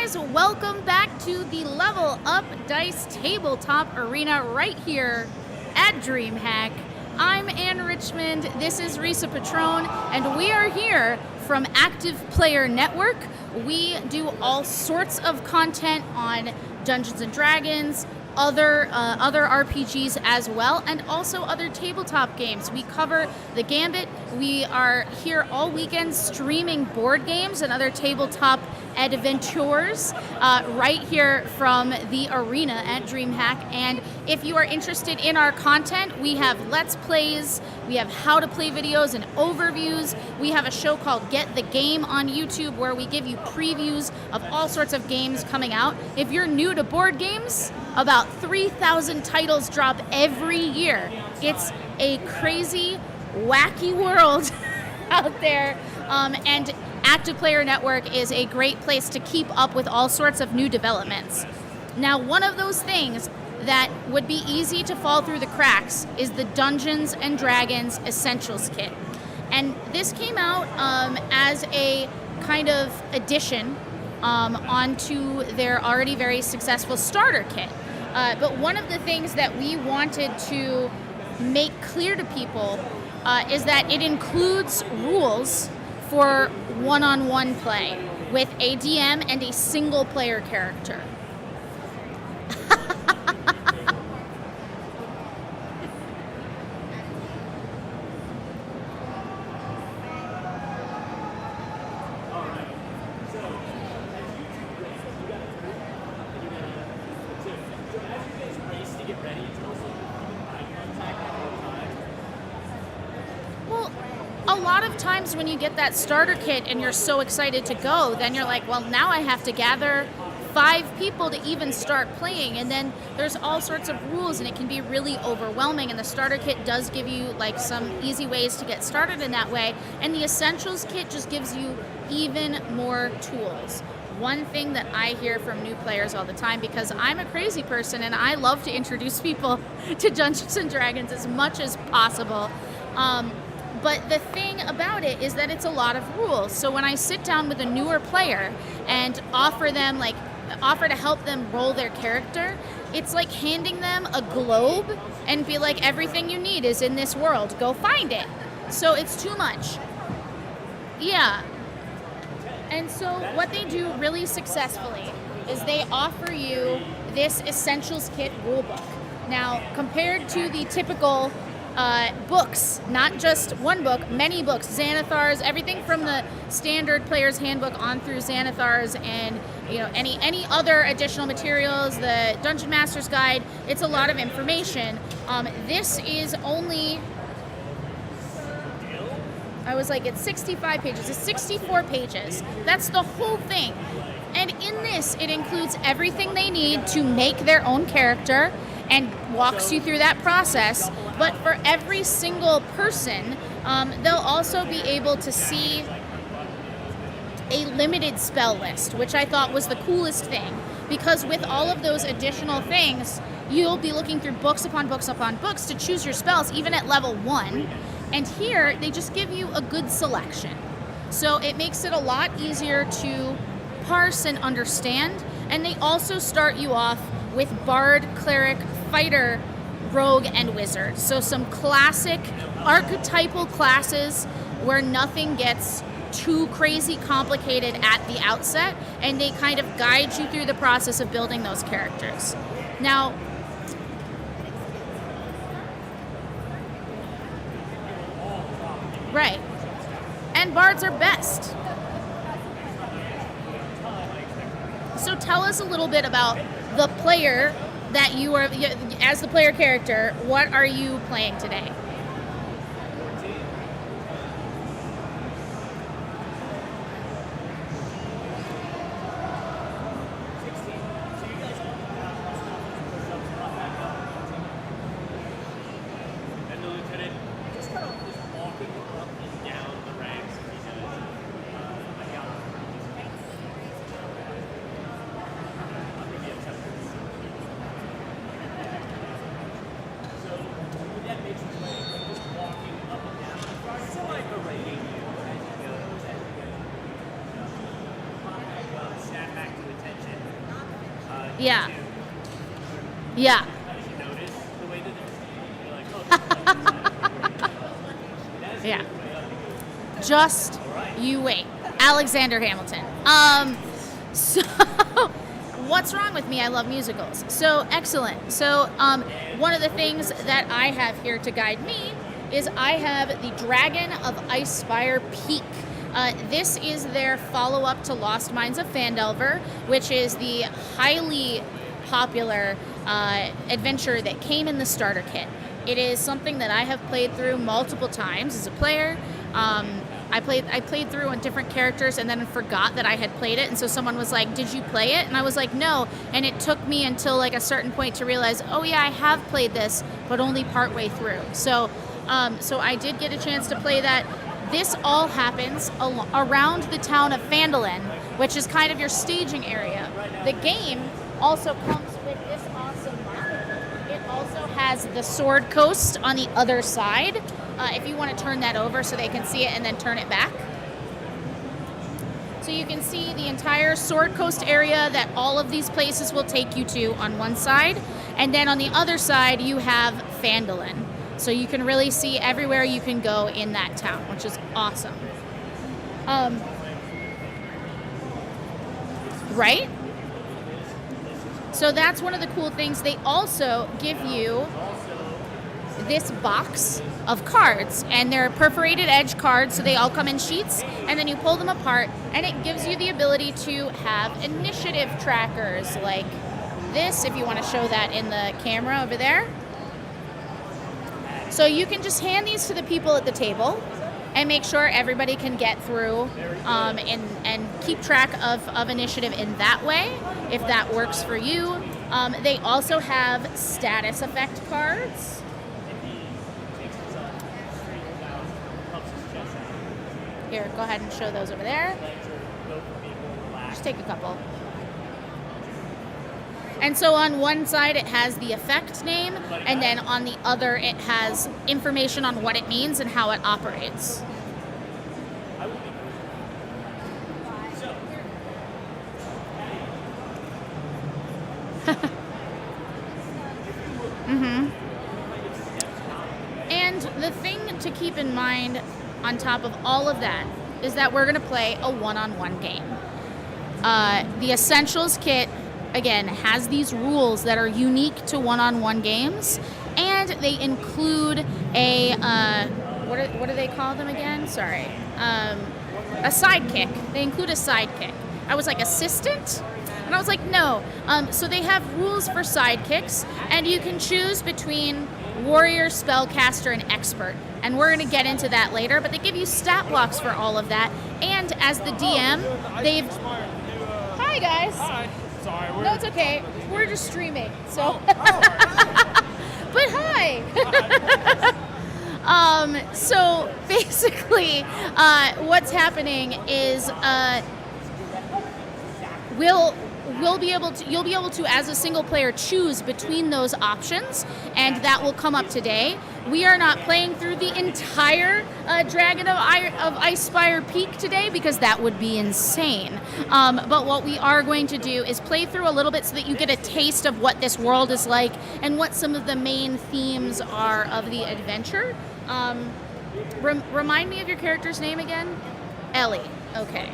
guys, welcome back to the Level Up Dice Tabletop Arena right here at DreamHack. I'm Ann Richmond, this is Risa Patron, and we are here from Active Player Network. We do all sorts of content on Dungeons & Dragons, other RPGs as well, and also other tabletop games. We cover the gambit. We are here all weekend streaming board games and other tabletop adventures right here from the arena at DreamHack. And if you are interested in our content, we have Let's Plays, we have how to play videos and overviews. We have a show called Get the Game on YouTube where we give you previews of all sorts of games coming out. If you're new to board games, about 3,000 titles drop every year. It's a crazy, wacky world out there, and Active Player Network is a great place to keep up with all sorts of new developments. Now, one of those things that would be easy to fall through the cracks is the Dungeons & Dragons Essentials Kit. And this came out as a kind of addition onto their already very successful starter kit. But one of the things that we wanted to make clear to people is that it includes rules for one-on-one play with a DM and a single player character. A lot of times when you get that starter kit and you're so excited to go, then you're like, well, now I have to gather 5 people to even start playing, and then there's all sorts of rules and it can be really overwhelming, and the starter kit does give you like some easy ways to get started in that way, and the Essentials Kit just gives you even more tools. One thing that I hear from new players all the time, because I'm a crazy person and I love to introduce people to Dungeons & Dragons as much as possible, but the thing about it is that it's a lot of rules. So when I sit down with a newer player and offer to help them roll their character, it's like handing them a globe and be like, everything you need is in this world, go find it. So it's too much. Yeah. And so what they do really successfully is they offer you this Essentials Kit rulebook. Now, compared to the typical books, not just one book, many books, Xanathar's, everything from the standard player's handbook on through Xanathar's and any other additional materials, the Dungeon Master's Guide, it's a lot of information. This is only, I was like, it's 65 pages, it's 64 pages. That's the whole thing. And in this, it includes everything they need to make their own character and walks you through that process. But for every single person, they'll also be able to see a limited spell list, which I thought was the coolest thing. Because with all of those additional things, you'll be looking through books upon books upon books to choose your spells, even at level 1. And here, they just give you a good selection. So it makes it a lot easier to parse and understand. And they also start you off with Bard, Cleric, Fighter, Rogue, and Wizard. So some classic archetypal classes where nothing gets too crazy complicated at the outset, and they kind of guide you through the process of building those characters. Now, right. And Bards are best. So tell us a little bit about the player that you are, as the player character, what are you playing today? Yeah. Yeah. Yeah. Just you wait. Alexander Hamilton. So what's wrong with me? I love musicals. So excellent. So one of the things that I have here to guide me is I have the Dragon of Icespire Peak. This is their follow-up to Lost Mines of Phandelver, which is the highly popular adventure that came in the starter kit. It is something that I have played through multiple times as a player. I played through on different characters and then forgot that I had played it, and so someone was like, "Did you play it?" And I was like, "No." And it took me until like a certain point to realize, "Oh yeah, I have played this, but only partway through." So I did get a chance to play that. This all happens around the town of Phandalin, which is kind of your staging area. The game also comes with this awesome map. It also has the Sword Coast on the other side. If you want to turn that over so they can see it and then turn it back. So you can see the entire Sword Coast area that all of these places will take you to on one side. And then on the other side, you have Phandalin. So you can really see everywhere you can go in that town, which is awesome. Right? So that's one of the cool things. They also give you this box of cards, and they're perforated edge cards, so they all come in sheets, and then you pull them apart, and it gives you the ability to have initiative trackers like this, if you want to show that in the camera over there. So you can just hand these to the people at the table and make sure everybody can get through and keep track of initiative in that way, if that works for you. They also have status effect cards. Here, go ahead and show those over there. Just take a couple. And so on one side it has the effect name, and then on the other it has information on what it means and how it operates. And the thing to keep in mind on top of all of that is that we're going to play a one-on-one game. The Essentials kit, again, has these rules that are unique to one-on-one games, and they include a, what do they call them again? Sorry. A sidekick. They include a sidekick. I was like, assistant? And I was like, no. So they have rules for sidekicks, and you can choose between warrior, spellcaster, and expert. And we're going to get into that later, but they give you stat blocks for all of that. And as the DM, they've... Hi, guys. Hi. Sorry. No, it's okay. We're just streaming, so... But hi! So basically, what's happening is you'll be able to, as a single player, choose between those options, and that will come up today. We are not playing through the entire Dragon of Icespire Peak today because that would be insane. But what we are going to do is play through a little bit so that you get a taste of what this world is like and what some of the main themes are of the adventure. Remind me of your character's name again? Ellie. Okay.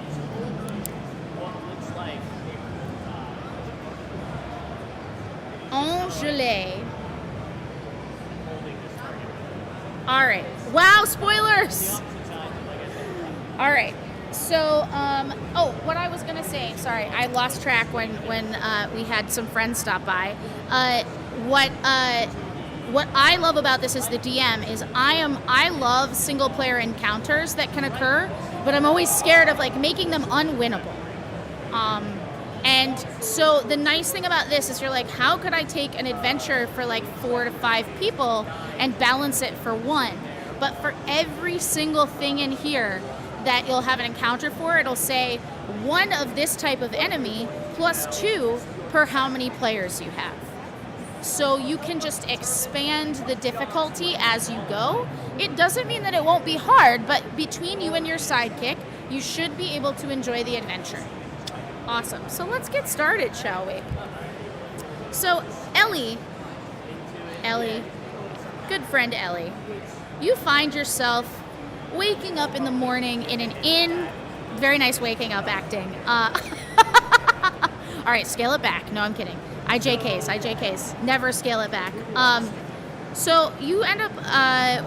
Angele. All right. Wow, spoilers. All right. So, what I was gonna say. Sorry, I lost track when we had some friends stop by. What I love about this as the DM is I love single player encounters that can occur, but I'm always scared of like making them unwinnable. And so the nice thing about this is you're like, how could I take an adventure for like 4 to 5 people and balance it for 1? But for every single thing in here that you'll have an encounter for, it'll say 1 of this type of enemy plus 2 per how many players you have. So you can just expand the difficulty as you go. It doesn't mean that it won't be hard, but between you and your sidekick, you should be able to enjoy the adventure. Awesome. So let's get started, shall we? So, Ellie, good friend Ellie, you find yourself waking up in the morning in an inn. Very nice waking up acting. All right, scale it back. No, I'm kidding. IJKs. Never scale it back. So you end up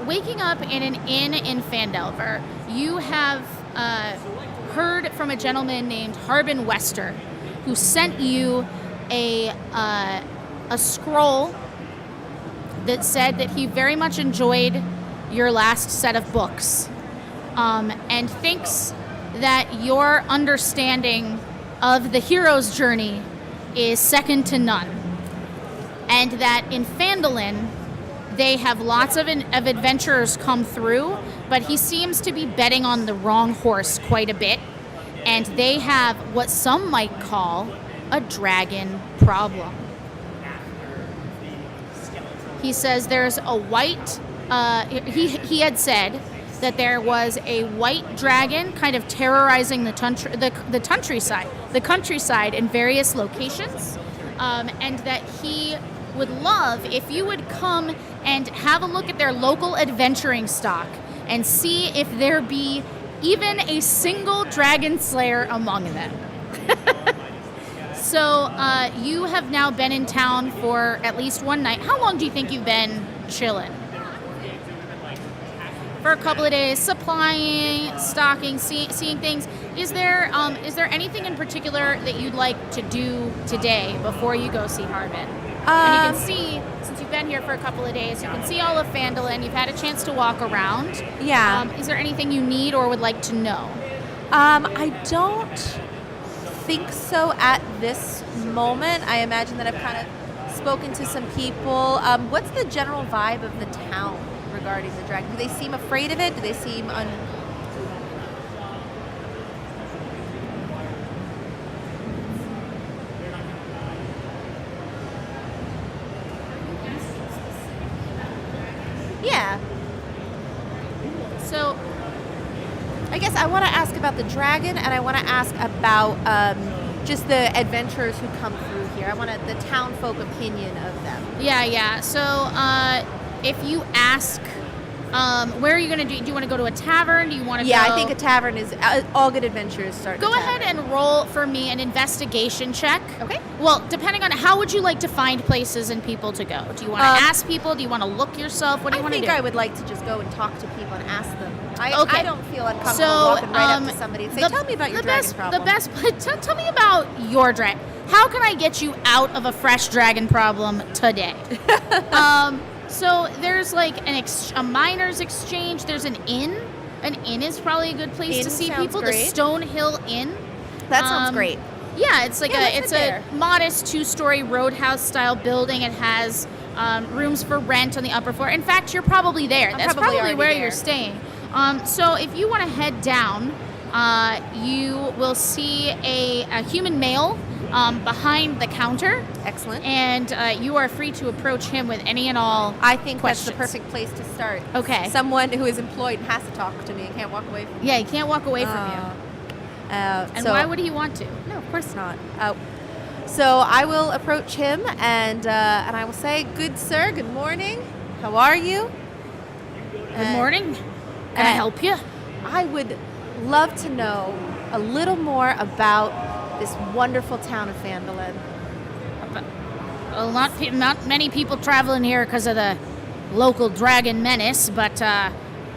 waking up in an inn in Phandalin. You have heard from a gentleman named Harbin Wester, who sent you a scroll that said that he very much enjoyed your last set of books, and thinks that your understanding of the hero's journey is second to none, and that in Phandalin they have lots of adventurers come through, but he seems to be betting on the wrong horse quite a bit, and they have what some might call a dragon problem. He says there's a white, he had said that there was a white dragon kind of terrorizing the countryside in various locations, and that he would love if you would come and have a look at their local adventuring stock and see if there be even a single dragon slayer among them. So you have now been in town for at least one night. How long do you think you've been chilling? For a couple of days, supplying, stocking, seeing things. Is there anything in particular that you'd like to do today before you go see Harbin? And you can see, since you've been here for a couple of days, you can see all of Phandalin. You've had a chance to walk around. Yeah. Is there anything you need or would like to know? I don't think so at this moment. I imagine that I've kind of spoken to some people. What's the general vibe of the town regarding the dragon? Do they seem afraid of it? Do they seem Yeah. So, I guess I want to ask about the dragon, and I want to ask about just the adventurers who come through here. I want the town folk opinion of them. yeah. So, if you ask, where are you going to do? Do you want to go to a tavern? Do you want to Yeah, go? I think a tavern is all good adventurers start. Go ahead and roll for me an investigation check. Okay. Well, depending on how would you like to find places and people to go? Do you want to ask people? Do you want to look yourself? What do you want to do? I think I would like to just go and talk to people and ask them. I don't feel uncomfortable So, walking right up to somebody and say, tell me about your dragon problem. Tell me about your dragon. How can I get you out of a fresh dragon problem today? So there's like a miner's exchange. There's an inn. An inn is probably a good place to see people. Great. The Stonehill Inn. That sounds great. Yeah, it's like a modest 2-story roadhouse style building. It has rooms for rent on the upper floor. In fact, you're probably there. That's probably where you're staying. So if you want to head down, you will see a human male behind the counter. Excellent. And you are free to approach him with any and all I think questions. That's the perfect place to start. Okay. Someone who is employed and has to talk to me and can't walk away from me. Yeah, he can't walk away from you. And why would he want to? No, of course not. So I will approach him and I will say, "Good sir, good morning. How are you?" Good morning. Can I help you? I would love to know a little more about this wonderful town of Phandalin. Well, not many people traveling here because of the local dragon menace, but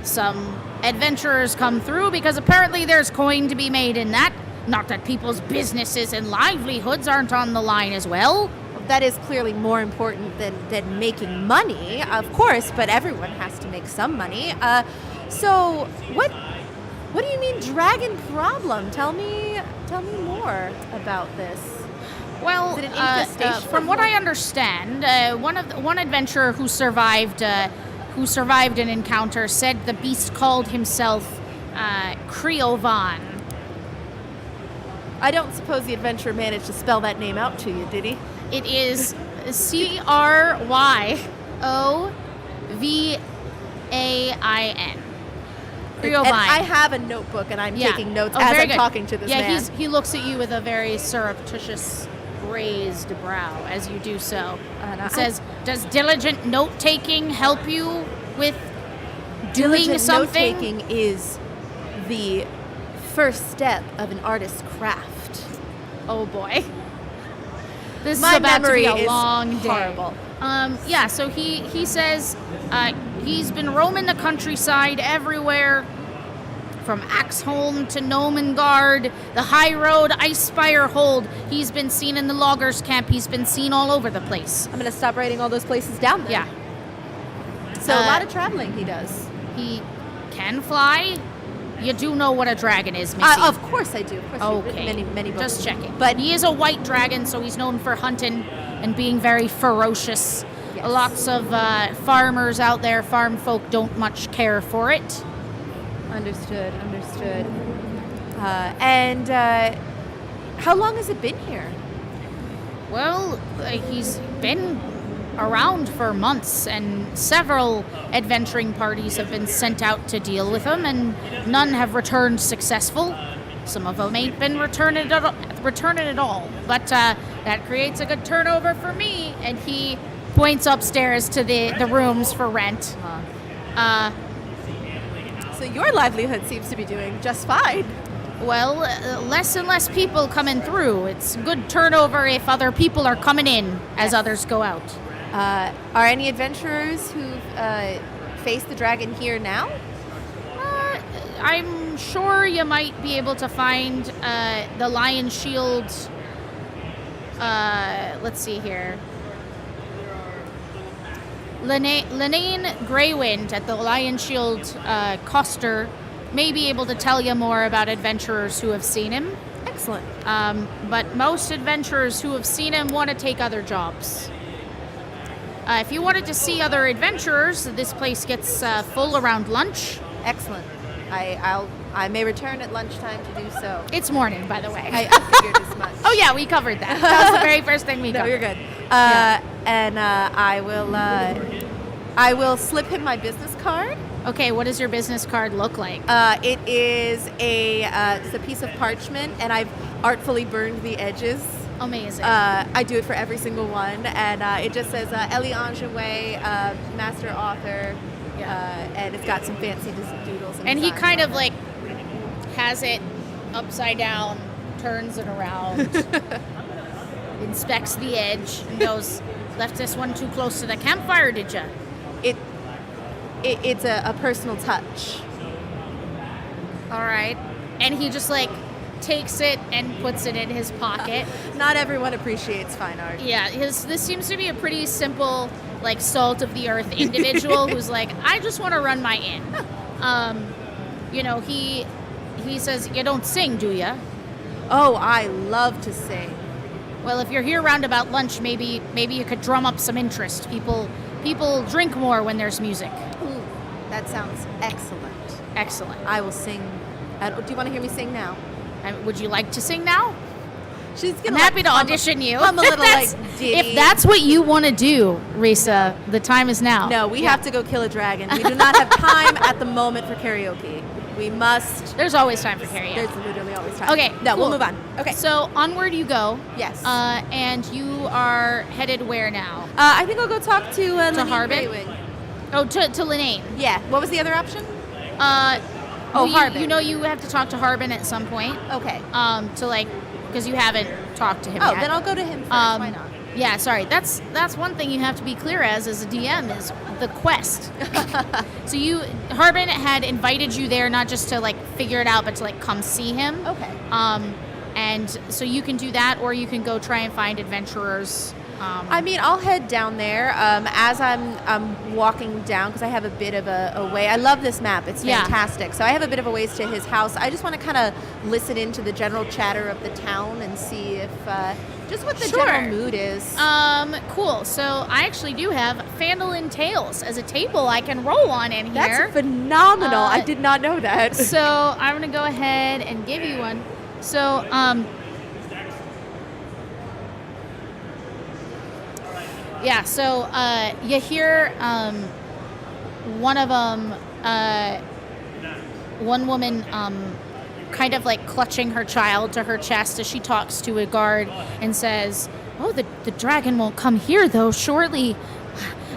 some adventurers come through because apparently there's coin to be made in that. Not that people's businesses and livelihoods aren't on the line as well. That is clearly more important than making money, of course, but everyone has to make some money. So what do you mean dragon problem? Tell me more about this. Well, Is it an infestation? from what I understand, one adventurer who survived an encounter said the beast called himself Creovan. I don't suppose the adventurer managed to spell that name out to you, did he? It is Cryovain. And I have a notebook, and I'm taking notes as I'm talking to this man. Yeah, he looks at you with a very surreptitious raised brow as you do so. And It says, "Does diligent note-taking help you with doing diligent something?" note-taking is the first step of an artist's craft. Oh boy. This My is about to be memory a is long day. horrible. Yeah, so he says he's been roaming the countryside everywhere, from Axholm to Nomengard, the High Road, Icespire Hold. He's been seen in the loggers' camp. He's been seen all over the place. I'm going to stop writing all those places down then. Yeah. So a lot of traveling he does. He can fly. You do know what a dragon is, Missy. Of course I do. Of course I've written Okay. many books. Just checking. But he is a white dragon, so he's known for hunting and being very ferocious. Yes. Lots of farmers out there, farm folk, don't much care for it. Understood. And how long has it been here? Well, he's been around for months, and several adventuring parties have been sent out to deal with him, and none have returned successful. Some of them ain't been returning at all. But that creates a good turnover for me. And he points upstairs to the rooms for rent. So your livelihood seems to be doing just fine. Well, less and less people coming through. It's good turnover if other people are coming in as others go out. Are any adventurers who've faced the dragon here now? I'm sure you might be able to find the Lion Shield. Let's see here. Lenane Greywind at the Lion Shield Coster may be able to tell you more about adventurers who have seen him. Excellent. But most adventurers who have seen him want to take other jobs. If you wanted to see other adventurers, this place gets full around lunch. Excellent. I may return at lunchtime to do so. It's morning, by the way. I figured as much. Oh yeah, we covered that. That was the very first thing we No, covered. you're good. Yeah. And I will slip him my business card. Okay, what does your business card look like? It is it's a piece of parchment, and I've artfully burned the edges. Amazing. I do it for every single one, and it just says Ellie Ingenway, master author, and it's got some fancy doodles. And he designs kind on of like has it upside down, turns it around, inspects the edge, and goes, "Left this one too close to the campfire, did you?" It's a personal touch. All right. And he just like takes it and puts it in his pocket. Not everyone appreciates fine art. Yeah, this seems to be a pretty simple, like, salt of the earth individual who's like, I just want to run my inn. He says, "You don't sing, do you?" Oh, I love to sing. Well, if you're here round about lunch, maybe you could drum up some interest. People drink more when there's music. Ooh, that sounds excellent. Excellent. I will sing. Do you want to hear me sing now? Would you like to sing now? She's I'm gonna happy to audition you. I'm a little like ditty. If that's what you want to do, Risa, the time is now. No, we have to go kill a dragon. We do not have time at the moment for karaoke. We must. There's always time for karaoke. There's literally always time. Okay, No, cool. we'll move on. Okay. So onward you go. Yes. And you are headed where now? I think I'll go talk to Lenine Harbin? Greywing. Oh, to Lenane. Yeah. What was the other option? Harbin. You know you have to talk to Harbin at some point. Okay. Because you haven't talked to him Oh, yet. then I'll go to him first. Why not? Yeah, sorry. That's one thing you have to be clear as a DM is the quest. So Harbin had invited you there not just to like figure it out, but to like come see him. Okay. And so you can do that, or you can go try and find adventurers. I mean, I'll head down there as I'm walking down because I have a bit of a way. I love this map. It's fantastic. So I have a bit of a ways to his house. I just want to kind of listen into the general chatter of the town and see if just what the general mood is. Cool. So I actually do have Phandalin Tales as a table I can roll on in here. That's phenomenal. I did not know that. So I'm going to go ahead and give you one. So, you hear one of them, one woman kind of like clutching her child to her chest as she talks to a guard and says, "Oh, the dragon won't come here though, surely.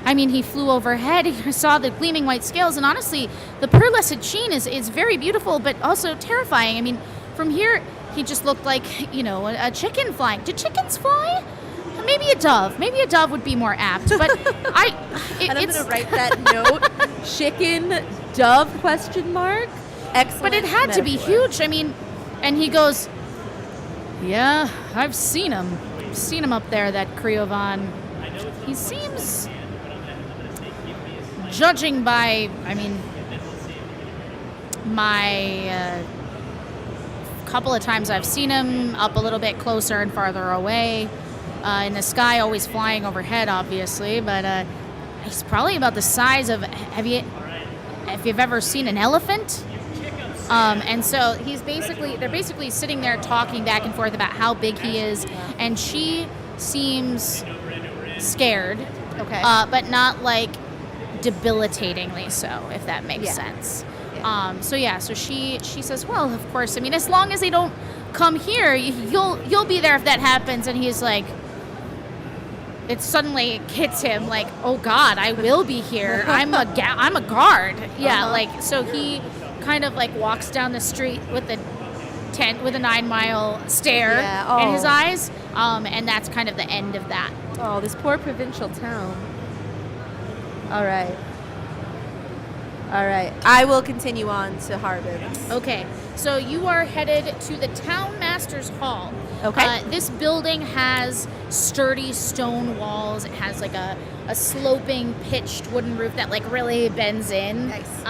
I mean, he flew overhead, he saw the gleaming white scales, and honestly, the pearlescent sheen is very beautiful, but also terrifying. I mean, from here, he just looked like, a chicken flying. Do chickens fly? Maybe a dove. Maybe a dove would be more apt, but And I'm going to write that note, chicken, dove, question mark. Excellent. But it had to be huge. I mean, and he goes, "Yeah, I've seen him. I've seen him up there, that Creovan. He seems, judging by, my couple of times I've seen him up a little bit closer and farther away in the sky, always flying overhead, obviously, but he's probably about the size of, if you've ever seen an elephant?" And so they're basically sitting there talking back and forth about how big he is, and she seems scared, Okay. but not like debilitatingly so, if that makes sense. Yeah. So she says, "Well, of course, I mean, as long as they don't come here, you'll be there if that happens." And he's like, it suddenly hits him like, "Oh God, I will be here. I'm a guard." Yeah, Uh-huh. so he kind of like walks down the street with a 9-mile stare in his eyes, and that's kind of the end of that. Oh, this poor provincial town. All right. I will continue on to Harbin's. Okay, so you are headed to the Town Master's Hall. Okay. This building has sturdy stone walls. It has like a sloping, pitched wooden roof that like really bends in. Nice.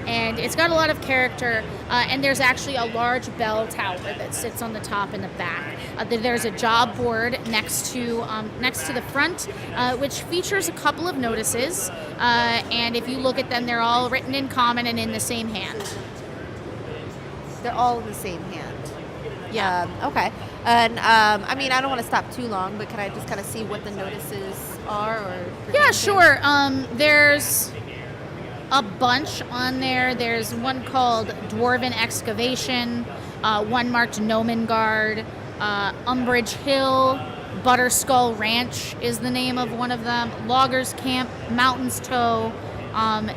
And it's got a lot of character. And there's actually a large bell tower that sits on the top and the back. There's a job board next to the front, which features a couple of notices. And if you look at them, they're all written in common and in the same hand. They're all in the same hand. Yeah. Okay. And I don't want to stop too long, but can I just kind of see what the notices are? Yeah, sure. There's a bunch on there. There's one called Dwarven Excavation, one marked Nomengard, Umbrage Hill, Butterskull Ranch is the name of one of them, Loggers Camp, Mountain's Toe.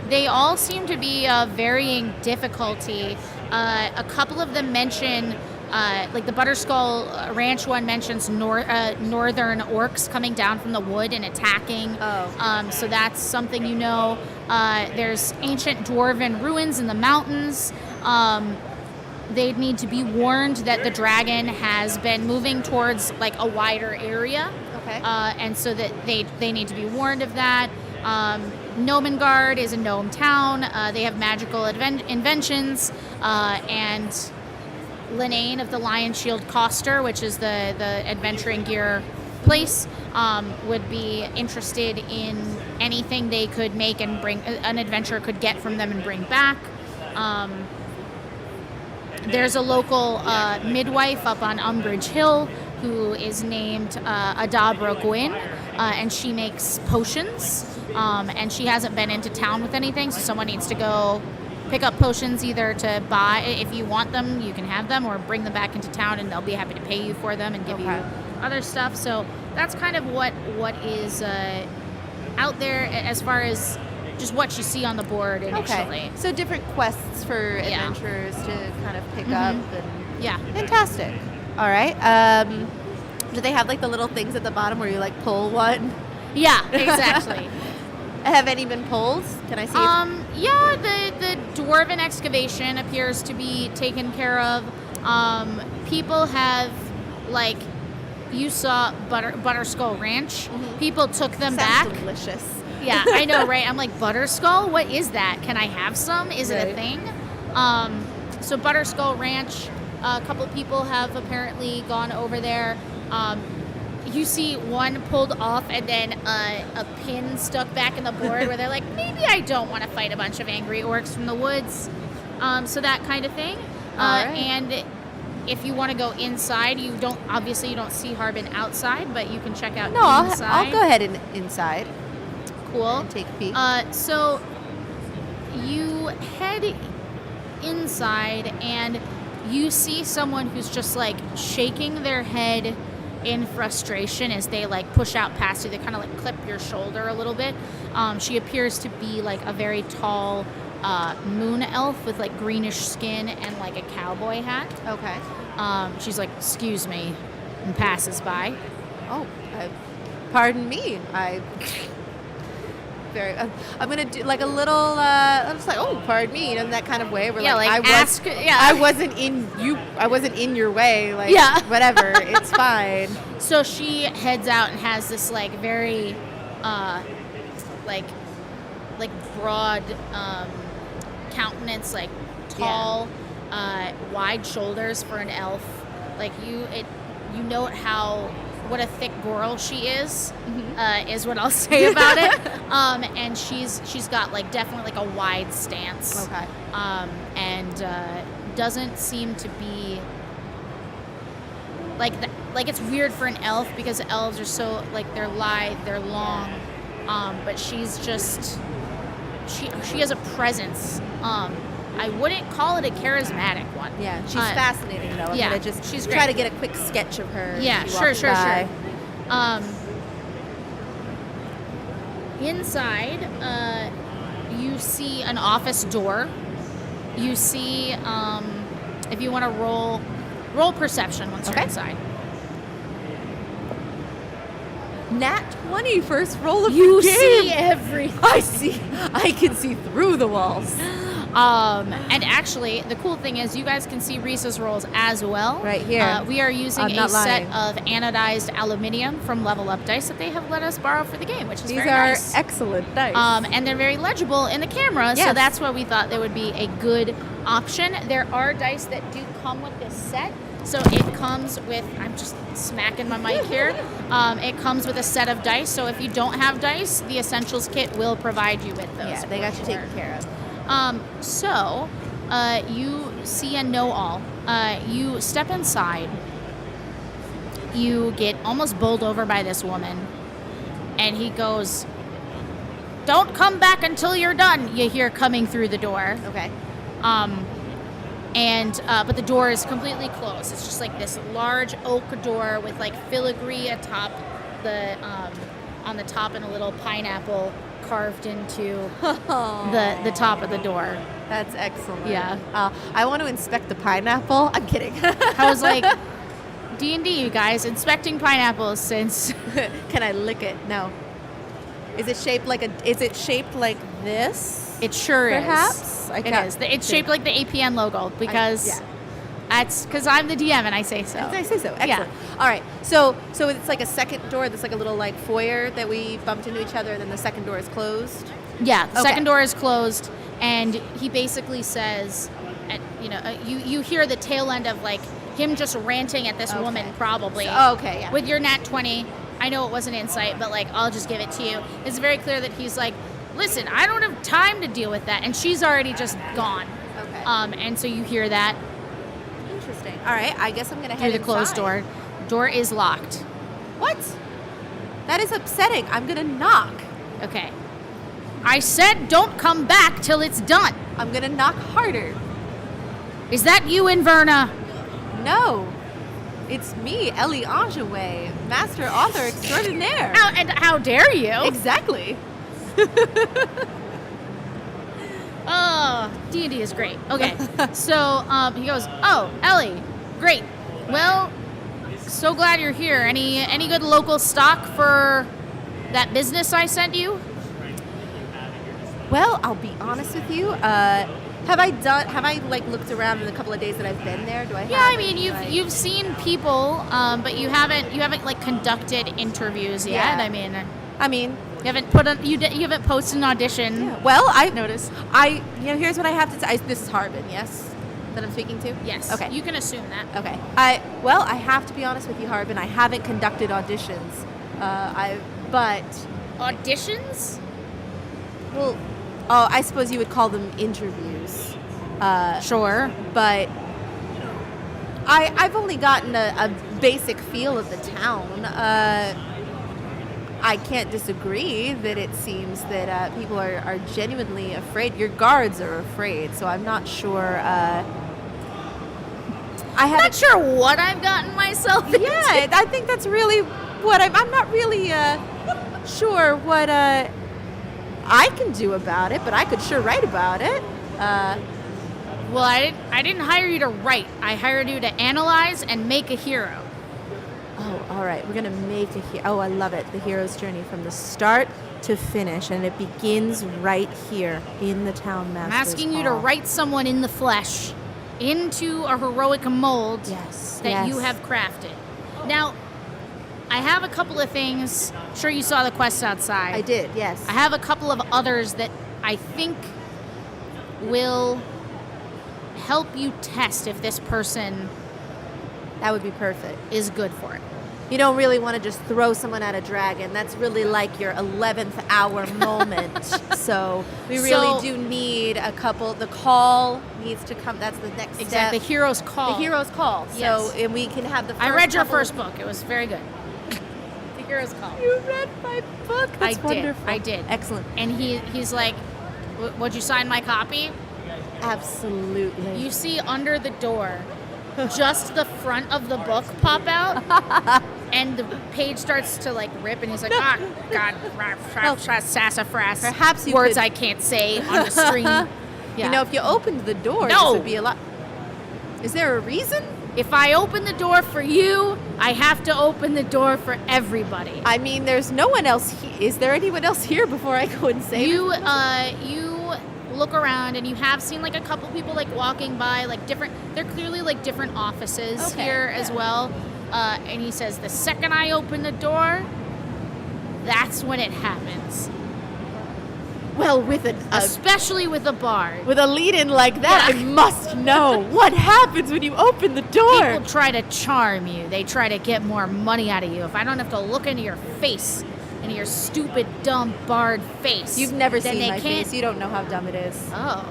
They all seem to be varying difficulty. A couple of them mention, like the Butterskull Ranch one mentions northern orcs coming down from the wood and attacking. Oh. So that's something you know. There's ancient dwarven ruins in the mountains. They'd need to be warned that the dragon has been moving towards like a wider area. Okay. And so that they need to be warned of that. Nomengard is a gnome town. They have magical inventions. And Linane of the Lion Shield Coster, which is the adventuring gear place, would be interested in anything they could make and bring, an adventurer could get from them and bring back. There's a local midwife up on Umbrage Hill who is named Adabra Gwyn, and she makes potions, and she hasn't been into town with anything, so someone needs to go pick up potions either to buy. If you want them, you can have them, or bring them back into town and they'll be happy to pay you for them and give you other stuff. So that's kind of what is out there as far as just what you see on the board initially. Okay. So different quests for adventurers to kind of pick up. And Yeah. fantastic. All right. Do they have like the little things at the bottom where you like pull one? Yeah, exactly. Have any been pulled? Can I see? Yeah, the Dwarven Excavation appears to be taken care of. People have, like, you saw Butterskull Ranch. Mm-hmm. People took them Sounds back. delicious. Yeah, I know, right? I'm like, Butterskull? What is that? Can I have some? Is it a thing? So Butterskull Ranch, a couple people have apparently gone over there. You see one pulled off and then a pin stuck back in the board where they're like, maybe I don't want to fight a bunch of angry orcs from the woods. So that kind of thing. Right. And if you want to go inside, you don't see Harbin outside, but you can check out inside. I'll go ahead and inside. Cool. And take a peek. So you head inside, and you see someone who's just like shaking their head in frustration as they like push out past you. They kind of like clip your shoulder a little bit. She appears to be like a very tall moon elf with like greenish skin and like a cowboy hat. Okay. She's like, excuse me, and passes by. Oh, pardon me. I'm gonna do like a little. I'm just like, oh, pardon me, in that kind of way. Where Yeah, like ask. I wasn't in your way. Like, yeah, whatever. It's fine. So she heads out and has this like very, like broad countenance, like tall, wide shoulders for an elf. Like you note what a thick girl she is what I'll say about it. And she's got like definitely like a wide stance. Okay. And doesn't seem to be like it's weird for an elf because elves are so like they're lithe, they're long. But she's just she has a presence. I wouldn't call it a charismatic one. Yeah, she's fascinating though. I'm gonna just she's try to get a quick sketch of her. Yeah, sure. Inside, you see an office door. You see, if you want to roll perception once you're inside. Nat 20, first roll of you the game. See everything. I can see through the walls. And actually, the cool thing is you guys can see Risa's rolls as well. Right here. We are using a set lying. of anodized aluminium from Level Up Dice that they have let us borrow for the game, which is These very are nice. excellent dice. And they're very legible in the camera, so that's why we thought they would be a good option. There are dice that do come with this set. So it comes with, I'm just smacking my mic here. It comes with a set of dice. So if you don't have dice, the Essentials Kit will provide you with those. Yeah, they got you taken care of. So you see and know all. You step inside. You get almost bowled over by this woman. And he goes, "Don't come back until you're done," you hear coming through the door. Okay. But the door is completely closed. It's just like this large oak door with like filigree atop on the top and a little pineapple carved into the top of the door. That's excellent. Yeah. I want to inspect the pineapple. I'm kidding. I was like, D&D, you guys, inspecting pineapples since. Can I lick it? No. Is it shaped like this? It sure Perhaps? is. It is. It's shaped like the APN logo because that's because I'm the DM and I say so. I say so. Excellent. Yeah. All right. So it's like a second door. That's like a little like foyer that we bumped into each other, and then the second door is closed. Yeah. The second door is closed, and he basically says, you hear the tail end of like him just ranting at this woman probably. Yeah. With your nat 20, I know it wasn't insight, but like I'll just give it to you. It's very clear that he's like, listen, I don't have time to deal with that. And she's already just gone. Okay. And so you hear that. Interesting. All right. I guess I'm going to head through the closed door. Door is locked. What? That is upsetting. I'm going to knock. Okay. I said don't come back till it's done. I'm going to knock harder. Is that you, Inverna? No. It's me, Ellie Ingenway, master author extraordinaire. How dare you? Exactly. Oh, D&D is great. Okay, so he goes, "Oh, Ellie, great. Well, so glad you're here. Any good local stock for that business I sent you?" Well, I'll be honest with you. Have I like looked around in the couple of days that I've been there? Do I? Yeah, I mean you've seen people, but you haven't like conducted interviews yet. Yeah. I mean. You haven't posted an audition. Yeah. Well, I noticed. Here's what I have to say. This is Harbin, yes, that I'm speaking to. Yes. Okay. You can assume that. Okay. I have to be honest with you, Harbin. I haven't conducted auditions. But auditions? Well, I suppose you would call them interviews. Sure. But I've only gotten a basic feel of the town. I can't disagree that it seems that people are genuinely afraid. Your guards are afraid, so I'm not sure. I have Not sure what I've gotten myself into. Yeah, I think that's really what I'm not really sure what I can do about it, but I could sure write about it. Well, I didn't hire you to write. I hired you to analyze and make a hero. Oh, all right. We're going to make a hero. Oh, I love it. The hero's journey from the start to finish, and it begins right here in the town master's I'm asking you to hall. write someone in the flesh into a heroic mold that you have crafted. Now, I have a couple of things. Sure, you saw the quest outside. I did, yes. I have a couple of others that I think will help you test if this person That would be perfect. is good for it. You don't really want to just throw someone at a dragon. That's really like your 11th hour moment. So we really do need a couple. The call needs to come. That's the next step. Exactly. The hero's call. The hero's call. Yes. So, and we can have the first I read your couple- first book. It was very good. The hero's call. You read my book? That's wonderful. I did. Excellent. And he's like, would you sign my copy? Absolutely. You see under the door just the front of the book pop out, and the page starts to like rip, and he's like, God, sassafras. Perhaps you words could- I can't say on the stream. Yeah. You know, if you opened the door, No. this would be a lot. Is there a reason? If I open the door for you, I have to open the door for everybody. I mean, there's no one else. Is there anyone else here before I go and save You look around, and you have seen like a couple people like walking by, like different. They're clearly like different offices here as well. And he says, the second I open the door, that's when it happens. Well, with Especially with a bard. with a lead-in like that, Yeah. I must know what happens when you open the door. People try to charm you. They try to get more money out of you. If I don't have to look into your face, into your stupid, dumb bard face. You've never then seen they my can't- face. You don't know how dumb it is. Oh.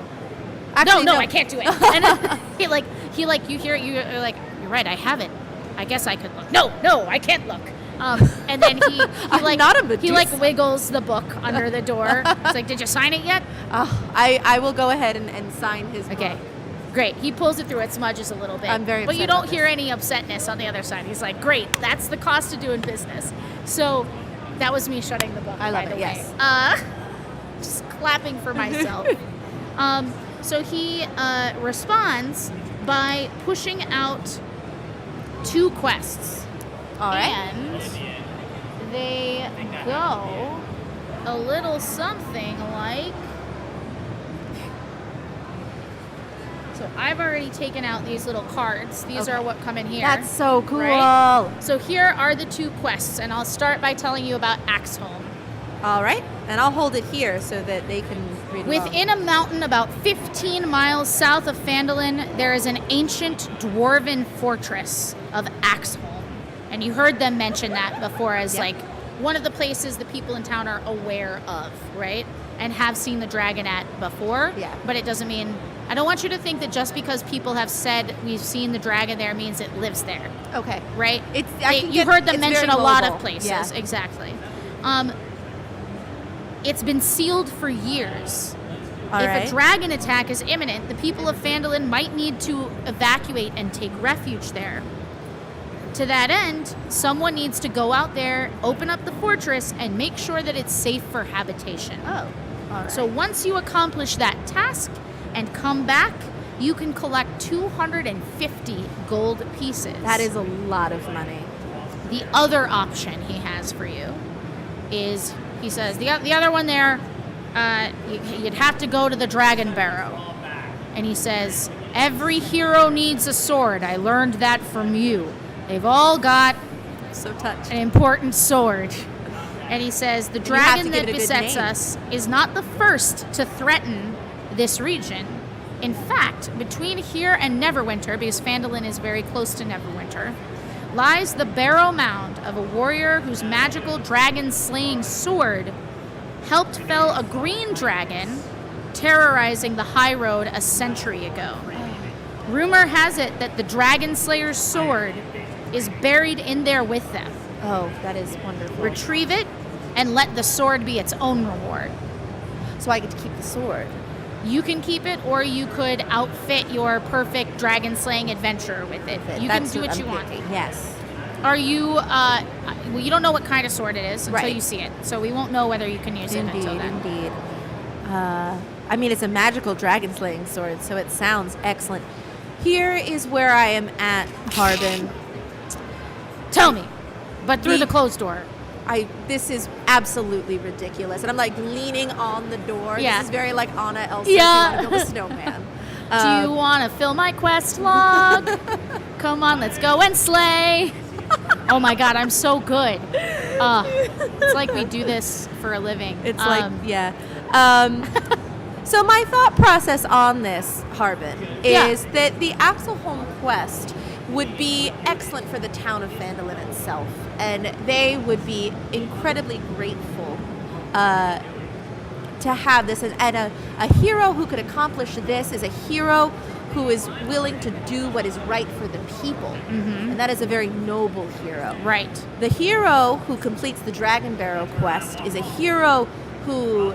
Actually, no, I can't do it. And then he you hear it, you're like, you're right, I haven't. I guess I could look. No, I can't look. And then he like not a he Medusa. like wiggles the book under the door. He's like, did you sign it yet? I will go ahead and sign his book. Okay. Great. He pulls it through. It smudges a little bit. I'm very But you upset don't about hear any upsetness on the other side. He's like, great. That's the cost of doing business. So that was me shutting the book. I love by the it, way. yes. Just clapping for myself. So he responds by pushing out 2 quests. All right. And they go a little something like. So I've already taken out these little cards. These are what come in here. That's so cool. Right? So here are the 2 quests, and I'll start by telling you about Axholm. All right. And I'll hold it here so that they can read along. Within a mountain about 15 miles south of Phandalin, there is an ancient dwarven fortress of Axholm. And you heard them mention that before as like one of the places the people in town are aware of, right? And have seen the dragon at before. Yeah. But it doesn't mean, I don't want you to think that just because people have said we've seen the dragon there means it lives there, Okay. right? It's You heard them it's mention very a lot mobile. of places. Yeah. Exactly. It's been sealed for years. All If right. a dragon attack is imminent, the people of Phandalin might need to evacuate and take refuge there. To that end, someone needs to go out there, open up the fortress, and make sure that it's safe for habitation. Oh. All right. So once you accomplish that task and come back, you can collect 250 gold pieces. that is a lot of money. The other option he has for you is, he says, the other one there, you'd have to go to the Dragon Barrow. And he says, every hero needs a sword. I learned that from you. They've all got So touched. an important sword. And he says, the have dragon to that give it a good besets name. us is not the first to threaten this region. In fact, between here and Neverwinter, because Phandalin is very close to Neverwinter, lies the Barrow Mound of a warrior whose magical dragon-slaying sword helped fell a green dragon terrorizing the high road a century ago. Rumor has it that the dragon slayer's sword is buried in there with them. Oh, that is wonderful. Retrieve it and let the sword be its own reward. So I get to keep the sword. You can keep it, or you could outfit your perfect dragon slaying adventure with it. You can do what you want. Yes. Are you? Well, you don't know what kind of sword it is until Right. you see it, so we won't know whether you can use it until then. Indeed. I mean, it's a magical dragon slaying sword, so it sounds excellent. Here is where I am at, Harbin. Tell me, but through the closed door. This is absolutely ridiculous, and I'm like leaning on the door. Yeah. This is very like Anna Elsa. Yeah. Build a snowman. Do you want to fill my quest log? Come on, let's go and slay. Oh my God, I'm so good. It's like we do this for a living. It's so my thought process on this, Harbin, is that the Axelholm quest would be excellent for the town of Phandalin itself, and they would be incredibly grateful to have this. And a hero who could accomplish this is a hero who is willing to do what is right for the people, and that is a very noble hero. Right. The hero who completes the Dragon Barrow quest is a hero who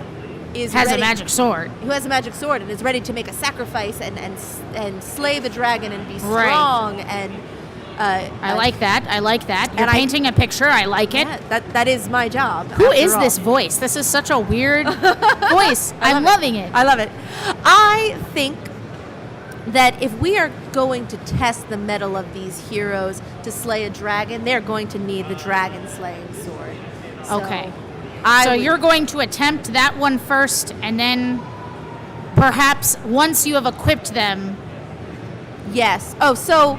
has a magic sword. Who has a magic sword and is ready to make a sacrifice and slay the dragon and be strong. Right. And I like that. I like that. You're painting a picture. I like it. Yeah, that is my job. Who is this voice? This is such a weird voice. I'm loving it. I love it. I think that if we are going to test the mettle of these heroes to slay a dragon, they're going to need the dragon slaying sword. Okay. So you're going to attempt that one first, and then perhaps once you have equipped them. Yes. Oh, so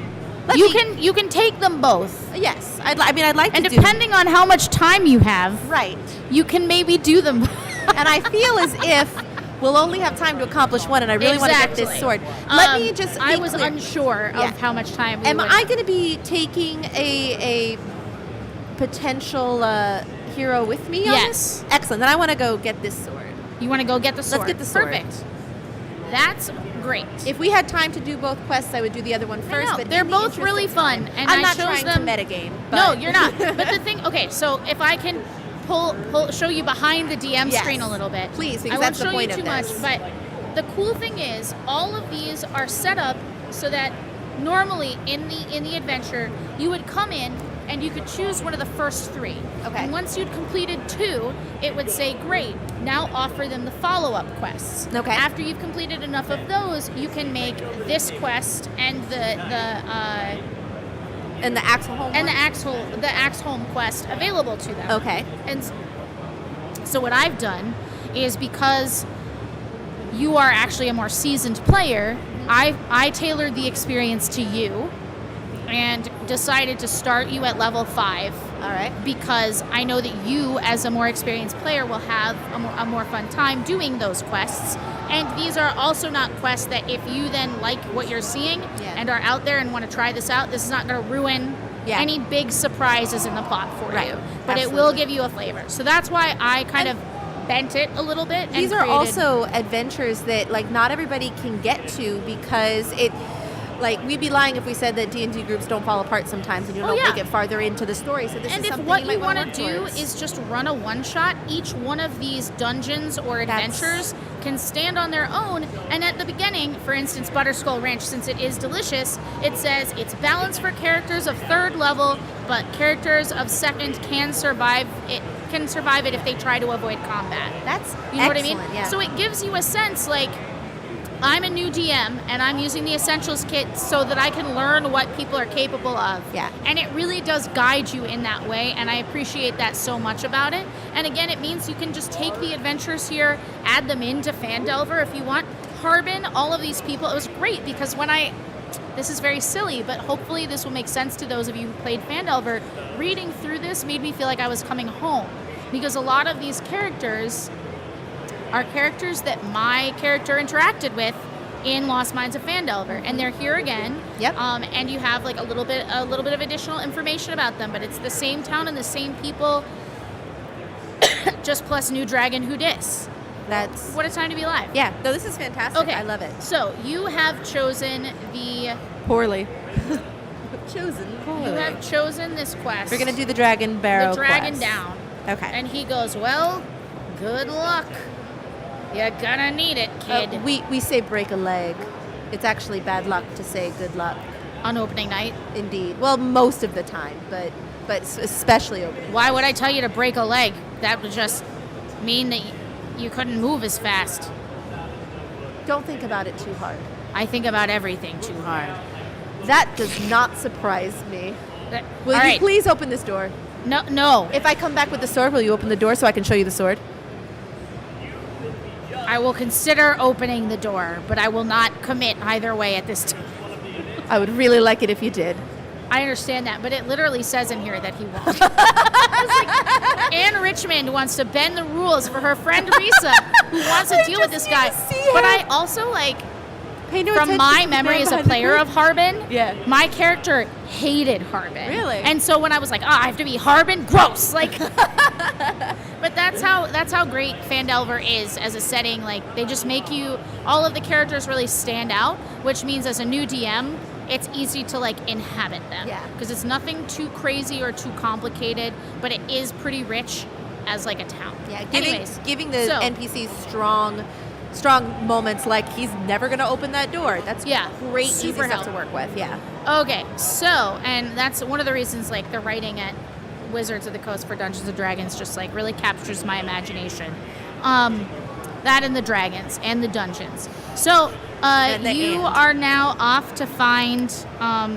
you can take them both. Yes. I'd like to. And depending on how much time you have, right, you can maybe do them. And I feel as if we'll only have time to accomplish one, and I really want to get this sword. Let me just. I was unsure of how much time. Am I going to be taking a potential hero with me? Yes. Excellent. Then I want to go get this sword. You want to go get the sword? Let's get the sword. Perfect. That's great. If we had time to do both quests, I would do the other one first. But they're both really fun, and I'm not chose trying them. to metagame. No, you're not. But the thing, okay, so if I can show you behind the DM screen a little bit, please, because I won't that's the show point you too of this. much. But the cool thing is, all of these are set up so that normally in the adventure, you would come in and you could choose one of the first 3. Okay. And once you'd completed 2, it would say, great, now offer them the follow-up quests. Okay. After you've completed enough of those, you can make this quest and the Axelholm the Axelholm quest available to them. Okay. And so what I've done is, because you are actually a more seasoned player, I tailored the experience to you and decided to start you at level 5. All right. Because I know that you, as a more experienced player, will have a more fun time doing those quests. And these are also not quests that if you then like what you're seeing and are out there and want to try this out, this is not going to ruin any big surprises in the plot for you. But it will give you a flavor. So that's why I kind of bent it a little bit. These are also adventures that not everybody can get to, because we'd be lying if we said that D&D groups don't fall apart sometimes and you don't make it farther into the story. So this is something what you you want to do is just run a one-shot, each one of these dungeons or adventures can stand on their own. And at the beginning, for instance, Butterskull Ranch, since it is delicious, it says it's balanced for characters of 3rd level, but characters of 2nd can survive it if they try to avoid combat. That's you know what I mean? Yeah. So it gives you a sense I'm a new DM, and I'm using the Essentials Kit so that I can learn what people are capable of. Yeah. And it really does guide you in that way, and I appreciate that so much about it. And again, it means you can just take the adventures here, add them into Phandelver if you want. Harbin, all of these people, it was great because this is very silly, but hopefully this will make sense to those of you who played Phandelver. Reading through this made me feel like I was coming home, because a lot of these characters are characters that my character interacted with in Lost Mines of Phandelver, and they're here again. Yep. And you have a little bit of additional information about them, but it's the same town and the same people, just plus new dragon who dis. That's what a time to be alive. Yeah. No, this is fantastic. Okay. I love it. So you have chosen poorly. You have chosen this quest. We're gonna do the Dragon Barrow. The dragon quest. down. Okay. And he goes, well, good luck. You're gonna need it, kid. We say break a leg. It's actually bad luck to say good luck. On opening night? Indeed. Well, most of the time, but especially opening. Why would I tell you to break a leg? That would just mean that you couldn't move as fast. Don't think about it too hard. I think about everything too hard. That does not surprise me. Will All you right. please open this door? No. If I come back with the sword, will you open the door so I can show you the sword? I will consider opening the door, but I will not commit either way at this time. I would really like it if you did. I understand that, but it literally says in here that he won't. It's like, Anne Richmond wants to bend the rules for her friend Risa, who wants to deal with this guy. But I also Pay no from attention my to the memory man as a behind the player curtain. of Harbin, Yeah. my character hated Harbin. Really? And so when I was like, I have to be Harbin, gross. Like, but that's how great Phandelver is as a setting. Like, they just make all of the characters really stand out, which means as a new DM, it's easy to inhabit them. Yeah. Because it's nothing too crazy or too complicated, but it is pretty rich as a town. Yeah, Anyways, giving the so- NPCs strong moments like he's never going to open that door. That's great, easy super stuff to helpful. work with. Yeah. Okay, so, and that's one of the reasons, the writing at Wizards of the Coast for Dungeons & Dragons just, really captures my imagination. That and the dragons and the dungeons. So, you are now off to find,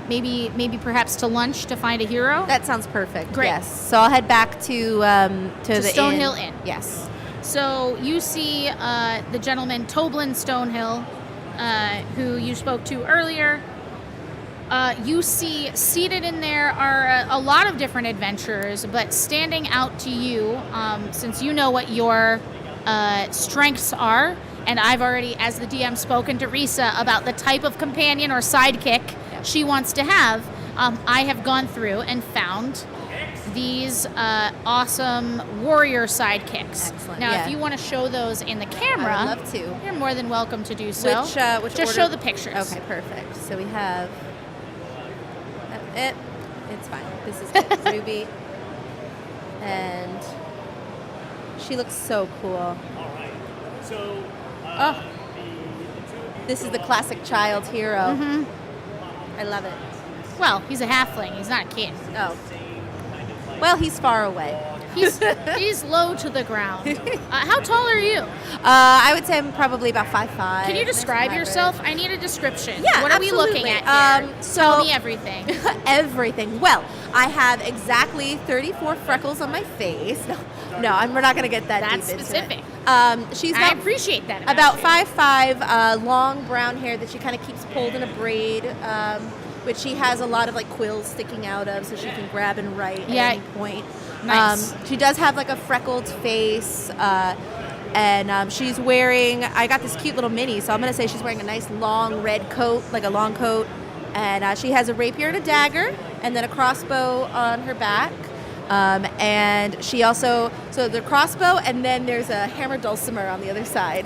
maybe perhaps to lunch to find a hero? That sounds perfect. Great. Yes. So I'll head back to the Stonehill Inn. Yes. So, you see the gentleman, Toblin Stonehill, who you spoke to earlier. You see seated in there are a lot of different adventurers, but standing out to you, since you know what your strengths are, and I've already, as the DM, spoken to Risa about the type of companion or sidekick she wants to have, I have gone through and found these awesome warrior sidekicks. Excellent. Now, Yeah. if you want to show those in the camera, I would love to. you're more than welcome to do so. Which Just order? show the pictures. Okay, perfect. So we have it's fine. This is good. Ruby, and she looks so cool. So, Oh, this is the classic child hero. Mhm. I love it. Well, he's a halfling. He's not a kid. Oh, well, he's far away. He's low to the ground. How tall are you? I would say I'm probably about 5'5". Can you Nice describe and yourself? I need a description. Yeah, What are we looking absolutely. at here? So- Tell me everything. Everything. Well, I have exactly 34 freckles on my face. No, we're not going to get that That's deep into specific. it. She's I got appreciate that. about you. 5'5", long brown hair that she kind of keeps pulled in a braid, which she has a lot of quills sticking out of, so she can grab and write at any point. Nice. She does have a freckled face, and she's wearing. I got this cute little mini, so I'm gonna say she's wearing a nice long red coat, like a long coat, and she has a rapier and a dagger, and then a crossbow on her back. And she also the crossbow, and then there's a hammer dulcimer on the other side.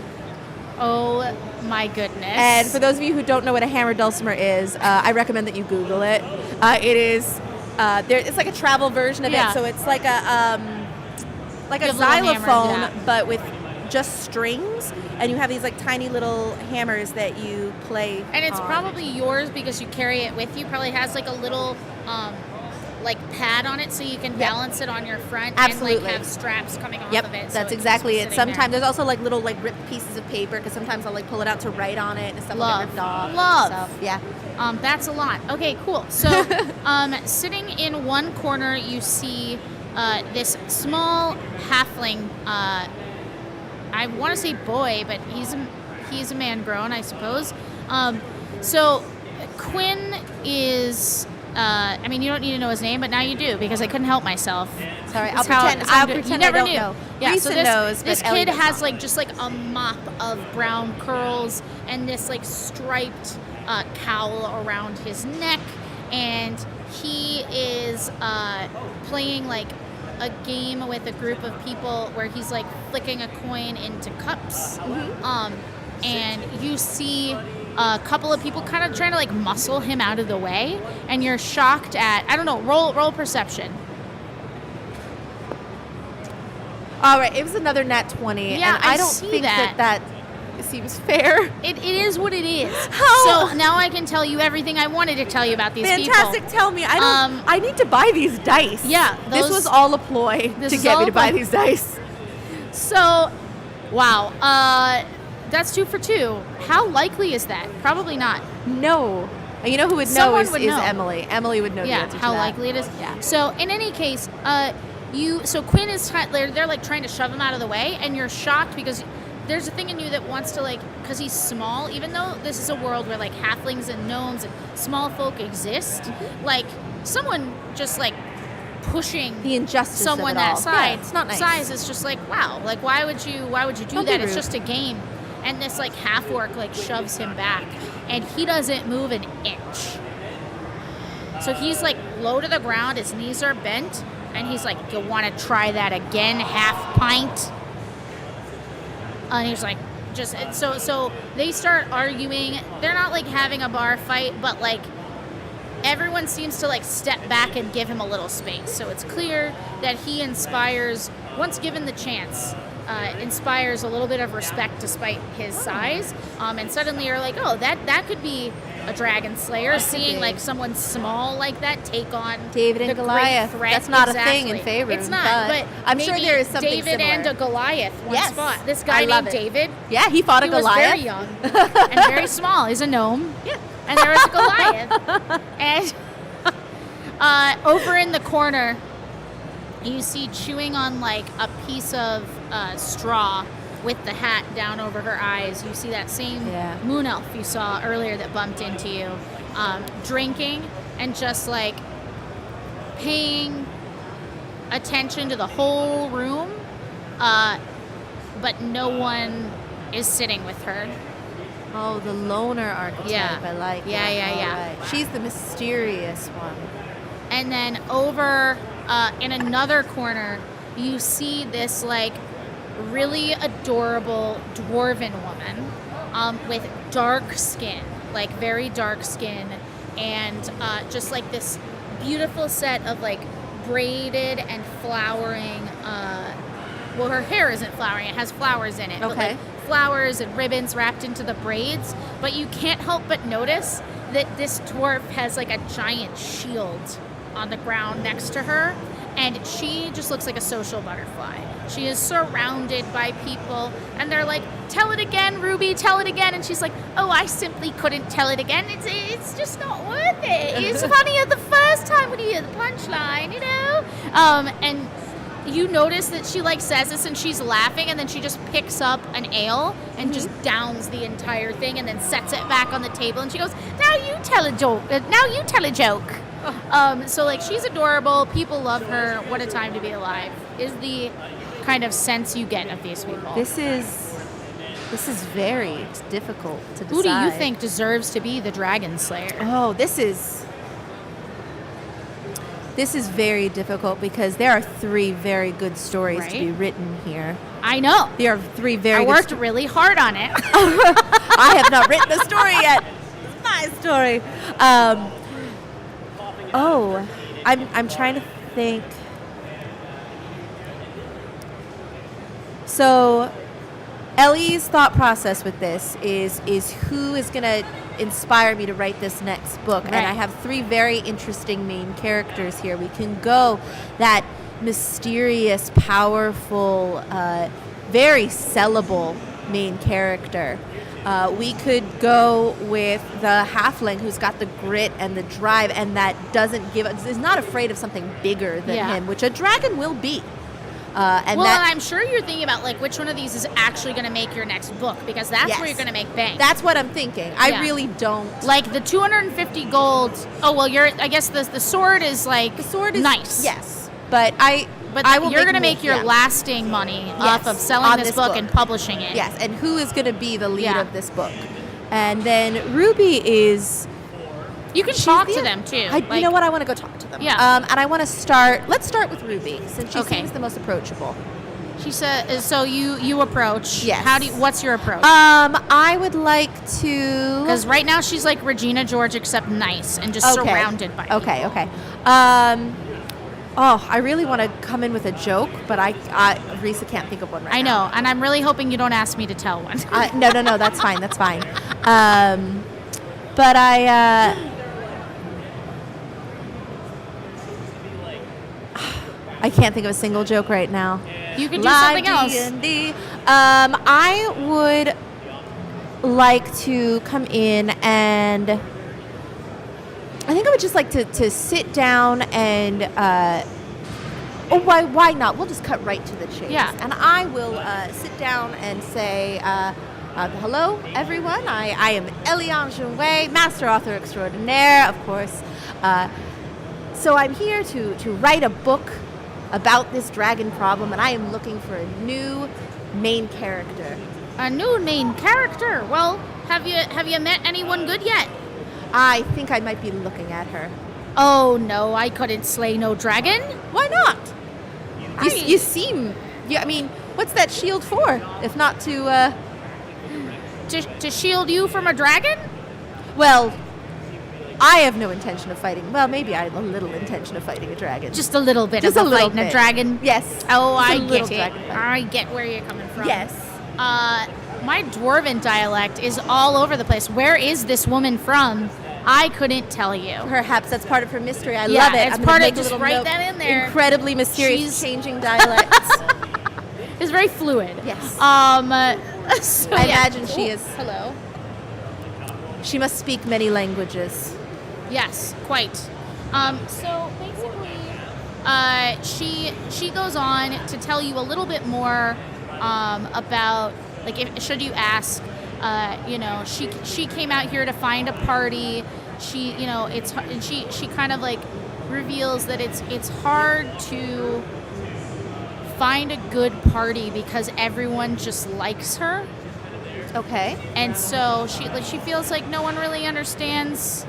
Oh my goodness. And for those of you who don't know what a hammer dulcimer is, I recommend that you Google it. It is it's like a travel version of it, so it's like a You have a little xylophone, hammer, yeah. but with just strings, and you have these tiny little hammers that you play. And it's on. probably yours because you carry it with you. Probably has a little pad on it so you can balance it on your front. Absolutely. And have straps coming off Yep, of it. that's exactly it. Sometimes there's also little ripped pieces of paper, because sometimes I'll pull it out to write on it and stuff will get ripped off. Love. So, yeah. That's a lot. Okay, cool. So, sitting in one corner, you see this small halfling. I want to say boy, but he's a man grown, I suppose. So, Quinn is. You don't need to know his name, but now you do because I couldn't help myself. Sorry, That's I'll how- pretend. that's how I'll I'm doing- pretend you never I don't knew. know. Yeah, Risa so this knows, this but Ellie kid does has not. just a mop of brown curls and this striped cowl around his neck, and he is playing a game with a group of people where he's flicking a coin into cups. Mm-hmm. And you see a couple of people kind of trying to muscle him out of the way, and you're shocked at, I don't know, roll perception. All right, it was another nat 20. Yeah, and I don't see think that. that seems fair. It is what it is. How? So now I can tell you everything I wanted to tell you about these Fantastic. people. Tell me. I need to buy these dice. Yeah, this was all a ploy This to is get all me a to buy ploy. these dice. So, wow. That's 2 for 2. How likely is that? Probably not. No. You know who would know Someone is would know. Emily. Emily would know the Yeah, answer to how that. likely it is. Yeah. So in any case, so Quinn is they're like trying to shove him out of the way, and you're shocked because there's a thing in you that wants to because he's small. Even though this is a world where like halflings and gnomes and small folk exist, like someone just like pushing The injustice someone of it all. that size, Yeah, it's not nice. size is just like wow. Like why would you do Don't be that? It's rude. just a game. And this like half orc like shoves him back, and he doesn't move an inch. So he's like low to the ground, his knees are bent, and he's like, "You want to try that again, half pint?" And he's like, so they start arguing. They're not like having a bar fight, but like everyone seems to like step back and give him a little space. So it's clear that he inspires, once given the chance, inspires a little bit of respect despite his size. And suddenly you're like, oh, that could be a dragon slayer. Seeing be. like someone small like that take on David and the great Goliath. threat. That's not a Exactly. thing in Faerun, It's not, but I'm sure maybe there is something David similar. and a Goliath one Yes. spot. This I guy love named it. David. Yeah, he fought a He was Goliath. very young and very small. He's a gnome. Yeah. And there was a Goliath. And over in the corner, you see chewing on like a piece of straw with the hat down over her eyes. You see that same Yeah. moon elf you saw earlier that bumped into you, drinking and just like paying attention to the whole room, but no one is sitting with her. Oh, the loner archetype. Yeah. I like Yeah, that. yeah, All yeah. right. She's the mysterious one. And then over in another corner, you see this like really adorable dwarven woman with dark skin, like very dark skin, and just like this beautiful set of like braided and flowering. Well, her hair isn't flowering; it has flowers in it. But, Okay. like, flowers and ribbons wrapped into the braids, but you can't help but notice that this dwarf has like a giant shield on the ground next to her, and she just looks like a social butterfly. She is surrounded by people, and they're like, "Tell it again, Ruby, tell it again," and she's like, "Oh, I simply couldn't tell it again. It's just not worth it. It's funnier the first time when you hear the punchline, you know." And you notice that she like says this and she's laughing, and then she just picks up an ale and just downs the entire thing and then sets it back on the table, and she goes, now you tell a joke. So like she's adorable, people love her. What a time to be alive is the kind of sense you get of these people. This is very difficult to decide. Who do you think deserves to be the Dragon Slayer? Oh, this is very difficult because there are 3 very good stories to be Right? written here. I know. There are 3 very I good worked really hard on it. I have not written the story yet. It's my story. I'm trying to think. So, Ellie's thought process with this is who is going to inspire me to write this next book. Right. And I have 3 very interesting main characters here. We can go that mysterious, powerful, very sellable main character. We could go with the halfling who's got the grit and the drive and that is not afraid of something bigger than Yeah. him, which a dragon will be. And I'm sure you're thinking about like which one of these is actually going to make your next book, because that's Yes. where you're going to make bank. That's what I'm thinking. Yeah. I really don't. Like the 250 gold. Oh well, I guess the sword is like The sword is nice. Yes, but I will. You're going to more- make your yeah. lasting money off of Yes, selling on this this book book. and publishing it. Yes, and who is going to be the lead Yeah. of this book? And then Ruby is. You can she's talk the- to them too. you know what? I want to go talk to them. Yeah. And I want to start. Let's start with Ruby since she Okay. seems the most approachable. She said. So you approach. Yes. What's your approach? I would like to. Because right now she's like Regina George except nice and just surrounded by people. Okay. Oh, I really want to come in with a joke, but Risa can't think of one right I now. know, and I'm really hoping you don't ask me to tell one. No, that's fine. That's fine. But I can't think of a single joke right now. You could do something else. D&D. I would like to come in and I think I would just like to sit down and why not? We'll just cut right to the chase. Yeah. And I will sit down and say, hello, everyone. I am Ellie Ingenway, master author extraordinaire, of course. So I'm here to write a book about this dragon problem, and I am looking for a new main character. A new main character? Well, have you met anyone good yet? I think I might be looking at her. Oh no, I couldn't slay no dragon. Why not? You seem... I mean, what's that shield for? If not to shield you from a dragon? Well, I have no intention of fighting. Well, maybe I have a little intention of fighting a dragon. Just a little bit Just of a little fighting a bit. dragon? Yes. Oh, Just a I little get dragon it. fight. I get where you're coming from. Yes. My Dwarven dialect is all over the place. Where is this woman from? I couldn't tell you. Perhaps that's part of her mystery. I Yeah, love it. it's I'm gonna part of- make a just little write note. that in there. Incredibly mysterious, She's- changing dialects. It's very fluid. Yes. So, I yeah. imagine she is. Hello. She must speak many languages. Yes, quite. So basically, she goes on to tell you a little bit more about, like, if should you ask, she came out here to find a party. She kind of like reveals that it's hard to find a good party because everyone just likes her. Okay. And so she feels like no one really understands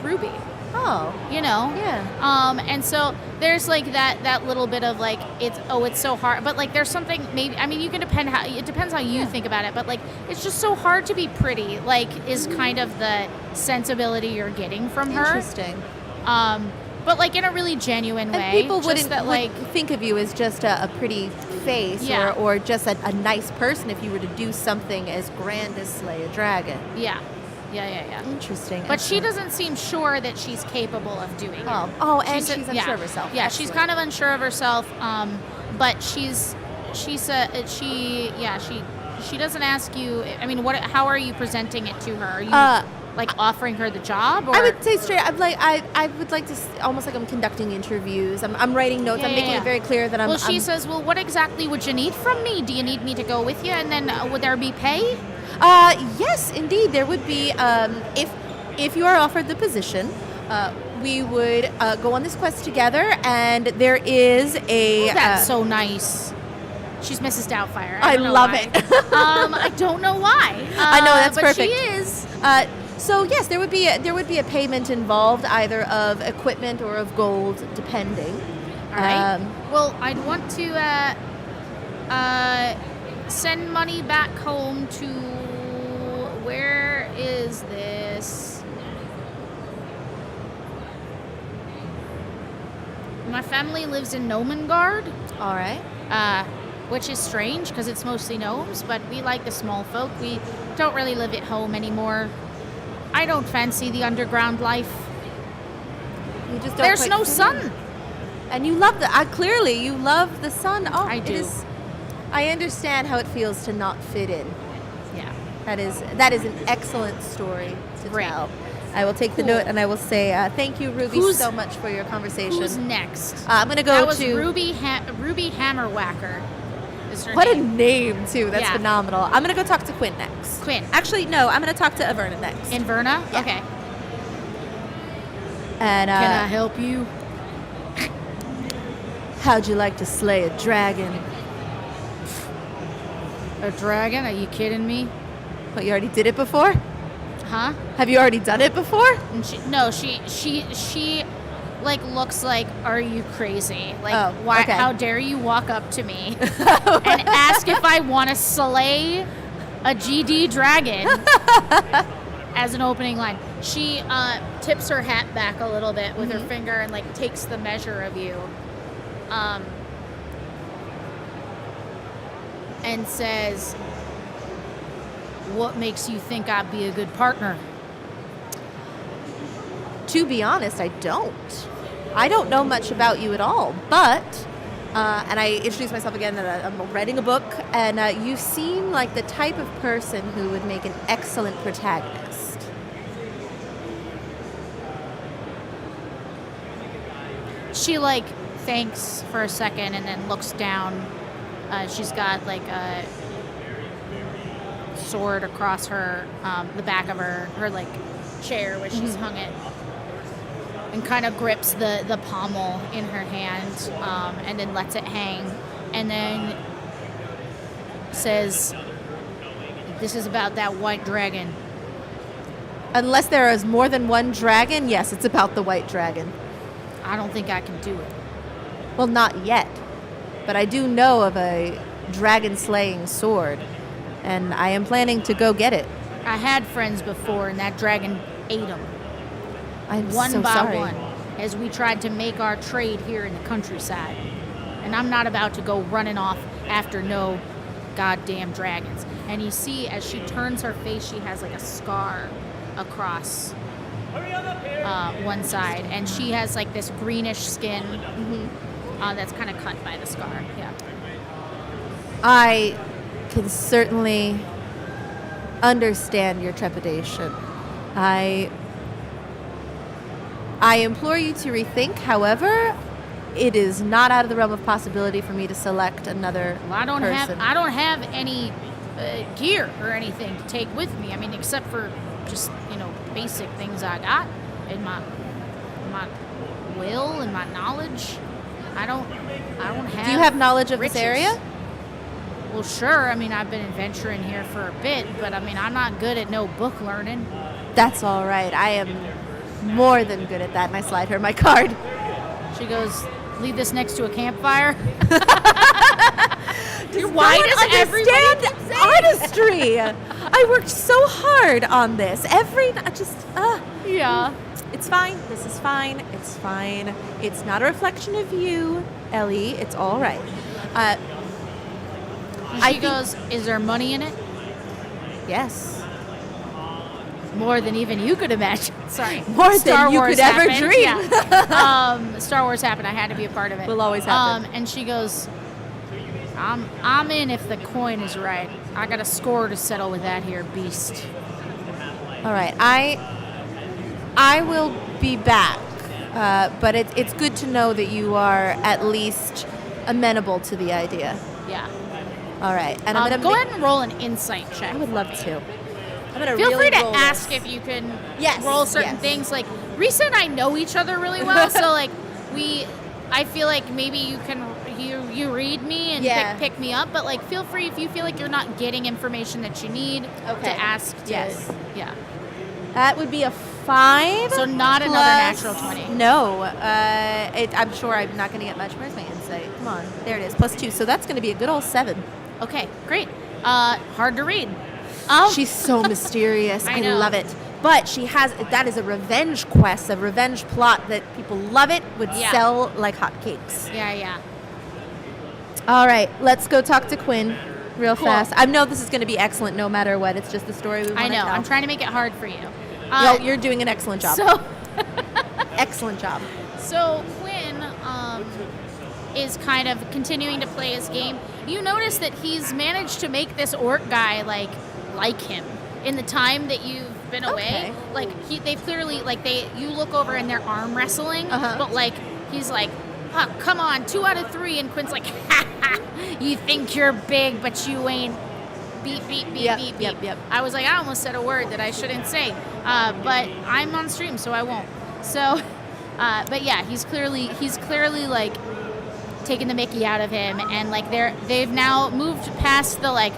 Ruby, Oh. you know? Yeah. And so there's like that little bit of like it's so hard, but like there's something maybe, I mean, it depends how you think about it, but like it's just so hard to be pretty, like is kind of the sensibility you're getting from her. Interesting. But like in a really genuine way. And people just wouldn't that, like, think of you as just a pretty face Yeah. or just a nice person if you were to do something as grand as slay a dragon. yeah. Interesting. But she doesn't seem sure that she's capable of doing it. Oh, and she's unsure of herself. Yeah, she's kind of unsure of herself. But she doesn't ask you. I mean, how are you presenting it to her? Are you like offering her the job? Or? I would say straight. I would like to almost like I'm conducting interviews. I'm writing notes. I'm making it very clear that I'm. Well, she says, well, what exactly would you need from me? Do you need me to go with you? And then would there be pay? Yes, indeed, there would be. If you are offered the position, we would go on this quest together, and there is a. That's so nice. She's Mrs. Doubtfire. I don't know love why. it. I don't know why. I know, that's but perfect. She is. So yes, there would be a payment involved, either of equipment or of gold, depending. All right. Well, I'd want to send money back home to. Where is this? My family lives in Gnomengard, All right. which is strange because it's mostly gnomes, but we like the small folk. We don't really live at home anymore. I don't fancy the underground life. You just don't. There's quite no fit sun. in. And you love clearly you love the sun. Oh, I do. I understand how it feels to not fit in. Yeah. That is an excellent story to Great. tell. I will take the Cool. note and I will say thank you, Ruby, so much for your conversation. Who's next? I'm gonna go That was to Ruby Hammerwhacker. Is her what a name. name too. That's Yeah. phenomenal. I'm gonna go talk to Quinn next. Quinn. Actually, no. I'm gonna talk to Averna next. Inverna? Yeah. Okay. And Can I help you? how'd you like to slay a dragon? A dragon? Are you kidding me? What, you already did it before? Huh? Have you already done it before? And she like looks like, are you crazy? Like, Oh, why? okay. How dare you walk up to me and ask if I want to slay a GD dragon as an opening line? She tips her hat back a little bit with her finger and like takes the measure of you. And says, "What makes you think I'd be a good partner?" To be honest, I don't. I don't know much about you at all, but, and I introduce myself again, that I'm writing a book, and you seem like the type of person who would make an excellent protagonist. She like thanks for a second and then looks down. She's got like a sword across her, the back of her like chair where she's hung it, and kind of grips the pommel in her hand, and then lets it hang, and then says, "This is about that white dragon." Unless there is more than one dragon, yes, it's about the white dragon. I don't think I can do it. Well, not yet. But I do know of a dragon-slaying sword, and I am planning to go get it. I had friends before, and that dragon ate them. I'm One so by sorry. one, as we tried to make our trade here in the countryside. And I'm not about to go running off after no goddamn dragons. And you see, as she turns her face, she has like a scar across one side, and she has like this greenish skin that's kind of cut by the scar. Yeah. I can certainly understand your trepidation. I implore you to rethink. However, it is not out of the realm of possibility for me to select another Well, I don't have any gear or anything to take with me. I mean, except for just basic things I got in my will and my knowledge. I don't have. Do you have knowledge of riches. this area? Well, sure. I mean, I've been adventuring here for a bit, but I mean, I'm not good at no book learning. That's all right. I am more than good at that, and I slide her my card. She goes, "Leave this next to a campfire." Why does everybody artistry? I worked so hard on this. Yeah. It's fine. This is fine. It's fine. It's not a reflection of you, Ellie. It's all right. She goes, "Is there money in it?" Yes. More than even you could imagine. Sorry. More Star than you Wars could ever happened. dream. Yeah. Star Wars happened. I had to be a part of it. Will always happen. And she goes, I'm in if the coin is right. I got a score to settle with that here beast. All right. I will be back. But it's good to know that you are at least amenable to the idea. Yeah. All right. And I'm going to go ahead and roll an insight check. I would love to. I'm gonna Feel really free to roll ask this. if you can Yes, roll certain yes. things. Like Risa and I know each other really well, so like I feel like maybe you can you read me and pick me up, but like feel free if you feel like you're not getting information that you need to ask. Yes. Yeah. That would be a 5. So not plus- another natural 20. No. I'm sure I'm not going to get much. Where's my insight? Come on. There it is. +2. So that's going to be a good old 7. Okay, great. Hard to read. She's so mysterious. I I know. love it. But that is a revenge quest, a revenge plot that people love it, would sell like hotcakes. Yeah. All right, let's go talk to Quinn real Cool. fast. I know this is going to be excellent no matter what. It's just the story we want I to know. tell. I'm trying to make it hard for you. You're doing an excellent job. So Excellent job. So Quinn is kind of continuing to play his game. You notice that he's managed to make this orc guy like him in the time that you've been away. Okay. Like they've clearly you look over and they're arm wrestling, but like he's like, oh, come on, 2 out of 3, and Quinn's like, ha ha, you think you're big, but you ain't. Beep, beep, beep, beep, beep. Yep. I was like, I almost said a word that I shouldn't say, but I'm on stream, so I won't. So, but yeah, he's clearly like taking the Mickey out of him, and like they've now moved past the like,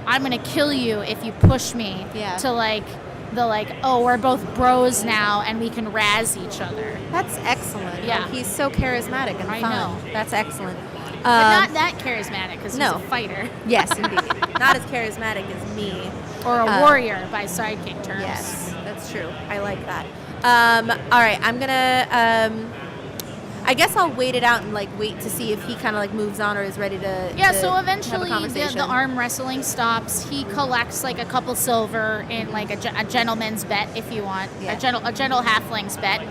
I'm gonna kill you if you push me, to like the like, oh, we're both bros now and we can razz each other. That's excellent. Yeah. He's so charismatic and I fun. know. That's excellent. But not that charismatic because no. he's a fighter. Yes, indeed. Not as charismatic as me. Or a warrior by sidekick terms. Yes, that's true. I like that. All right, I'm gonna. I guess I'll wait it out and like wait to see if he kind of like moves on or is ready to. Yeah, to so have a eventually conversation. the arm wrestling stops. He collects like a couple silver in like a gentleman's bet, if you want, Yeah. a gentle halfling's bet,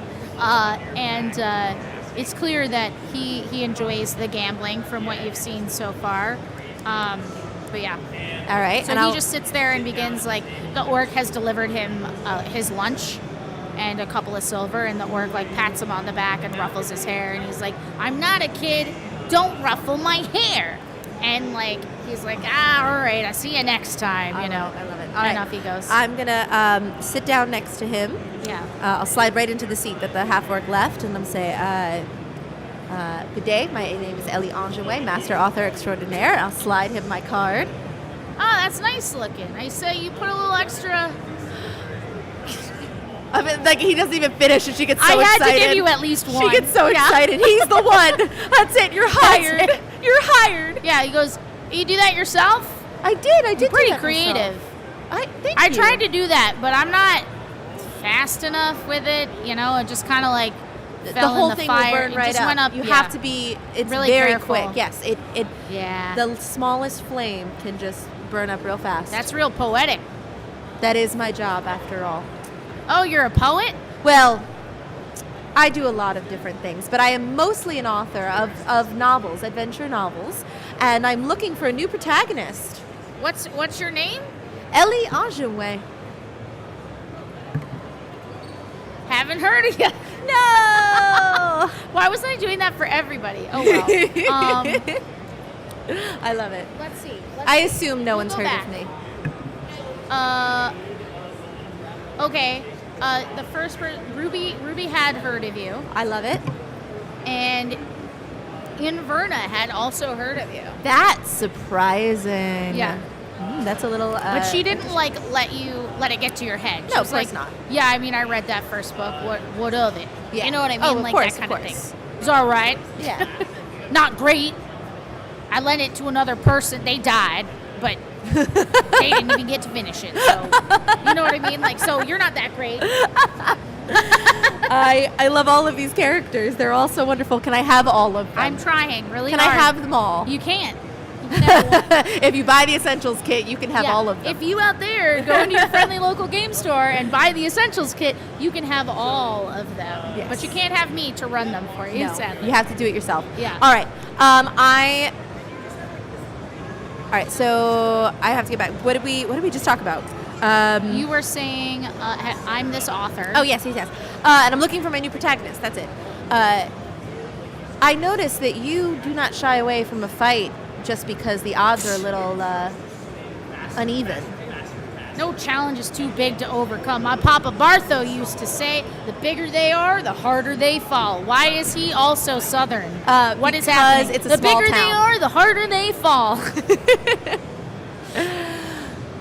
and it's clear that he enjoys the gambling from what you've seen so far. But yeah, All right, so and he I'll, just sits there and begins like the orc has delivered him his lunch and a couple of silver, and the orc like pats him on the back and ruffles his hair, and he's like, "I'm not a kid, don't ruffle my hair." And like he's like, all right, I see you next time, you know. I love it. All And right. off he goes. I'm gonna sit down next to him. Yeah. I'll slide right into the seat that the half orc left, and I'm say, "Good day. My name is Ellie Ingenway, master author extraordinaire." I'll slide him my card. Oh, that's nice looking. I say you put a little extra. I mean, like he doesn't even finish, and she gets so I had excited. to give you at least one. She gets so Yeah. excited. He's the one. That's it. You're hired. it. You're hired. Yeah, he goes, "You do that yourself?" I did. You're do pretty that myself. creative. Thank I you. tried to do that, but I'm not fast enough with it. You know, it just kind of like The fell whole in the thing fire. will burn It right just up. went up. You yeah. have to be. It's Really very careful. quick. Yes. It. Yeah. The smallest flame can just burn up real fast. That's real poetic. That is my job, after all. Oh, you're a poet? Well, I do a lot of different things, but I am mostly an author of novels, adventure novels, and I'm looking for a new protagonist. What's your name? Ellie Ingenway. Haven't heard of you. No! Why wasn't I doing that for everybody? Oh well. I love it. Let's see. I assume no We'll one's go heard back. of me. Okay. The first Ruby had heard of you, I love it. and Inverna had also heard of you. That's surprising. Yeah. That's a little. But she didn't like let it get to your head. She No, was of course like, not. Yeah, I mean, I read that first book. What of it? Yeah. You know what I mean? Oh, of like course, that kind of of thing. course. It was all right. Yeah. Not great. I lent it to another person. They died, but they didn't even get to finish it. So you know what I mean? Like, so you're not that great. I love all of these characters. They're all so wonderful. Can I have all of them? I'm trying really Can hard. I have them all? You can't. You can have one. If you buy the Essentials kit, you can have Yeah. all of them. If you out there go into your friendly local game store and buy the Essentials kit, you can have all of them. Yes. But you can't have me to run them for you, No, sadly. you have to do it yourself. Yeah. All right. All right. So I have to get back. What did we just talk about? You were saying I'm this author. Oh yes. And I'm looking for my new protagonist. That's it. I noticed that you do not shy away from a fight just because the odds are a little uneven. No challenge is too big to overcome. My Papa Bartho used to say, the bigger they are, the harder they fall. Why is he also Southern? What is because happening? it's a the small bigger town. they are, the harder they fall.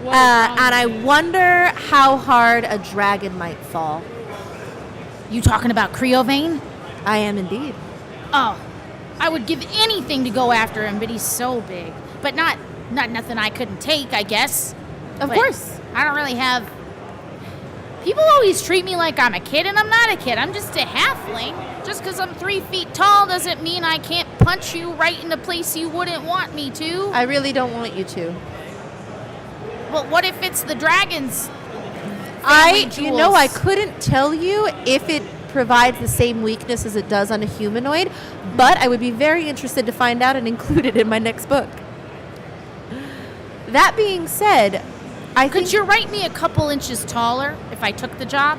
And I wonder how hard a dragon might fall. You talking about Creovane? I am indeed. Oh, I would give anything to go after him, but he's so big. But not nothing I couldn't take, I guess. Of But course. I don't really have... People always treat me like I'm a kid, and I'm not a kid. I'm just a halfling. Just because I'm 3 feet tall doesn't mean I can't punch you right in a place you wouldn't want me to. I really don't want you to. Well, what if it's the dragons? I jewels? couldn't tell you if it provides the same weakness as it does on a humanoid, but I would be very interested to find out and include it in my next book. That being said, I Could think... you write me a couple inches taller if I took the job?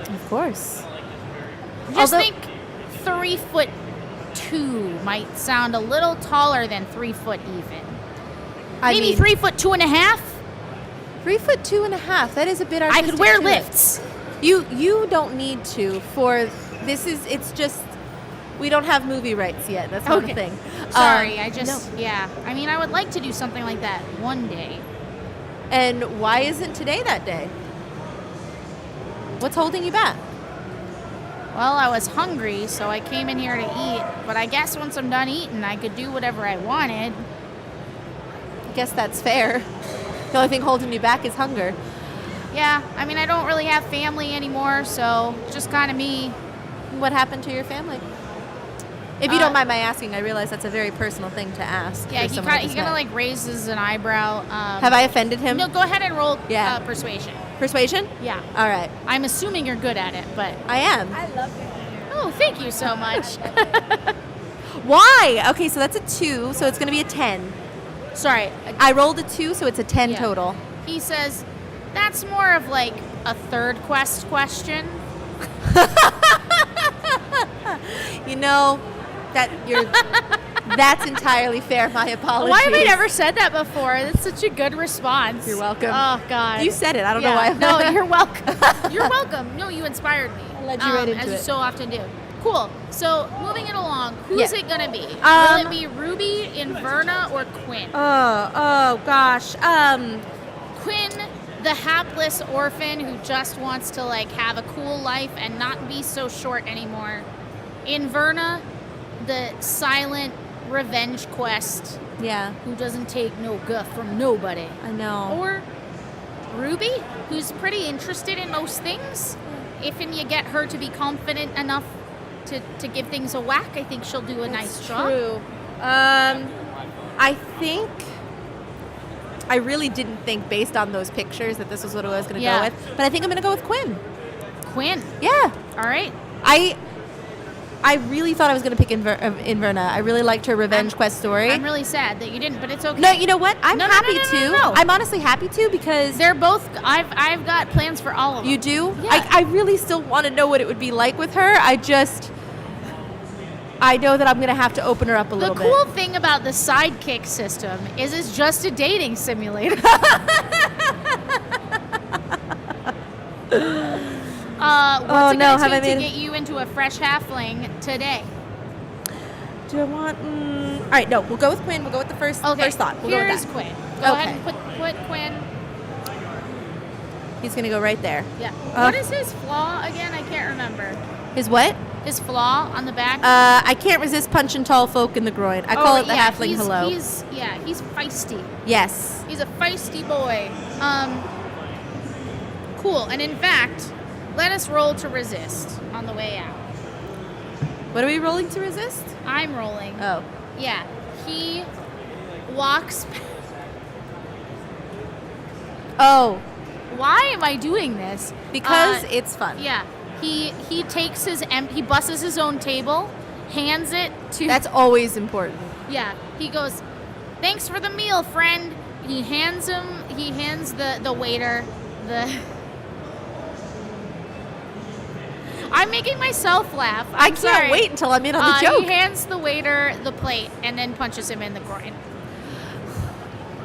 Of course. Just Although- think 3'2" might sound a little taller than 3 foot even. I Maybe mean, 3 foot 2.5. 3'2.5". That is a bit I artistic. could wear to it. lifts. You don't need to for this. It's just we don't have movie rights yet. That's not a thing. Sorry, No. yeah. I mean, I would like to do something like that one day. And why isn't today that day? What's holding you back? Well, I was hungry, so I came in here to eat. But I guess once I'm done eating, I could do whatever I wanted. I guess that's fair. The only thing holding you back is hunger. Yeah, I mean, I don't really have family anymore, so just kind of me. What happened to your family? If you don't mind my asking, I realize that's a very personal thing to ask. Yeah, for he someone of his kind of height. like raises an eyebrow. Have I offended him? No, go ahead and roll Yeah. Persuasion. Persuasion? Yeah. All right. I'm assuming you're good at it, but... I am. I love it. Oh, thank you so much. Why? Okay, so that's a 2, so it's going to be a 10. Sorry. I rolled a 2, so it's a 10 Yeah. total. He says, that's more of like a third quest question. You know, that's entirely fair. My apologies. Why have I never said that before? That's such a good response. You're welcome. Oh, God. You said it. I don't know why. No, you're welcome. You're welcome. No, you inspired me. I led you right into as you it. so often do. Cool. So, moving it along, who's Yeah. it going to be? Will it be Ruby, Inverna, or Quinn? Oh gosh. Quinn, the hapless orphan who just wants to like have a cool life and not be so short anymore. Inverna, the silent revenge quest Yeah, who doesn't take no guff from nobody. I know. Or Ruby, who's pretty interested in most things. If and you get her to be confident enough to give things a whack, I think she'll do a nice job. True. I think I really didn't think based on those pictures that this was what I was going to Yeah. go with, but I think I'm going to go with Quinn. Quinn. Yeah. All right. I really thought I was going to pick Inverna. I really liked her revenge quest story. I'm really sad that you didn't, but it's okay. No, you know what? I'm No, no, happy no, no, to. no, no. I'm honestly happy to because They're both. I've got plans for all of them. you do. Yeah. I really still want to know what it would be like with her. I know that I'm going to have to open her up a The little cool bit. thing about the Sidekick system is it's just a dating simulator. What's it no, gonna have I take to made- get you into a fresh halfling today? Do I want? All right, no. We'll go with Quinn. We'll go with the first thought. We'll go with Here's that. Quinn. Go Okay. ahead and put Quinn. He's going to go right there. Yeah. What is his flaw again? I can't remember. His what? His flaw on the back. I can't resist punching tall folk in the groin. I call it the halfling he's, hello. He's feisty. Yes. He's a feisty boy. Cool. And in fact, let us roll to resist on the way out. What are we rolling to resist? I'm rolling. Oh. Yeah. He walks. Oh. Why am I doing this? Because it's fun. Yeah. He takes he busses his own table, hands it to. That's always important. Yeah. He goes, "Thanks for the meal, friend." He hands the waiter the. I'm making myself laugh. I I'm can't sorry. wait until I'm in on the joke. He hands the waiter the plate and then punches him in the groin.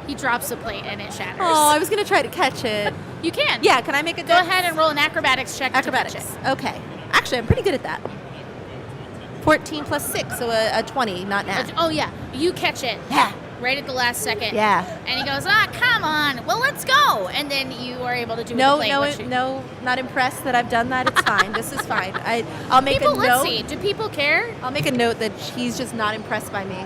He drops the plate and it shatters. Oh, I was going to try to catch it. You can. Yeah, can I make a Go ahead and roll an acrobatics check. Acrobatics. To catch Okay. Actually, I'm pretty good at that. 14 plus 6, so a 20, not it. nat. Oh yeah, you catch it. Yeah. Right at the last second. Yeah. And he goes, come on. Well, let's go. And then you are able to do it No, with the plate. no, not impressed that I've done that. It's fine. This is fine. I'll make People, a let's note. see. Do people care? I'll make a note that he's just not impressed by me.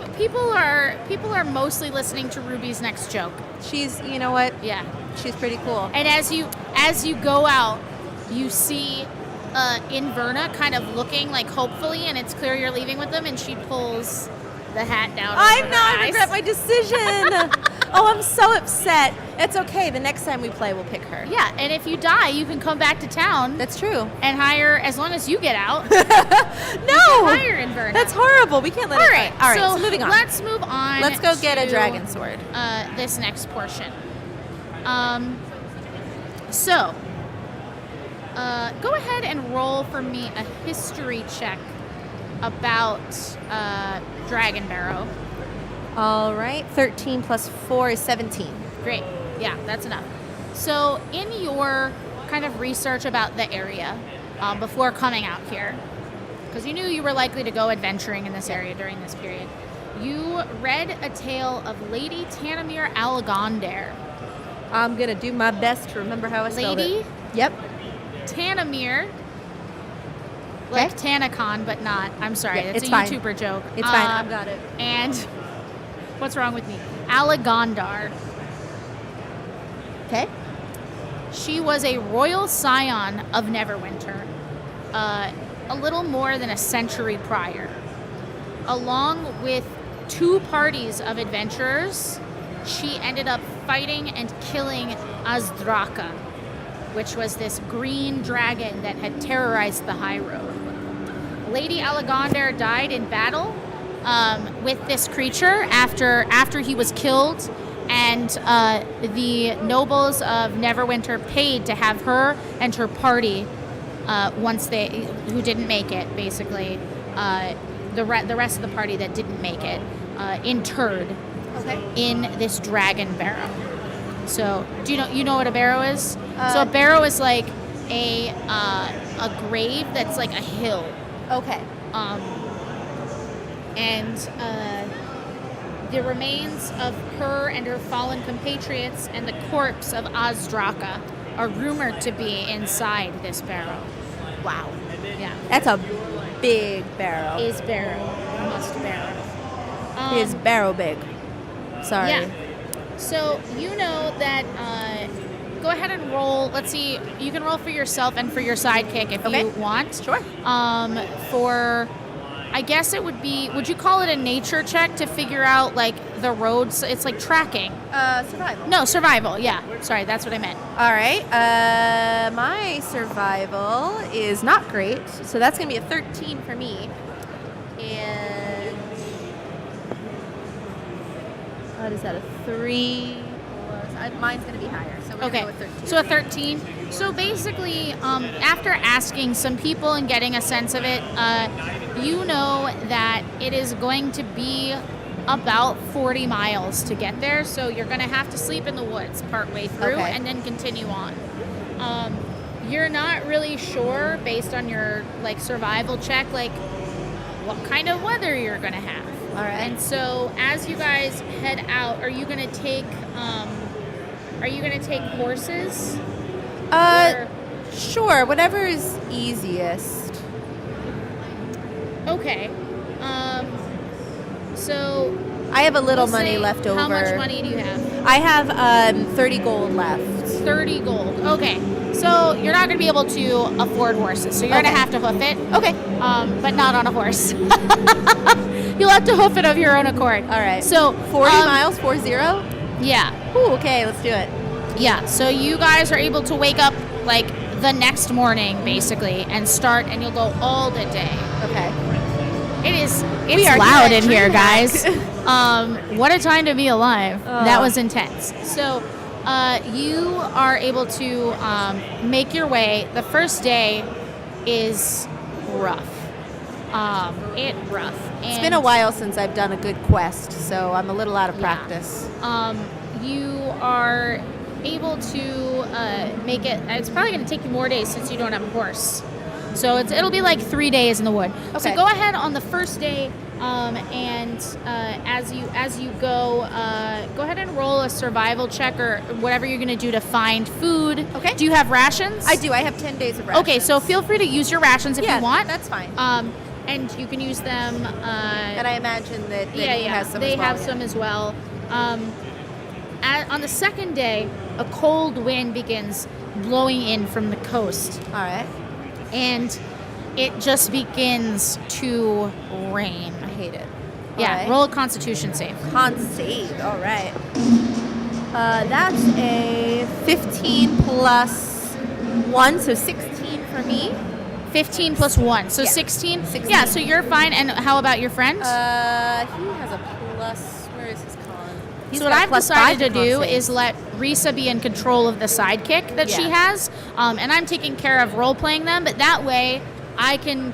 People are mostly listening to Ruby's next joke. She's, you know what? Yeah. She's pretty cool. And as you go out, you see Inverna kind of looking like hopefully, and it's clear you're leaving with them, and she pulls the hat down. I over know, her I eyes. regret my decision. Oh, I'm so upset. It's okay. The next time we play, we'll pick her. Yeah, and if you die, you can come back to town That's true. and hire, as long as you get out. No! Hire Inverna. That's horrible. We can't let All it right. die. All right, so moving on. Let's move on. Let's go get a to, dragon sword. This next portion. Go ahead and roll for me a history check about Dragon Barrow. All right. 13 plus 4 is 17. Great. Yeah, that's enough. So, in your kind of research about the area before coming out here, because you knew you were likely to go adventuring in this area during this period, you read a tale of Lady Tanamir Alagondar. I'm going to do my best to remember how I spelled Lady it. Yep. Tanamir, like Tanacon, but not. I'm sorry, Yeah, that's it's a fine. YouTuber joke. It's fine. I've got it. And what's wrong with me? Alagondar. Okay. She was a royal scion of Neverwinter, a little more than a century prior. Along with 2 parties of adventurers, she ended up fighting and killing Azdraka, which was this green dragon that had terrorized the High Road. Lady Alagander died in battle with this creature after he was killed, and the nobles of Neverwinter paid to have her and her party, who didn't make it, basically, the rest of the party that didn't make it, interred in this dragon barrow. So, do you know what a barrow is? So a barrow is like a grave that's like a hill. Okay. And the remains of her and her fallen compatriots and the corpse of Azdraka are rumored to be inside this barrow. Wow. Yeah. That's a big barrow. Is barrow. Must barrow. Is barrow big. Sorry. Yeah. So you know that. Go ahead and roll. Let's see. You can roll for yourself and for your sidekick if you want. Sure. For, I guess it would be. Would you call it a nature check to figure out like the roads? It's like tracking. Survival. No, survival. Yeah. Sorry, that's what I meant. All right. My survival is not great, so that's gonna be a 13 for me. And what is that? A 3? Mine's gonna be higher, so we're gonna go with 13. So a 13. So basically, after asking some people and getting a sense of it, you know that it is going to be about 40 miles to get there. So you're going to have to sleep in the woods partway through and then continue on. You're not really sure, based on your like survival check, like what kind of weather you're going to have. All right. And so as you guys head out, are you going to take horses? Sure, whatever is easiest. Okay. So I have a little we'll money say, left over. How much money do you have? I have 30 gold left. 30 gold. Okay. So you're not going to be able to afford horses. So you're going to have to hoof it. Okay. But not on a horse. You'll have to hoof it of your own accord. All right. So 40 miles, 40? Yeah. Ooh, okay, let's do it. Yeah. So you guys are able to wake up like the next morning, basically, and start, and you'll go all the day. Okay. It's loud in here, guys. What a time to be alive. That was intense. So you are able to make your way. The first day is rough. It's been a while since I've done a good quest, so I'm a little out of practice. You are able to make it. It's probably going to take you more days since you don't have a horse. So it'll be like 3 days in the wood. Okay. So go ahead on the first day, and as you go ahead and roll a survival check or whatever you're going to do to find food. Okay. Do you have rations? I do. I have 10 days of rations. Okay, so feel free to use your rations if you want. That's fine. And you can use them. And I imagine that he has some they as well. have some as well. On the second day, a cold wind begins blowing in from the coast. All right. And it just begins to rain. I hate it. Yeah, All right. roll a constitution save. Con save. All right. That's a 15 plus 1, so 16 for me. 15 plus 1, so 16? 16. Yeah, so you're fine. And how about your friend? He has a plus. Where is his con? So what I've decided to do is let Risa be in control of the sidekick that she has, and I'm taking care of role-playing them, but that way I can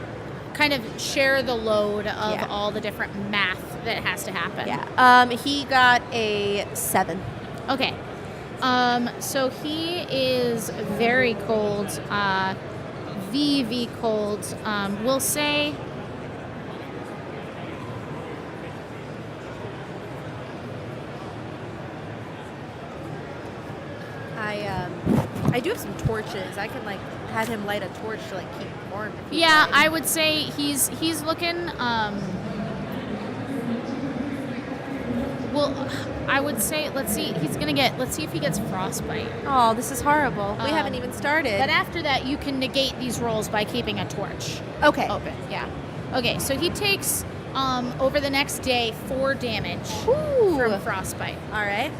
kind of share the load of all the different math that has to happen. Yeah. He got a 7. Okay. So he is very cold, VV cold. We'll say... I do have some torches. I can have him light a torch to keep warm. Yeah, I would say he's looking. Well, I would say, let's see if he gets frostbite. Oh, this is horrible. We haven't even started. But after that, you can negate these rolls by keeping a torch Okay. open. Yeah. Okay, so he takes, over the next day, 4 damage from frostbite. All right.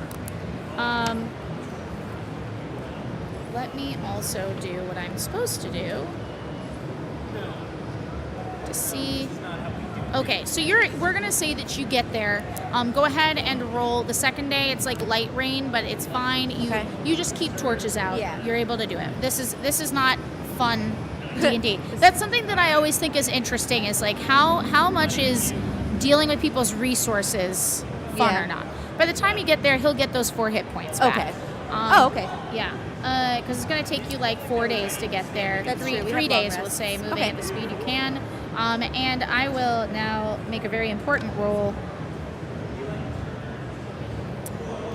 Let me also do what I'm supposed to do to see. Okay, so we're gonna say that you get there. Go ahead and roll the second day. It's like light rain, but it's fine. You just keep torches out. Yeah. You're able to do it. This is not fun D&D. That's something that I always think is interesting. Is like how much is dealing with people's resources fun or not. By the time you get there, he'll get those 4 hit points back. Okay. Okay. Yeah. Because it's going to take you like 4 days to get there. That's true. We have 3 long days, we'll rests. say, moving Okay. at the speed you can. And I will now make a very important roll.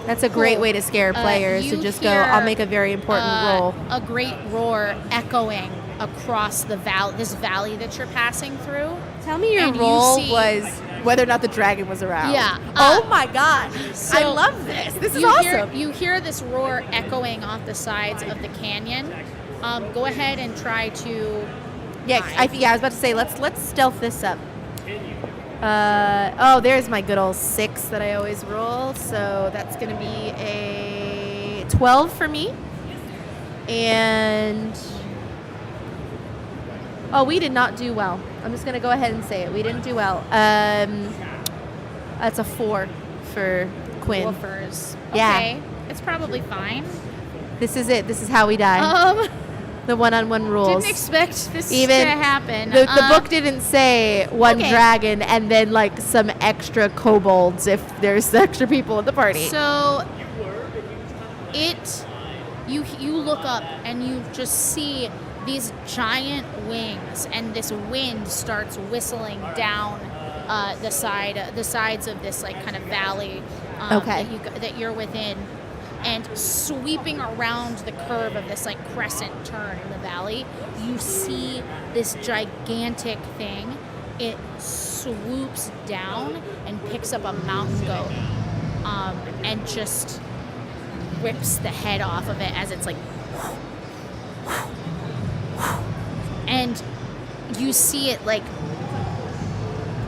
That's a great Cool. way to scare players to You just go, hear, I'll make a very important roll. A great roar echoing across the this valley that you're passing through. Tell me your and you roll see- was whether or not the dragon was around. Yeah. Oh my god. so I love this. This is you awesome. You hear this roar echoing off the sides of the canyon. Go ahead and try to. Yeah, I was about to say let's stealth this up. There's my good old 6 that I always roll. So that's going to be a 12 for me. And we did not do well. I'm just going to go ahead and say it. We didn't do well. That's a 4 for Quinn. Woofers. Yeah. Okay. It's probably fine. This is it. This is how we die. The one-on-one rules. Didn't expect this Even to happen. The book didn't say one okay. dragon and then like some extra kobolds if there's extra people in the party. So you look up and you just see these giant wings, and this wind starts whistling down the sides of this like kind of valley that you're within, and sweeping around the curve of this like crescent turn in the valley, you see this gigantic thing. It swoops down and picks up a mountain goat, and just rips the head off of it as it's like, and you see it like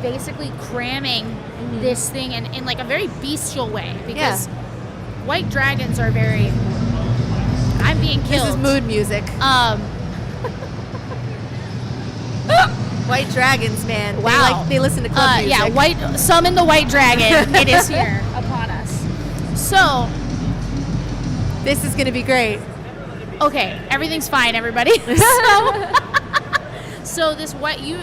basically cramming this thing in like a very bestial way, because white dragons are very, I'm being killed. This is mood music. White dragons, man. Wow. They listen to club music. Yeah, summon the white dragon. It is here upon us. So, this is gonna be great. okay, everything's fine, everybody. So this what you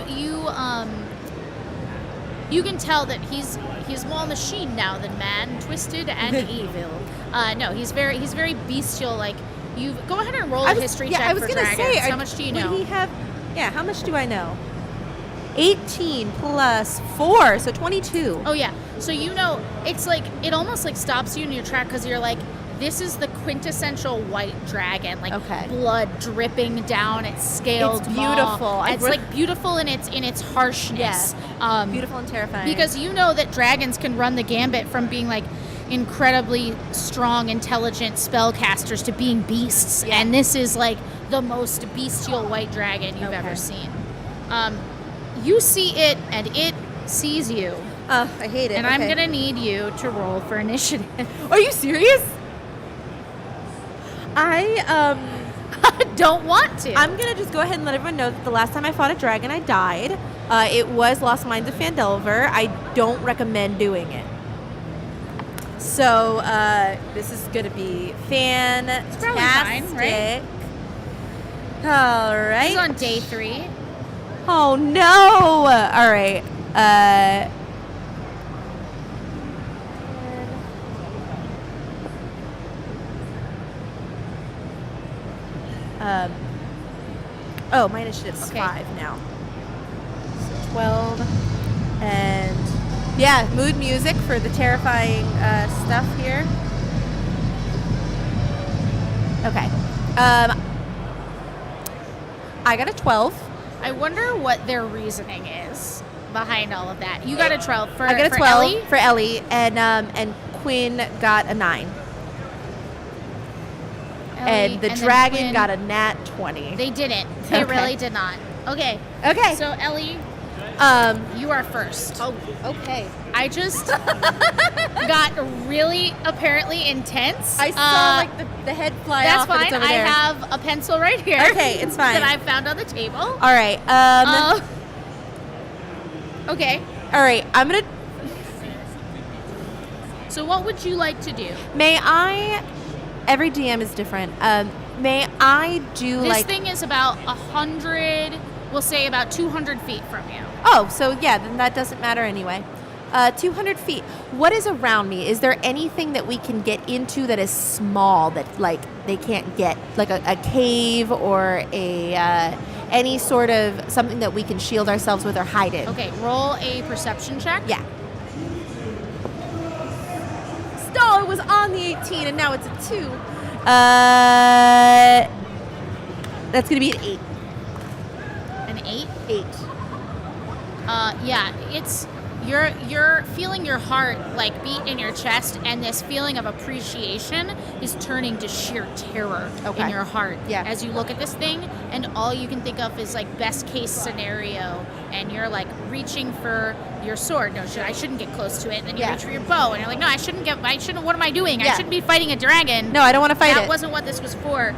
can tell that he's more machine now than man, twisted and evil. No, he's very bestial. Like, you go ahead and roll a history check for dragons. How much do you know? Would he have? Yeah, how much do I know? 18 plus 4, so 22. Oh yeah. So you know, it's like it almost like stops you in your track, because you're like, this is the quintessential white dragon, like blood dripping down its scaled It's beautiful. maw. It's like beautiful in its harshness. Beautiful and terrifying. Because you know that dragons can run the gambit from being like incredibly strong, intelligent spellcasters to being beasts, and this is like the most bestial white dragon you've ever seen. You see it, and it sees you. I hate it. And I'm gonna need you to roll for initiative. Are you serious? I don't want to. I'm gonna just go ahead and let everyone know that the last time I fought a dragon, I died. It was Lost Mines of Phandalin. I don't recommend doing it. So this is gonna be fantastic. It's probably fine, right? All right. This is on day 3. Oh no! All right. My initiative's 5 now. So 12. And mood music for the terrifying stuff here. Okay. I got a 12. I wonder what their reasoning is behind all of that. You got a 12 for I got a for 12 Ellie? for Ellie, and Quinn got a 9. Ellie, And the then dragon Quinn- got a nat 20. They didn't. They Okay. really did not. Okay. Okay. So Ellie, you are first. Oh, okay. I just got really apparently intense. I saw the head fly That's off. and fine. it's over I there. have a pencil right here. Okay, it's fine. That I found on the table. All right. Okay. All right. I'm gonna. So what would you like to do? May I? Every DM is different. May I do This like? thing is about 100. We'll say about 200 feet from you. Oh, so yeah, then that doesn't matter anyway. 200 feet. What is around me? Is there anything that we can get into that is small that like they can't get, like a cave or a any sort of something that we can shield ourselves with or hide in? Okay. Roll a perception check. Yeah. Stall was on the 18 and now it's a 2. That's gonna be an 8. An 8. 8. Yeah, it's you're feeling your heart like beat in your chest, and this feeling of appreciation is turning to sheer terror in your heart. Yeah. As you look at this thing, and all you can think of is like best case scenario, and you're like reaching for your sword. No, I shouldn't get close to it. And then you reach for your bow, and you're like, no, I shouldn't. What am I doing? Yeah. I shouldn't be fighting a dragon. No, I don't want to fight That it. wasn't what this was for.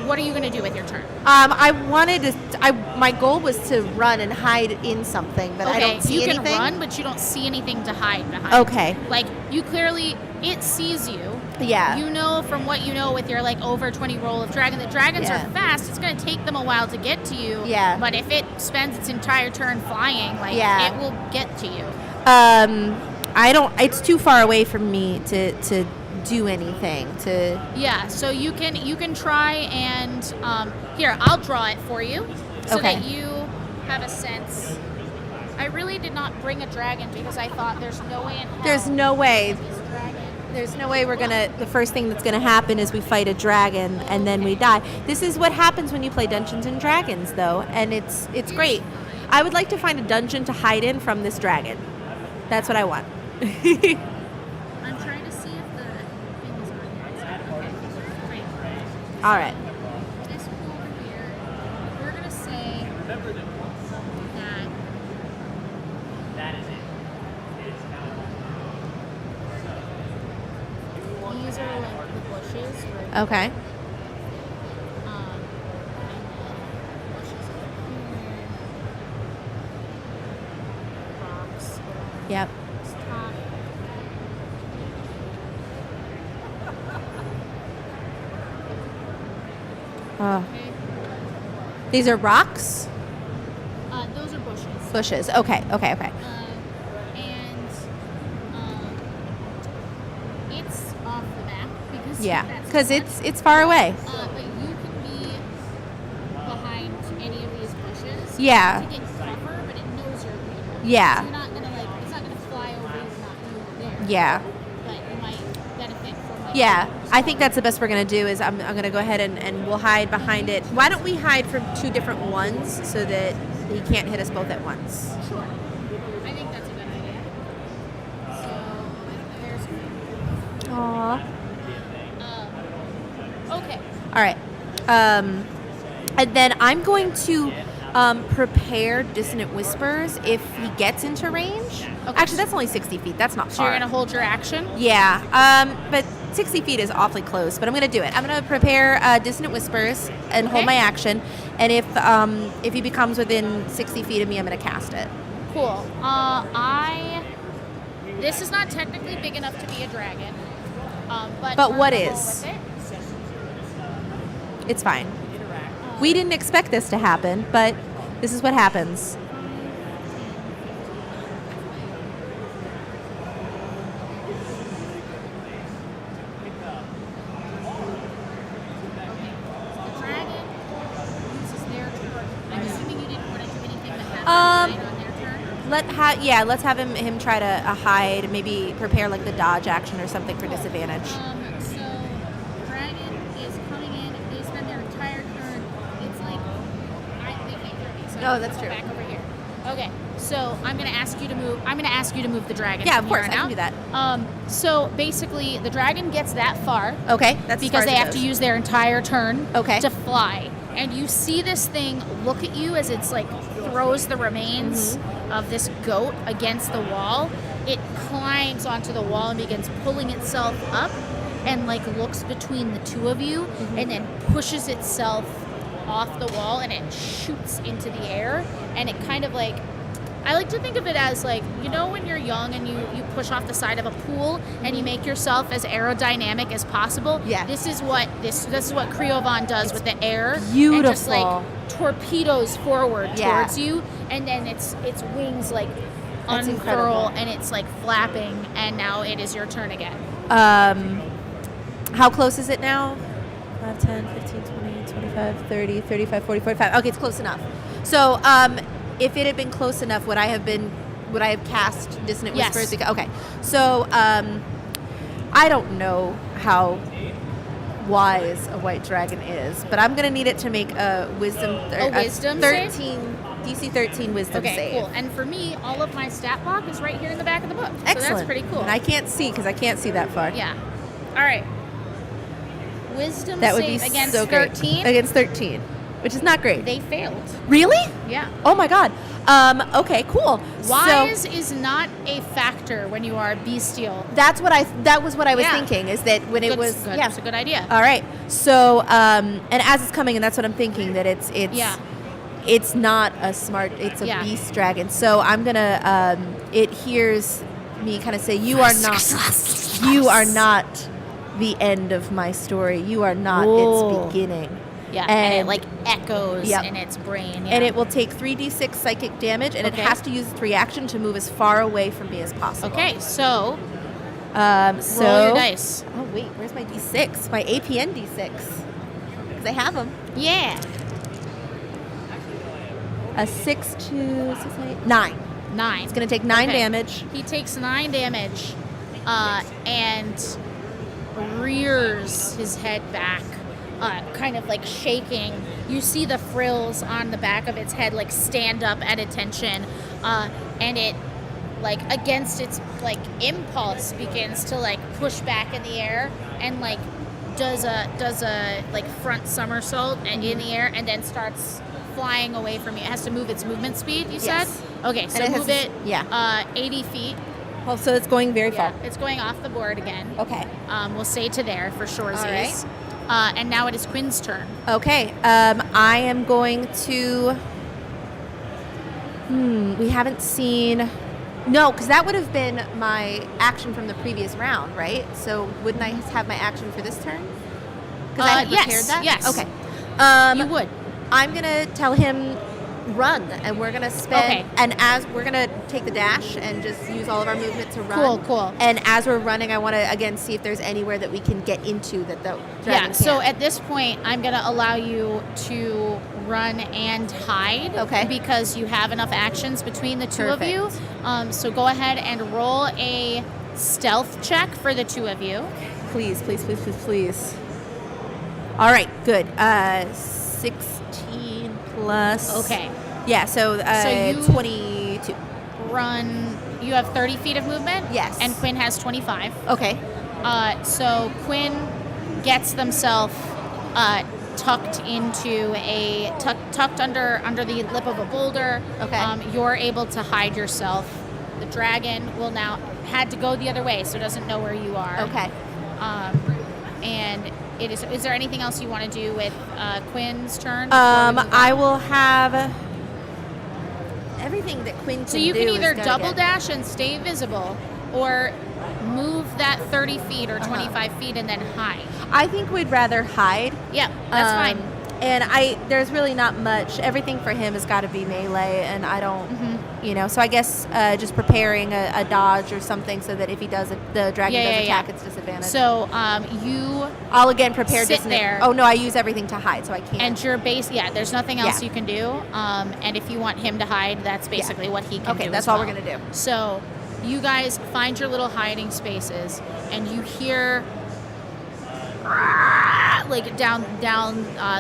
What are you going to do with your turn? I wanted to. My goal was to run and hide in something, but I don't see you anything. can run, but you don't see anything to hide behind. Okay. Like, you clearly, it sees you. Yeah. You know from what you know with your, like, over 20 roll of dragon, that dragons Yeah. are fast. It's going to take them a while to get to you. Yeah. But if it spends its entire turn flying, like, Yeah. it will get to you. I don't. It's too far away from me to do anything. To. Yeah, so you can try and, here, I'll draw it for you so Okay. that you have a sense. I really did not bring a dragon because I thought there's no way in hell. There's no way. This dragon. There's no way we're gonna. The first thing that's gonna happen is we fight a dragon and then we die. This is what happens when you play Dungeons and Dragons, though, and it's great. I would like to find a dungeon to hide in from this dragon. That's what I want. I'm trying to see if the thing is on here. Okay, great. All right. This one over here, we're going to say that That is it. It's these are like the bushes. Right? Okay. And then bushes over here. Rocks. Yep. This top. Oh. Okay. These are rocks. Those are bushes. Bushes. Okay. Okay. Okay. And it's off the map because Yeah. that's Because the it's far away. but you can be behind any of these bushes. Yeah. To get cover, but it knows you're there. Yeah. So you're not gonna it's not gonna fly over you and not know you're there. Yeah. But you might benefit from like Yeah. I think that's the best we're gonna do. Is I'm gonna go ahead and we'll hide behind it. Why don't we hide from 2 different ones so that he can't hit us both at once? Sure. I think that's a good idea. So there's Aww. okay. All right. And then I'm going to prepare Dissonant Whispers if he gets into range. Okay. Actually, that's only 60 feet. That's not So far. you're gonna hold your action? Yeah. But 60 feet is awfully close. But I'm going to do it. I'm going to prepare Dissonant Whispers and hold Okay. my action. And if he becomes within 60 feet of me, I'm going to cast it. Cool. This is not technically big enough to be a dragon. But what we're gonna is? roll with it. It's fine. We didn't expect this to happen, but this is what happens. The dragon uses their turn. I'm assuming you didn't want to do anything that happened Um, on their turn. Let's have him try to hide, maybe prepare like the dodge action or something for disadvantage. So dragon is coming in. If they spend their entire turn, it's like they can't hear me. So Oh, I'm that's gonna true. go back over here. Okay. So I'm gonna ask you to move. I'm gonna ask you to move the dragon. Yeah, from of course, here I on can out. do that. So basically, the dragon gets that far Okay, that's as far because as they it have goes. to use their entire turn Okay. to fly. And you see this thing look at you as it's like throws the remains of this goat against the wall. It climbs onto the wall and begins pulling itself up and like looks between the two of you and then pushes itself off the wall and it shoots into the air. And it kind of like, I like to think of it as like, you know, when you're young and you push off the side of a pool and you make yourself as aerodynamic as possible. Yeah. This is what Creovan does with the air. beautiful. And just like torpedoes forward Yeah. towards you, and then its wings like That's unfurl incredible. and it's like flapping, and now it is your turn again. How close is it now? 5, 10, 15, 20, 25, 30, 35, 40, 45. Okay, it's close enough. So, if it had been close enough, would I have cast Dissonant Yes. Whispers? Okay. So, I don't know how wise a white dragon is, but I'm going to need it to make a wisdom wisdom 13 DC 13 wisdom Okay, save. cool. And for me, all of my stat block is right here in the back of the book. Excellent. So that's pretty cool. And I can't see because I can't see that far. Yeah. All right. Wisdom That would be save against so great. 13. Against 13, which is not great. They failed. Really? Yeah. Oh my god. Okay, cool. Wise So is not a factor when you are bestial. that was what I was Yeah. thinking, is that when it Good- was good. yeah. It's a good idea. All right. So and as it's coming, and that's what I'm thinking, that it's Yeah. it's not a smart, it's a Yeah. beast dragon. So I'm gonna it hears me kind of say, you are not the end of my story. You are not Whoa. its beginning. Yeah, and it And- like echoes Yep. in its brain. Yeah. And it will take 3d6 psychic damage, and Okay. it has to use its reaction to move as far away from me as possible. Okay, so So roll your dice. Oh wait, where's my d6? My APN d6. Because I have them. Yeah. A 6 to 6, 8, 9. 9. It's gonna take 9 Okay. damage. He takes 9 damage and rears his head back, kind of like shaking. You see the frills on the back of its head like stand up at attention, and it, like against its like impulse, begins to like push back in the air and like does a like front somersault and in the air, and then starts flying away from you. It has to move its movement speed, you Yes. said? Okay, so And it has move to- it yeah. 80 feet. Oh, so it's going very Yeah, far. it's going off the board again. Okay. We'll say to there for shoresies. All right. And now it is Quinn's turn. Okay. I am going to. We haven't seen. No, because that would have been my action from the previous round, right? So wouldn't I have my action for this turn? Because I had Yes, prepared that. yes. Okay. You would. I'm gonna tell him run, and we're gonna spend. Okay. And as we're gonna take the dash and just use all of our movement to run. Cool. And as we're running, I want to again see if there's anywhere that we can get into that the dragon Yeah, so can't. at this point, I'm going to allow you to run and hide. Okay. Because you have enough actions between the two of you. Perfect. So go ahead and roll a stealth check for the two of you. Please. All right, good. 16 plus. Okay. Yeah, so, you- 22. Run. You have 30 feet of movement? Yes. And Quinn has 25. Okay. So Quinn gets themselves tucked into tucked under the lip of a boulder. Okay. You're able to hide yourself. The dragon will now had to go the other way, so it doesn't know where you are. Okay. And it is there anything else you want to do with Quinn's turn? before we move I on? will have everything that Quinn can do. So you can is either gonna double get- dash and stay visible, or move that 30 feet or 25 feet and then hide. I think we'd rather hide. Yeah, that's fine. And there's really not much. Everything for him has got to be melee, and I don't, so I guess just preparing a dodge or something so that if he does the dragon does attack, it's disadvantage. So I'll again prepare sit dissonant. there. Oh no, I use everything to hide, so I can't. and your base, there's nothing else Yeah. you can do. And if you want him to hide, that's basically what he can do. Okay, that's as all well. we're gonna do. So you guys find your little hiding spaces, and you hear like down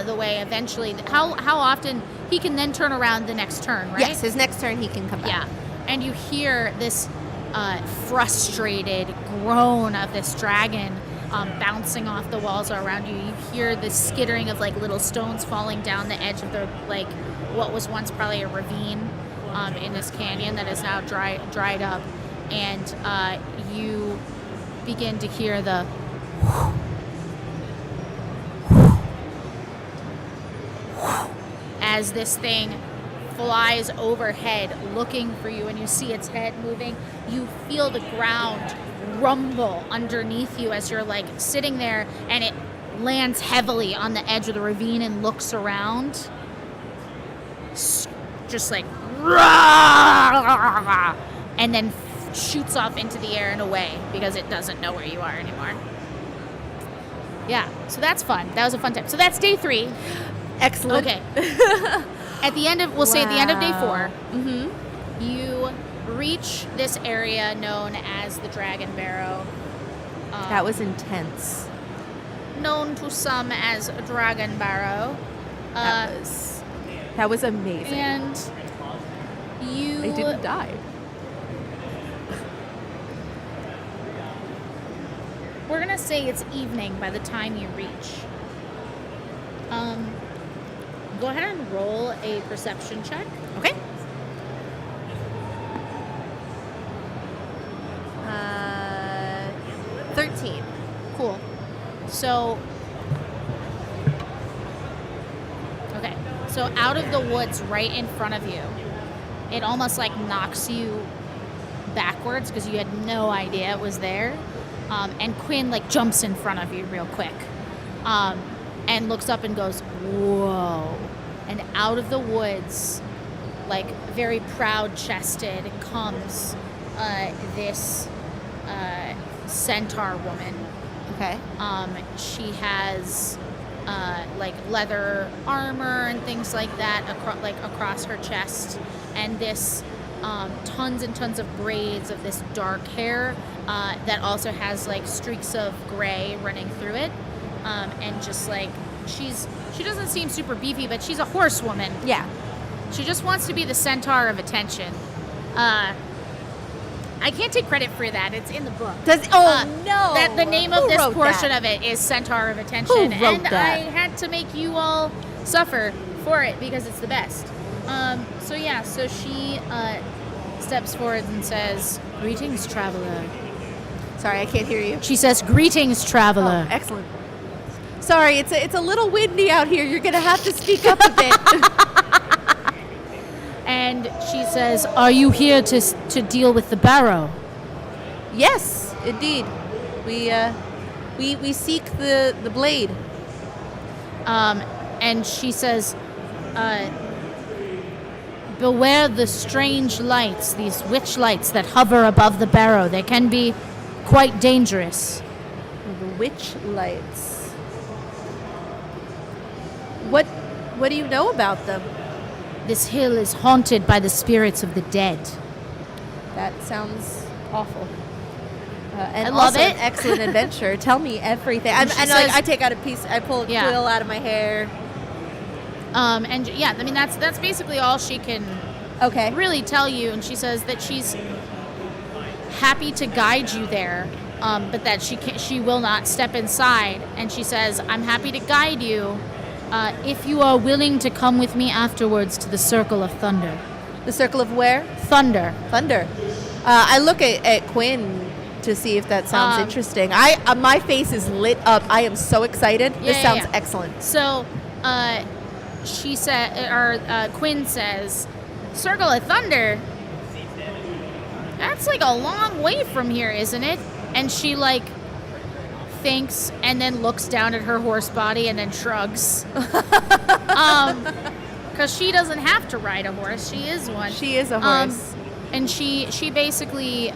the way eventually. How often he can then turn around the next turn, right? Yes, his next turn he can come back. Yeah. and you hear this frustrated groan of this dragon bouncing off the walls around you. You hear the skittering of like little stones falling down the edge of the like what was once probably a ravine in this canyon that is now dried up, and you begin to hear the as this thing flies overhead looking for you, and you see its head moving. You feel the ground rumble underneath you as you're like sitting there, and it lands heavily on the edge of the ravine and looks around, just like and then shoots off into the air and away because it doesn't know where you are anymore. Yeah, so that's fun. That was a fun time. So that's day 3. Excellent. Okay. At the end of, we'll say at the end of day 4, you reach this area known as the Dragon Barrow. That was intense. Known to some as Dragon Barrow. That was amazing. And you... I didn't die. We're going to say it's evening by the time you reach. Go ahead and roll a perception check. Okay. 13. Cool. So, okay. So out of the woods right in front of you, it almost like knocks you backwards because you had no idea it was there. And Quinn like jumps in front of you real quick, and looks up and goes, "Whoa!" And out of the woods, like very proud-chested, comes this centaur woman. Okay. She has like leather armor and things like that across her chest, and this tons and tons of braids of this dark hair that also has like streaks of gray running through it, and just like she doesn't seem super beefy, but she's a horsewoman. Yeah. She just wants to be the centaur of attention. I can't take credit for that. It's in the book. No. That the name of Who this wrote portion that? of it is Centaur of Attention. Who wrote and that? I had to make you all suffer for it because it's the best. So she steps forward and says, "Greetings, traveler." Sorry, I can't hear you. She says, "Greetings, traveler." Oh, excellent. Sorry, it's a little windy out here. You're going to have to speak up a bit. And she says, "Are you here to deal with the barrow?" Yes, indeed. We seek the blade. And she says, "Beware the strange lights, these witch lights that hover above the barrow. They can be quite dangerous." The witch lights. What do you know about them? This hill is haunted by the spirits of the dead. That sounds awful. And I love also it. an excellent adventure. Tell me everything. And she says- I take out a piece. I pull a quill out of my hair. And yeah, I mean that's basically all she can Okay. really tell you. And she says that she's happy to guide you there, but that she will not step inside. And she says, "I'm happy to guide you if you are willing to come with me afterwards to the Circle of Thunder." The circle of where? Thunder. Thunder. I look at Quinn to see if that sounds interesting. My face is lit up. I am so excited. This sounds excellent. So, she said, or Quinn says, "Circle of Thunder? That's like a long way from here, isn't it?" And she like thinks and then looks down at her horse body and then shrugs. Because she doesn't have to ride a horse. She is one. She is a horse. And she basically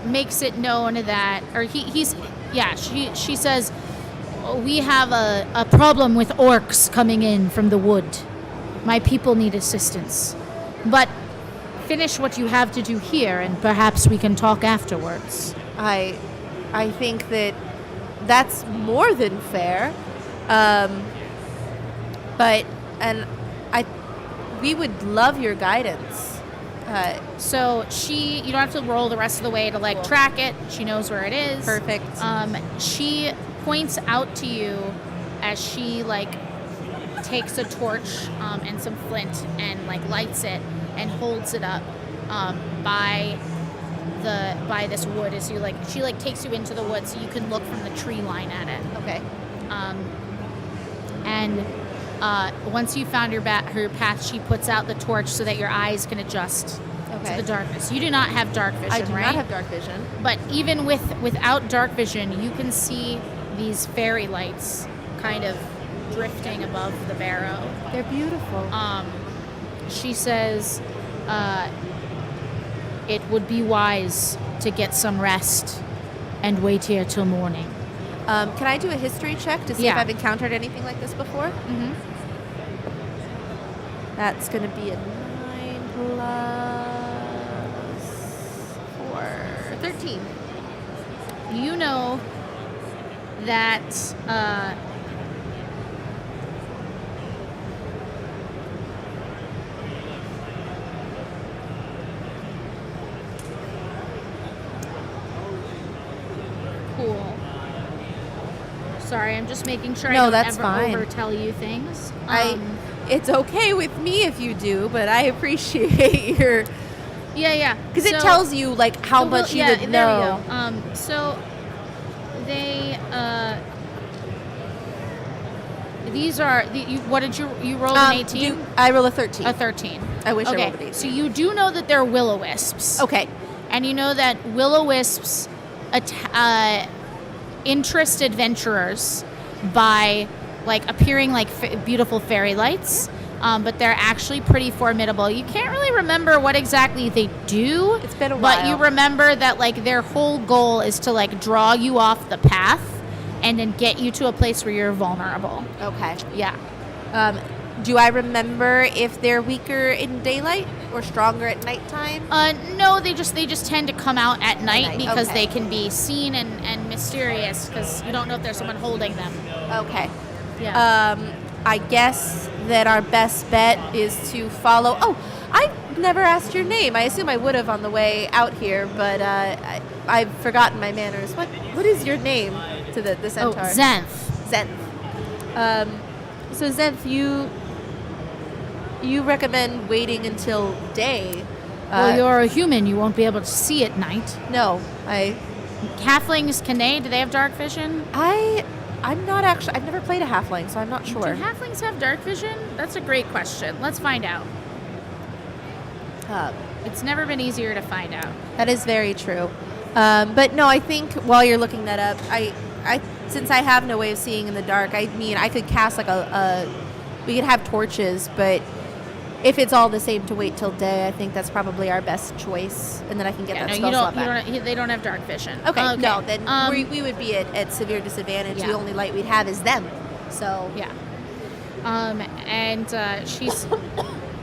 makes it known that, or she says, "We have a problem with orcs coming in from the wood. My people need assistance. But finish what you have to do here, and perhaps we can talk afterwards." I think that's more than fair. We would love your guidance. So you don't have to roll the rest of the way to like track it. She knows where it is. Perfect. She points out to you as she like takes a torch and some flint and like lights it and holds it up by this wood as you like. She like takes you into the wood so you can look from the tree line at it. Okay. And once you found her path, she puts out the torch so that your eyes can adjust to the darkness. You do not have dark vision, I do right? not have dark vision. But even without dark vision, you can see these fairy lights kind of drifting above the barrow. They're beautiful. She says, it would be wise to get some rest and wait here till morning. Can I do a history check to see if I've encountered anything like this before? Mm-hmm. That's going to be a 9 plus 4. 13. You know that cool. Sorry, I'm just making sure I don't that's ever fine. overtell you things. It's okay with me if you do, but I appreciate your... Yeah. Because it tells you, like, how much you would know. There we go. So they... these are... what did you roll an 18? I roll a 13. A 13. I wish I Okay, rolled an 18. so you do know that they're will-o-wisps. Okay. And you know that will-o-wisps interest adventurers by like appearing like beautiful fairy lights, but they're actually pretty formidable. You can't really remember what exactly they do. It's been a while. But you remember that like their whole goal is to like draw you off the path and then get you to a place where you're vulnerable. Okay. Yeah. Do I remember if they're weaker in daylight or stronger at nighttime? No, they just tend to come out at night because okay. they can be seen and mysterious because you don't know if there's someone holding them. Okay. Yeah. I guess that our best bet is to follow... Oh, I never asked your name. I assume I would have on the way out here, but I've forgotten my manners. What is your name to the centaur? Oh, Zenth. So Zenth, you recommend waiting until day. Well, you're a human. You won't be able to see at night. No, Halflings, do they have dark vision? I'm not actually... I've never played a halfling, so I'm not sure. Do halflings have dark vision? That's a great question. Let's find out. It's never been easier to find out. That is very true. But no, I think while you're looking that up, I since I have no way of seeing in the dark, I mean, I could cast like we could have torches, but if it's all the same to wait till day, I think that's probably our best choice, and then I can get that spell slot back. They don't have dark vision. Okay. No, then we would be at severe disadvantage. Yeah. The only light we'd have is them. So yeah. And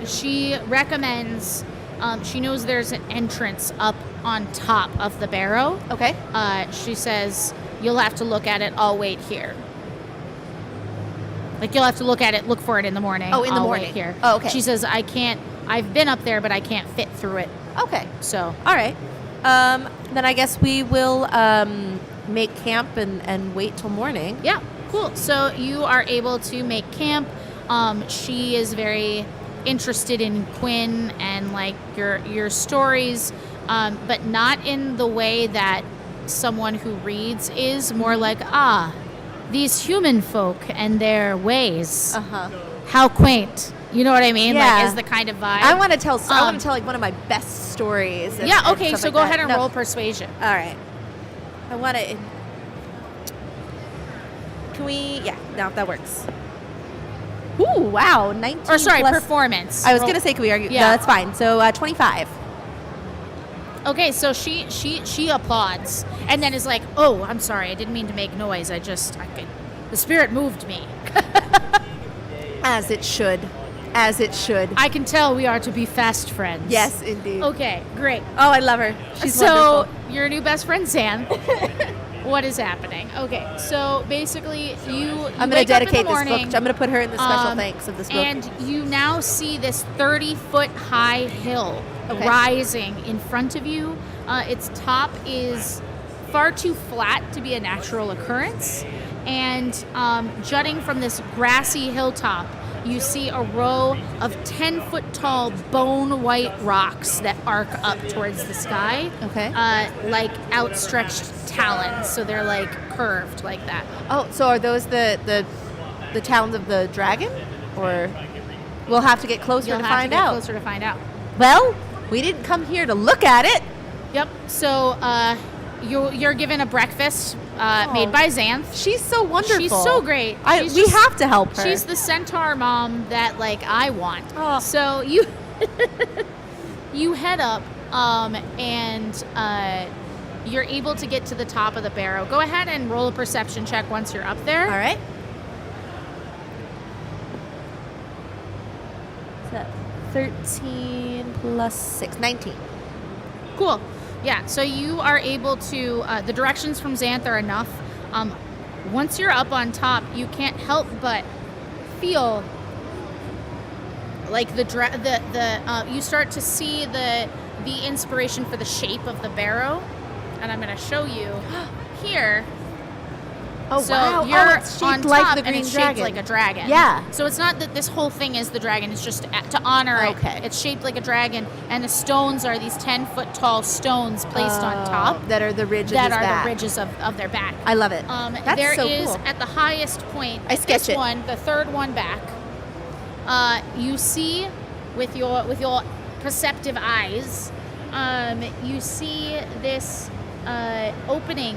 she recommends. She knows there's an entrance up on top of the barrow. Okay. She says you'll have to look at it. I'll wait here. Like you'll have to look for it in the morning. Oh, in the I'll morning. Wait here. Oh, okay. She says I can't. I've been up there, but I can't fit through it. Okay. So. All right. Then I guess we will make camp and wait till morning. Yeah. Cool. So you are able to make camp. She is very interested in Quinn and like your stories, but not in the way that someone who reads is. More like these human folk and their ways. How quaint. You know what I mean? Yeah. Like is the kind of vibe. I want to tell like one of my best stories. Yeah. Okay. So like go that. ahead and roll persuasion. All right. I want to. Can we? Yeah. No, that works. Ooh, wow, 19 Or sorry, plus, performance. I was going to say, can we argue? Yeah. No, that's fine. So 25. Okay, so she applauds and then is like, "Oh, I'm sorry. I didn't mean to make noise. The spirit moved me." As it should. As it should. I can tell we are to be fast friends. Yes, indeed. Okay, great. Oh, I love her. She's so wonderful. your new best friend, Zan. What is happening? Okay, so basically you I'm going to wake up in the dedicate this morning, book. I'm going to put her in the special thanks of this book. and you now see this 30-foot high hill Okay. rising in front of you. Its top is far too flat to be a natural occurrence, and jutting from this grassy hilltop, you see a row of 10-foot tall bone white rocks that arc up towards the sky. Okay. Like outstretched talons, so they're like curved like that. Oh, so are those the talons of the dragon? Or we'll have to get closer You'll to have find to get out. closer to find out. Well, we didn't come here to look at it. Yep. So you're given a breakfast made by Xanth. She's so wonderful. She's so great. We She's have to help her. She's the centaur mom that like I want. Oh. So you you head up and you're able to get to the top of the barrow. Go ahead and roll a perception check once you're up there. All right. So 13 plus 6, 19. Cool. Yeah, so you are able to, the directions from Xanth are enough. Once you're up on top, you can't help but feel like you start to see the inspiration for the shape of the barrow. And I'm going to show you here. Oh, So wow. you're It's shaped on like top the and green it's dragon. shaped like a dragon. Yeah. So it's not that this whole thing is the dragon. It's just to honor Okay. it. It's shaped like a dragon, and the stones are these 10-foot tall stones placed on top That are the ridges that of are that. the ridges of their back. I love it. That's There so is cool. at the highest point. I sketch this it. one, the third one back. You see with your perceptive eyes, you see this opening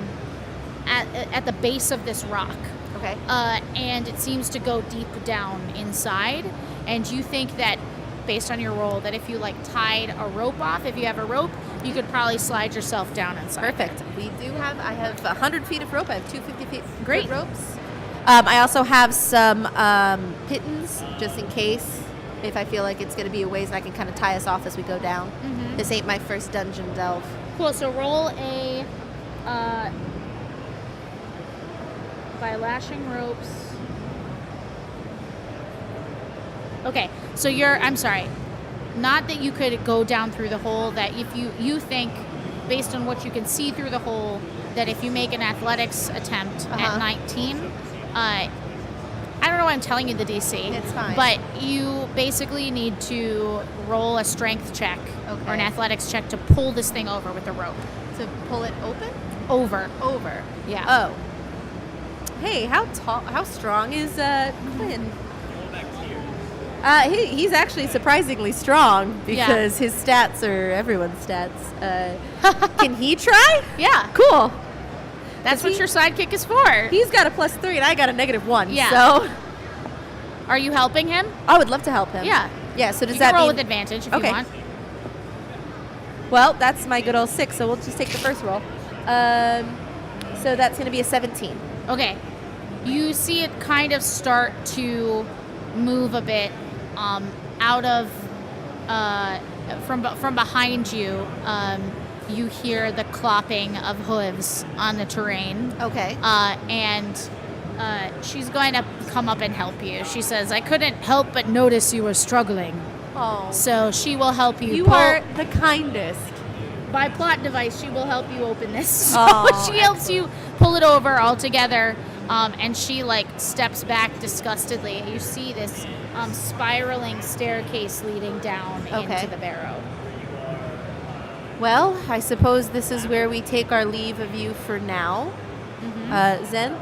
at the base of this rock. Okay. And it seems to go deep down inside. And you think that, based on your roll, that if you like tied a rope off, if you have a rope, you could probably slide yourself down inside. Perfect. I have 100 feet of rope. I have 250 feet Great. ropes. I also have some pittons, just in case, if I feel like it's going to be a ways and I can kind of tie us off as we go down. Mhm. This ain't my first dungeon delve. Cool. So roll a by lashing ropes. Okay. So I'm sorry. Not that you could go down through the hole. That if you think, based on what you can see through the hole, that if you make an athletics attempt at 19, I don't know why I'm telling you the DC. It's fine. But you basically need to roll a strength check or an athletics check to pull this thing over with a rope. To pull it open? Over. Over. Yeah. Oh. Hey, how strong is Quinn? He's actually surprisingly strong because his stats are everyone's stats. Can he try? Yeah. Cool. That's what your sidekick is for. He's got a +3 and I got a -1. Yeah. So Are you helping him? I would love to help him. Yeah. Yeah. So does You that can roll mean? with advantage if Okay. you want. Well, that's my good old 6. So we'll just take the first roll. So that's going to be a 17. Okay. You see it kind of start to move a bit out of from behind you. You hear the clopping of hooves on the terrain. Okay. And she's going to come up and help you. She says, "I couldn't help but notice you were struggling, Oh. so she will help you." You are the kindest. By plot device, she will help you open this. So Oh, she helps you pull it over all together, and she like steps back disgustedly. You see this spiraling staircase leading down into the barrow. Well, I suppose this is where we take our leave of you for now. Xanth,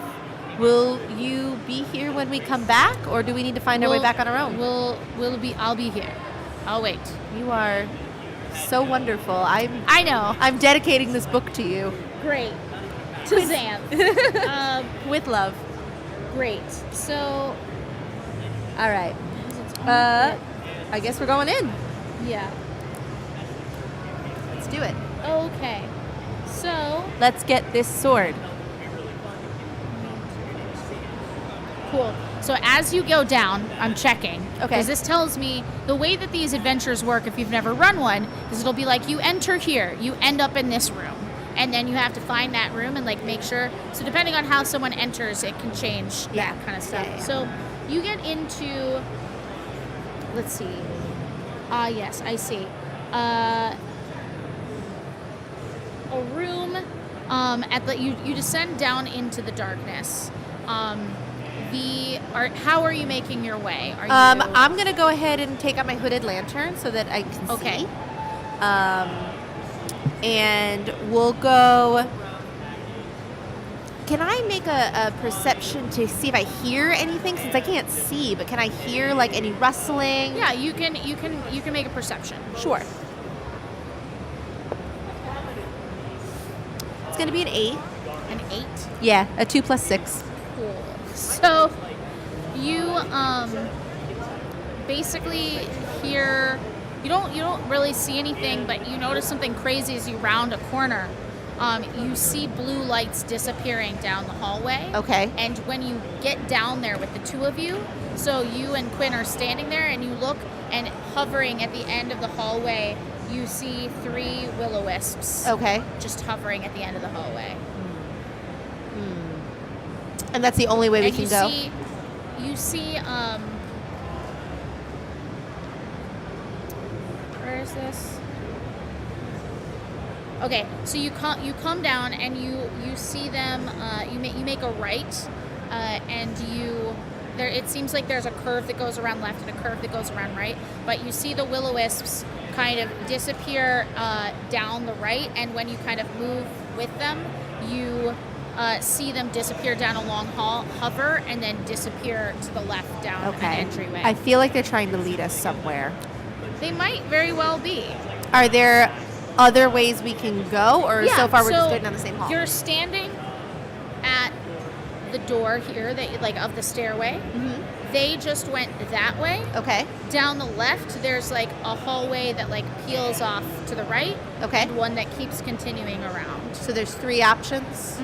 will you be here when we come back, or do we need to find our way back on our own? I'll be here. I'll wait. You are so wonderful. I know. I'm dedicating this book to you. Great. To Xanth. With love. Great. So, All right. I guess we're going in. yeah. Let's do it. Okay. So, Let's get this sword. cool. So as you go down, I'm checking. Okay. Because this tells me the way that these adventures work, if you've never run one, is it'll be like you enter here, you end up in this room. and then you have to find that room and like make sure. So depending on how someone enters, it can change Yeah. that kind of stuff. Yeah, yeah. So you get into, let's see. Yes, I see. A room at the you descend down into the darkness. How are you making your way? Are you I'm gonna go ahead and take out my hooded lantern so that I can Okay. see. And we'll go. Can I make a perception to see if I hear anything? Since I can't see, but can I hear like any rustling? Yeah, you can make a perception. Sure. It's gonna be an 8. An 8. Yeah, a 2 plus 6. Cool. So you basically hear, you don't really see anything, but you notice something crazy as you round a corner. You see blue lights disappearing down the hallway. Okay. And when you get down there with the two of you, so you and Quinn are standing there, and you look, and hovering at the end of the hallway, you see 3 will-o-wisps. Okay. Just hovering at the end of the hallway. And that's the only way we can go? You see, where is this? Okay, so you come down and you see them. You make a right, and there. It seems like there's a curve that goes around left and a curve that goes around right. But you see the will-o-wisps kind of disappear down the right, and when you kind of move with them, you see them disappear down a long hall, hover, and then disappear to the left down an entryway. I feel like they're trying to lead us somewhere. They might very well be. Are there other ways we can go, or Yeah, so far we're so just going down the same hall? You're standing at the door here, of the stairway. Mm-hmm. They just went that way. Okay. Down the left, there's like a hallway that like peels off to the right. Okay. And one that keeps continuing around. So there's 3 options.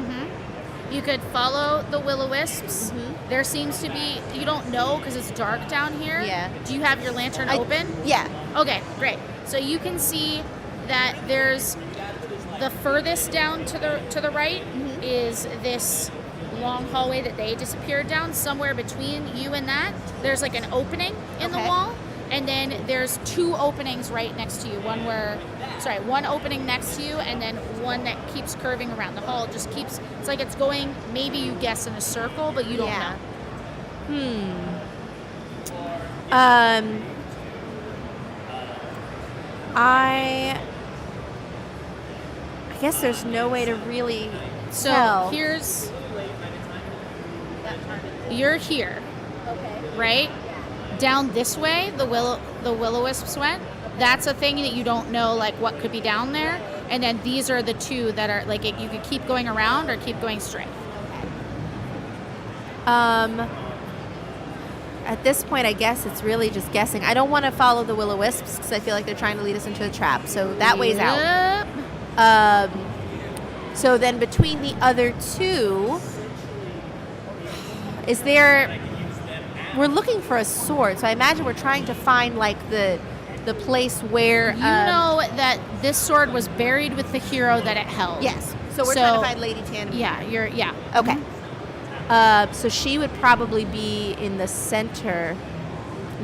You could follow the will-o-wisps. Mhm. There seems to be, you don't know because it's dark down here. Yeah. Do you have your lantern open? Yeah. Okay, great. So you can see that there's the furthest down to the right is this long hallway that they disappeared down. Somewhere between you and that, there's like an opening in the wall, and then there's 2 openings right next to you. One opening next to you, and then one that keeps curving around the hall. Just keeps. It's like it's going. Maybe you guess in a circle, but you don't know. I guess there's no way to really So tell. you're here, right? Down this way, the will-o-wisps went. That's a thing that you don't know, like what could be down there. And then these are the 2 that are like you could keep going around or keep going straight. At this point, I guess it's really just guessing. I don't want to follow the will-o-wisps because I feel like they're trying to lead us into a trap. So that way's out. Yep. So then between the other 2, is there... We're looking for a sword, so I imagine we're trying to find like the place where... You know that this sword was buried with the hero that it held. Yes. So we're trying to find Lady Tan. Yeah, Okay. So she would probably be in the center.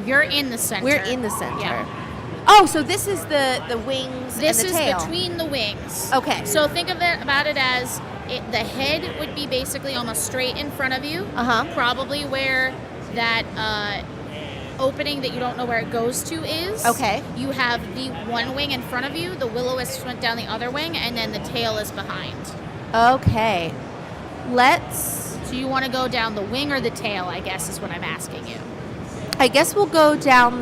You're in the center. We're in the center. Yeah. Oh, so this is the wings This and the is tail. between the wings. Okay. So think about it as the head would be basically almost straight in front of you. Uh-huh. Probably where that opening that you don't know where it goes to is. Okay. You have the one wing in front of you, the will-o-wisp went down the other wing, and then the tail is behind. Okay. So you want to go down the wing or the tail, I guess is what I'm asking you. I guess we'll go down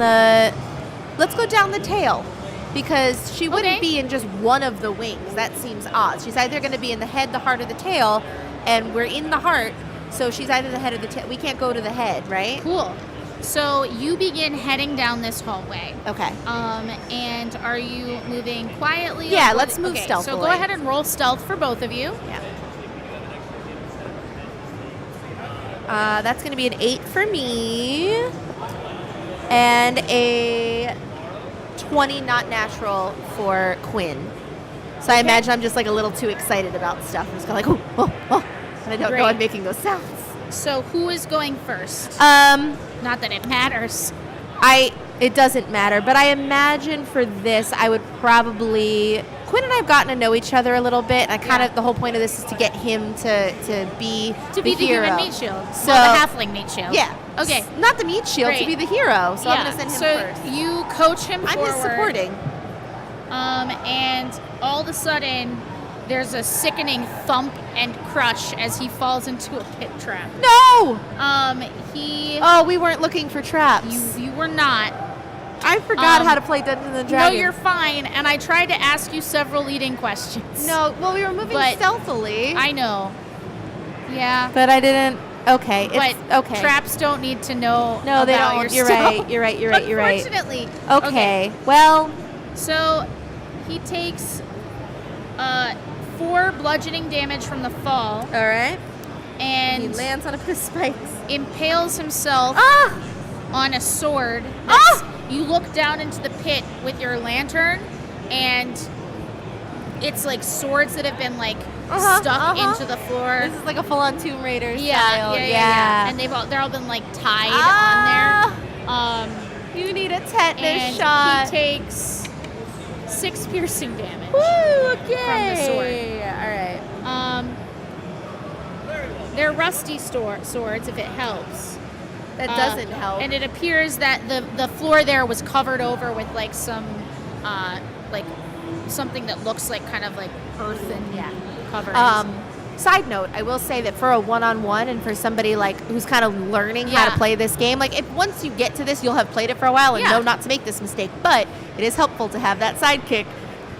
let's go down the tail, because she wouldn't be in just one of the wings. That seems odd. She's either going to be in the head, the heart, or the tail, and we're in the heart, so she's either the head or the tail. We can't go to the head, right? Cool. So you begin heading down this hallway. Okay. And are you moving quietly? Yeah, let's move So stealthily. go ahead and roll stealth for both of you. Yeah. That's going to be an 8 for me, and a 20 not natural for Quinn. So I imagine I'm just like a little too excited about stuff. I'm just kind of like, oh, and I don't know I'm making those sounds. So who is going first? Not that it matters. It doesn't matter, but I imagine for this, I would probably... Quinn and I have gotten to know each other a little bit, and the whole point of this is to get him to be the hero. Human meat shield. So, the halfling meat shield. Yeah. Okay. Not the meat shield, to be the hero. So I'm going to send him first. So you coach him forward. I'm just supporting. And all of a sudden, there's a sickening thump and crush as he falls into a pit trap. No! Oh, we weren't looking for traps. You were not. I forgot how to play Dungeons and Dragons. No, you're fine. And I tried to ask you several leading questions. No, well, we were moving stealthily. I know. Yeah. But I didn't. Okay. Okay. Traps don't need to know. No, they about don't. Your You're right. Unfortunately. Okay. Well. So he takes 4 bludgeoning damage from the fall. All right. And he lands on a pit of spikes. Impales himself on a sword. You look down into the pit with your lantern, and it's like swords that have been like stuck into the floor. This is like a full-on Tomb Raider style. Yeah. And they're all been like tied on there. You need a tetanus shot. He takes 6 piercing damage. Woo, okay. From the sword. All right. They're rusty swords, if it helps. That doesn't help. And it appears that the floor there was covered over with like some like something that looks like kind of like earth and covered. Side note, I will say that for a one-on-one and for somebody like who's kind of learning how to play this game, like if once you get to this, you'll have played it for a while and know not to make this mistake. But it is helpful to have that sidekick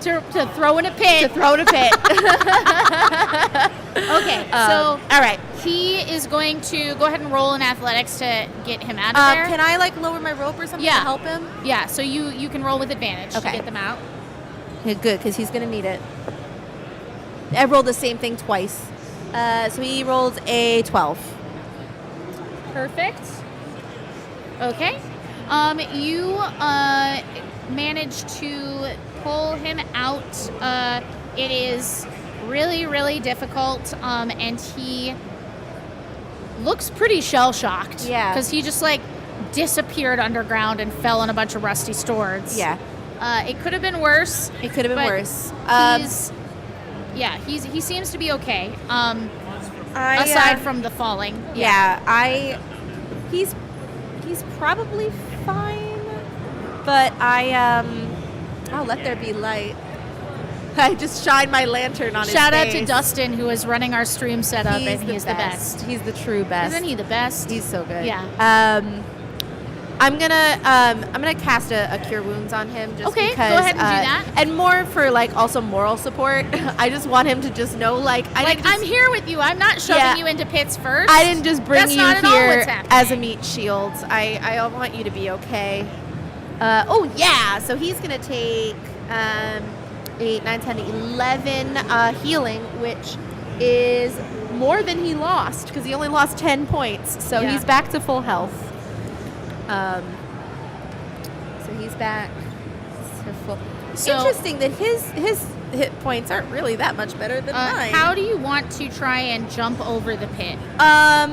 to throw in a pit. Okay, so all right. He is going to go ahead and roll in athletics to get him out of there. Can I like lower my rope or something to help him? Yeah, so you can roll with advantage to get them out. Yeah, good, because he's going to need it. I rolled the same thing twice. So he rolls a 12. Perfect. Okay. You managed to pull him out. It is really, really difficult, and he looks pretty shell-shocked. Yeah. Because he just, like, disappeared underground and fell on a bunch of rusty swords. Yeah. It could have been worse. It could have been worse. He seems to be okay. Aside aside from the falling. He's probably fine, but I'll let there be light. I just shine my lantern on his face. Shout out to Dustin, who is running our stream setup, and he's the best. He's the true best. Isn't he the best? He's so good. Yeah. I'm gonna cast a Cure Wounds on him just because. Go ahead and do that. And more for like also moral support. I just want him to just know I'm here with you. I'm not shoving you into pits first. I didn't just bring That's you not at all here what's happening. as a meat shield. I want you to be okay. So he's gonna take 8, 9, 10, 11 healing, which is more than he lost because he only lost 10 points. So he's back to full health. So he's back to full. So, interesting that his hit points aren't really that much better than mine. How do you want to try and jump over the pit? How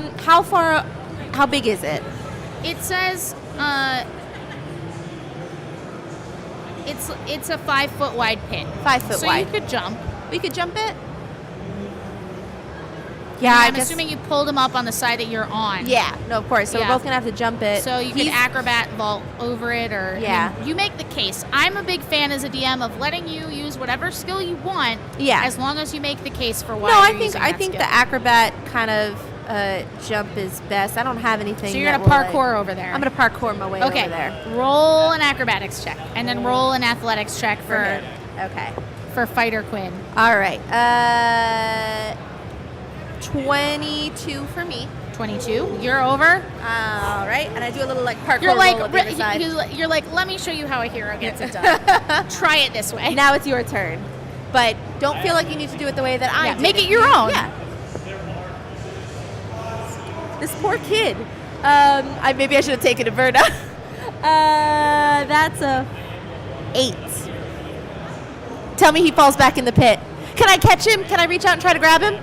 big is it? It says it's a 5 foot wide pit. 5 foot wide. So you could jump. We could jump it? Yeah, I'm assuming you pulled him up on the side that you're on. Yeah, no, of course. So we're both going to have to jump it. So you could acrobat vault over it or... Yeah. You make the case. I'm a big fan as a DM of letting you use whatever skill you want. Yeah. As long as you make the case for why you're using I that think skill. the acrobat kind of jump is best. I don't have anything. So you're going to parkour over there. I'm going to parkour my way over there. Roll an acrobatics check. And then roll an athletics check for him. Okay. For Fighter Quinn. All right. 22 for me. 22. You're over. All right, and I do a little like parkour You're like, roll up the other side. You're like, let me show you how a hero gets it done. Try it this way. Now it's your turn, but don't feel like you need to do it the way that I did. Make it your own. Yeah. This poor kid. Maybe I should have taken a Verna. That's a 8. Tell me he falls back in the pit. Can I catch him? Can I reach out and try to grab him?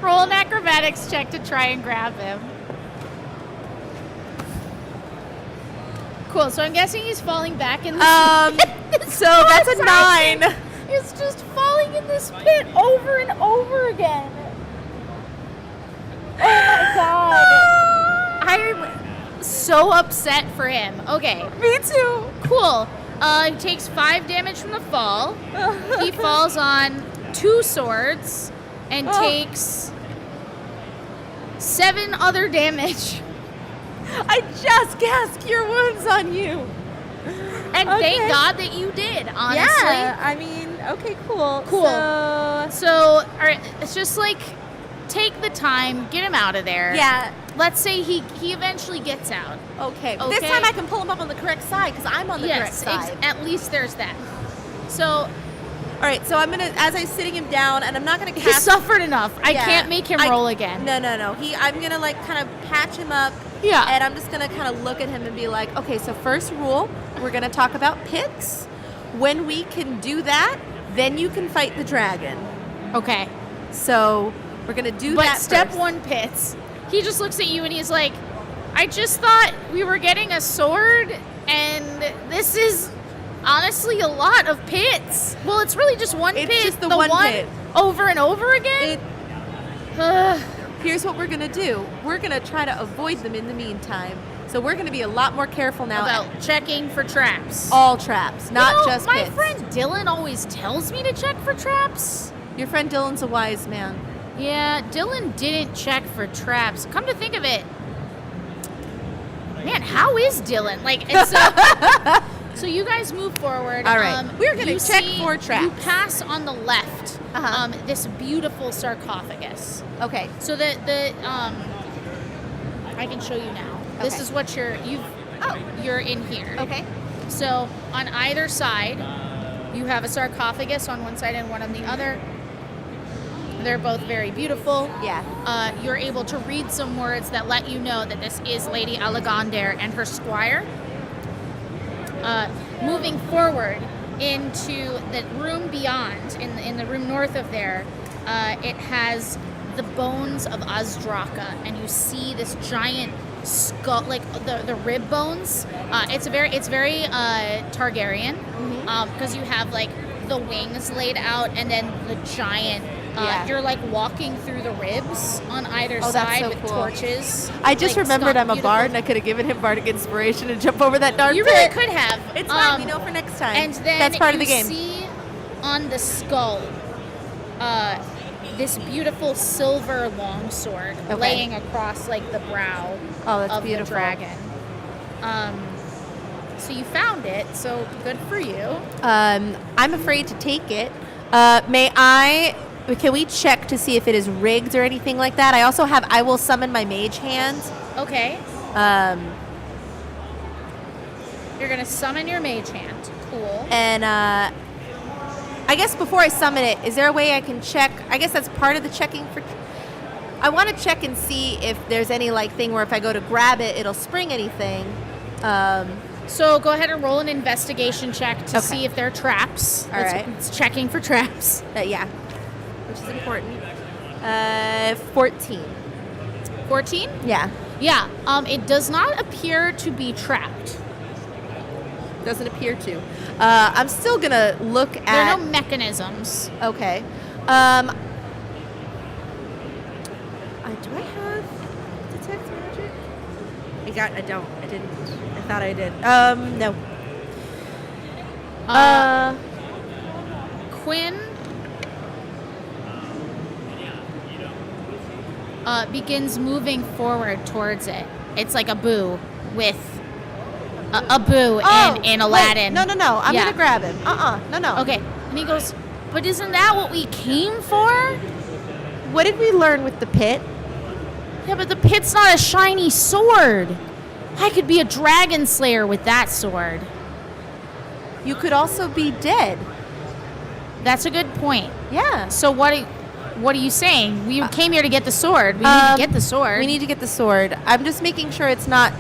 Roll an acrobatics check to try and grab him. Cool. So I'm guessing he's falling back in the So that's a 9. He's just falling in this pit over and over again. Oh my god. I'm so upset for him. Okay. Me too. Cool. He takes 5 damage from the fall. He falls on 2 swords and takes 7 other damage. I just cast Cure Wounds on you. And thank God that you did, honestly. Yeah, I mean, okay, cool. Cool. So, all right, it's just like, take the time, get him out of there. Yeah. Let's say he eventually gets out. Okay. This time I can pull him up on the correct side because I'm on the correct side. At least there's that. So, all right, so I'm going to, as I'm sitting him down, and I'm not going to he cast. suffered enough. I can't make him roll again. No. I'm going to, like, kind of patch him up. Yeah. And I'm just going to kind of look at him and be like, okay, so first rule, we're going to talk about pits. When we can do that, then you can fight the dragon. Okay. So we're going to do that But step first. 1, pits. He just looks at you and he's like, I just thought we were getting a sword, and this is honestly a lot of pits. Well, it's really just one It's pit. just the one pit. Over and over again? Here's what we're going to do. We're going to try to avoid them in the meantime. So we're going to be a lot more careful now. About checking for traps. All traps, not just my pits. friend Dylan always tells me to check for traps. Your friend Dylan's a wise man. Yeah, Dylan didn't check for traps. Come to think of it, man, how is Dylan? Like, and so you guys move forward. All right. We're going you to check see- for traps. You pass on the left Uh-huh. this beautiful sarcophagus. Okay. So the I can show you now. This Okay. is what you're in here. Okay. So on either side, you have a sarcophagus on one side and one on the other. They're both very beautiful. Yeah. You're able to read some words that let you know that this is Lady Allegandere and her squire. Moving forward into the room beyond, in the room north of there, it has the bones of Azdraka, and you see this giant skull, like the rib bones. It's very Targaryen, because you have like the wings laid out, and then the giant. You're like walking through the ribs on either side so with cool. torches. I just like, remembered I'm a beautiful. bard, and I could have given him bardic inspiration to jump over that dark You pit. really could have. It's fine. We know for next time. And then that's part of the you game. see on the skull this beautiful silver longsword laying across like the brow of beautiful. the dragon. So you found it. So good for you. I'm afraid to take it. Can we check to see if it is rigged or anything like that? I will summon my mage hand. Okay. You're gonna summon your mage hand. Cool. And I guess before I summon it, is there a way I can check? I guess that's part of the checking for. I want to check and see if there's any like thing where if I go to grab it, it'll spring anything. So go ahead and roll an investigation check to Okay. see if there are traps. All right. It's checking for traps. Yeah, which is important. 14. 14? Yeah, Yeah. It does not appear to be trapped. doesn't appear to. I'm still gonna look at. There are no mechanisms. Okay. Do I have detect magic? I don't. I didn't. I thought I did. No. Quinn begins moving forward towards it. It's like a boo with a boo in Aladdin. Wait, no. I'm Yeah. gonna grab him. No. Okay. And he goes, but isn't that what we came for? What did we learn with the pit? Yeah, but the pit's not a shiny sword. I could be a dragon slayer with that sword. You could also be dead. That's a good point. Yeah. So what are you saying? We came here to get the sword. We need to get the sword. We need to get the sword. I'm just making sure it's not.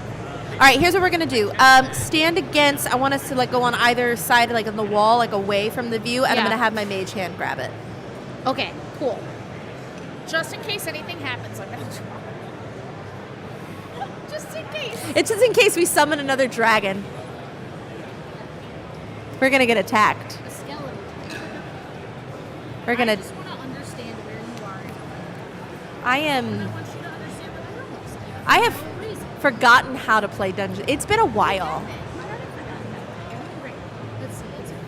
All right, here's what we're gonna do. Stand against. I want us to like go on either side, like on the wall, like away from the view, and I'm Yeah. gonna have my mage hand grab it. Okay, cool. Just in case anything happens, I'm gonna try. Just in case. It's just in case we summon another dragon. We're gonna get attacked. A skeleton. We're I gonna. just want to understand where you are. I And I am. want you to understand what the room looks like. I have For no reason. forgotten how to play Dungeons. It's been a while. Let's see, it's 4.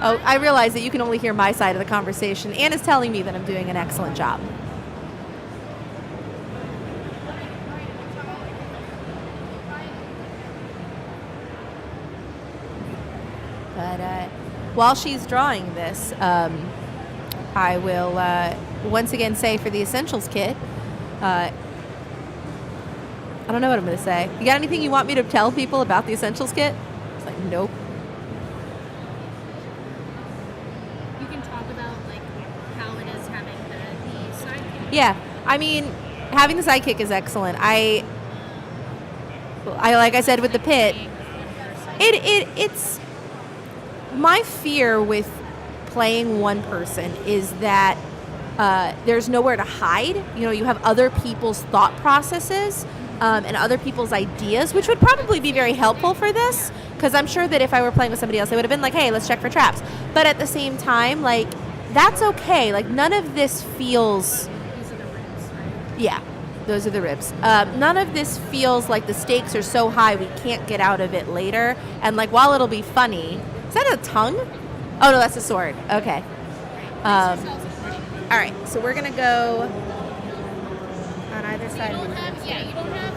Oh, I realize that you can only hear my side of the conversation. Anna's telling me that I'm doing an excellent job. But while she's drawing this, I will once again say for the Essentials kit, I don't know what I'm going to say. You got anything you want me to tell people about the Essentials kit? It's like, nope. You can talk about like how it is having the sidekick. Yeah, I mean, having the sidekick is excellent. I like I said with the pit, it's my fear with playing one person is that there's nowhere to hide. You know, you have other people's thought processes and other people's ideas, which would probably be very helpful for this. Because I'm sure that if I were playing with somebody else, they would have been like, hey, let's check for traps. But at the same time, like, that's okay. Like, none of this feels... These are the ribs, right? Yeah, those are the ribs. None of this feels like the stakes are so high we can't get out of it later. And, like, while it'll be funny... Is that a tongue? Oh, no, that's a sword. Okay. All right, so we're going to go on either side. You don't have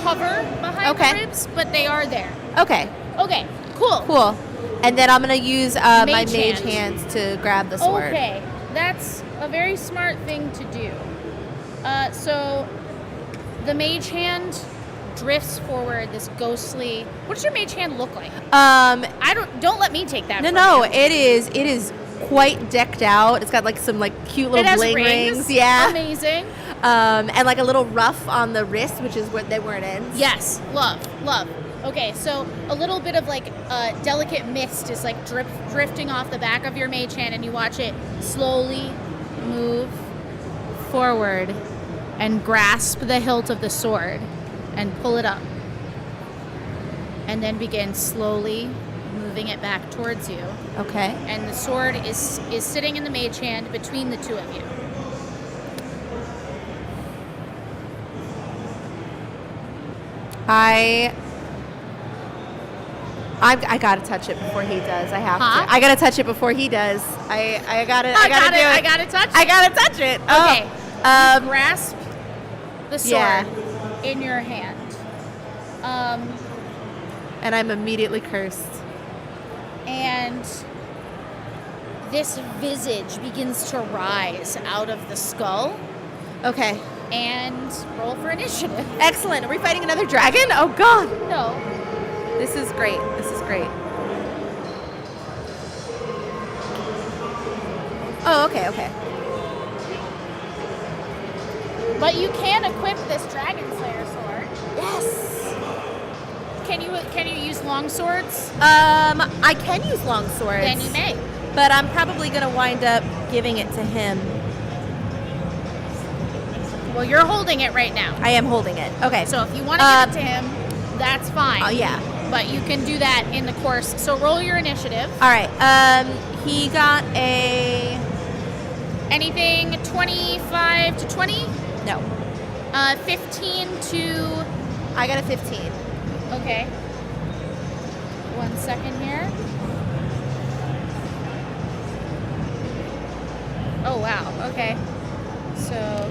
cover behind Okay. the ribs, but they are there. Okay, Okay, cool. cool. And then I'm going to use my Mage mage hand. hands to grab the sword. Okay, that's a very smart thing to do. So the mage hand drifts forward, this ghostly... What does your mage hand look like? Don't let me take that from No, you. it is quite decked out. It's got like some like cute It little has bling rings. rings. Yeah. Amazing. And like a little ruff on the wrist, which is where it ends. Yes, love. Okay, so a little bit of like delicate mist is like drifting off the back of your mage hand, and you watch it slowly move forward and grasp the hilt of the sword and pull it up. And then begin slowly moving it back towards you. Okay. And the sword is sitting in the mage hand between the two of you. I gotta touch it before he does. I have Huh? to. I gotta touch it before he does. I gotta do it. I gotta touch it. I gotta touch it. Okay. Oh. Grasp the sword Yeah. in your hand. And I'm immediately cursed. And this visage begins to rise out of the skull. Okay. And roll for initiative. Excellent. Are we fighting another dragon? Oh God. No. This is great. This is great. Oh, okay, okay. But you can equip this Dragon Slayer sword. Yes. Can you use long swords? I can use long swords. Then you may. But I'm probably gonna wind up giving it to him. Well, you're holding it right now. I am holding it. Okay. So if you want to give it to him, that's fine. Oh yeah. But you can do that in the course. So roll your initiative. All right. He got a Anything 25 to 20? no. 15 to... I got a 15. Okay. 1 second here. Oh, wow. Okay. So...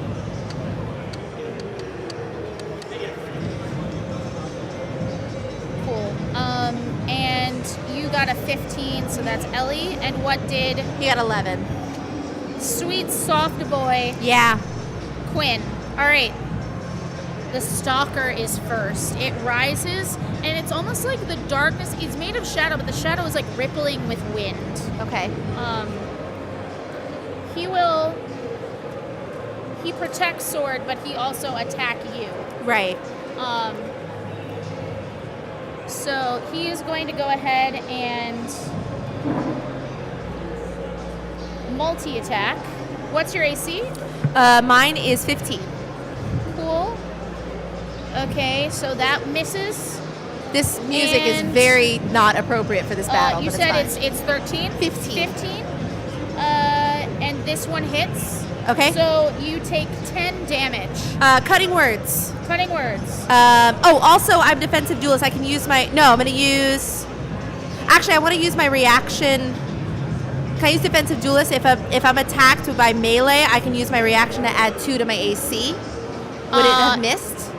Cool. And you got a 15, so that's Ellie. And what did He got 11. sweet soft boy Yeah. Quinn? All right. The Stalker is first. It rises, and it's almost like the darkness. It's made of shadow, but the shadow is like rippling with wind. Okay. he protects sword, but he also attack you. Right. So he is going to go ahead and multi-attack. What's your AC? Mine is 15. Cool. Okay, so that misses. This music is And- very not appropriate for this battle. You but said it's it's 13? 15. 15. And this one hits. Okay. So you take 10 damage. Cutting words. Cutting words. Also, I'm defensive duelist. I can use my... No, I'm going to use... Actually, I want to use my reaction. Can I use defensive duelist? If I'm attacked by melee, I can use my reaction to add 2 to my AC. Would it have missed?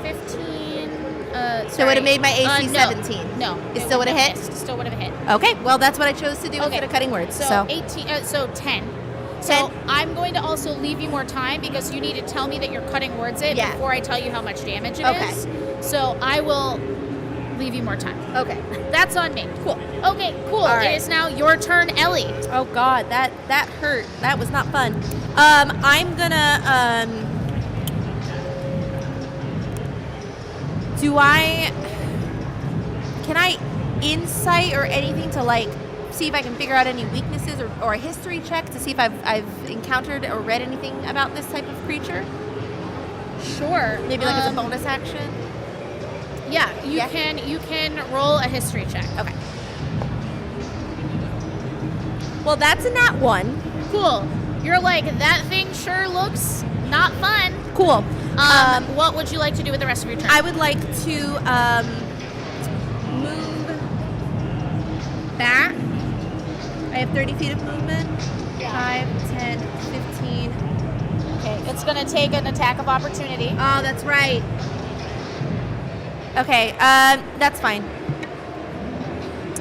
15. So it would have made my AC no. 17. No. It still would have hit? Missed. Still would have hit. Okay, well, that's what I chose to do instead of cutting words. So 18. So 10. So 10. I'm going to also leave you more time because you need to tell me that you're cutting words it Yeah. before I tell you how much damage it Okay. is. So I will leave you more time. Okay. That's on me. Cool. Okay, cool. All right. It is now your turn, Ellie. Oh God, that hurt. That was not fun. I'm gonna can I insight or anything to like see if I can figure out any weaknesses or a history check to see if I've encountered or read anything about this type of creature? Sure. Maybe like as a bonus action? Yeah, you can roll a history check. Okay. Well, that's a nat 1. Cool. You're like, that thing sure looks not fun. Cool. What would you like to do with the rest of your turn? I would like to move back. I have 30 feet of movement. Yeah. 5, 10, 15. Okay, it's going to take an attack of opportunity. Oh, that's right. Okay, that's fine.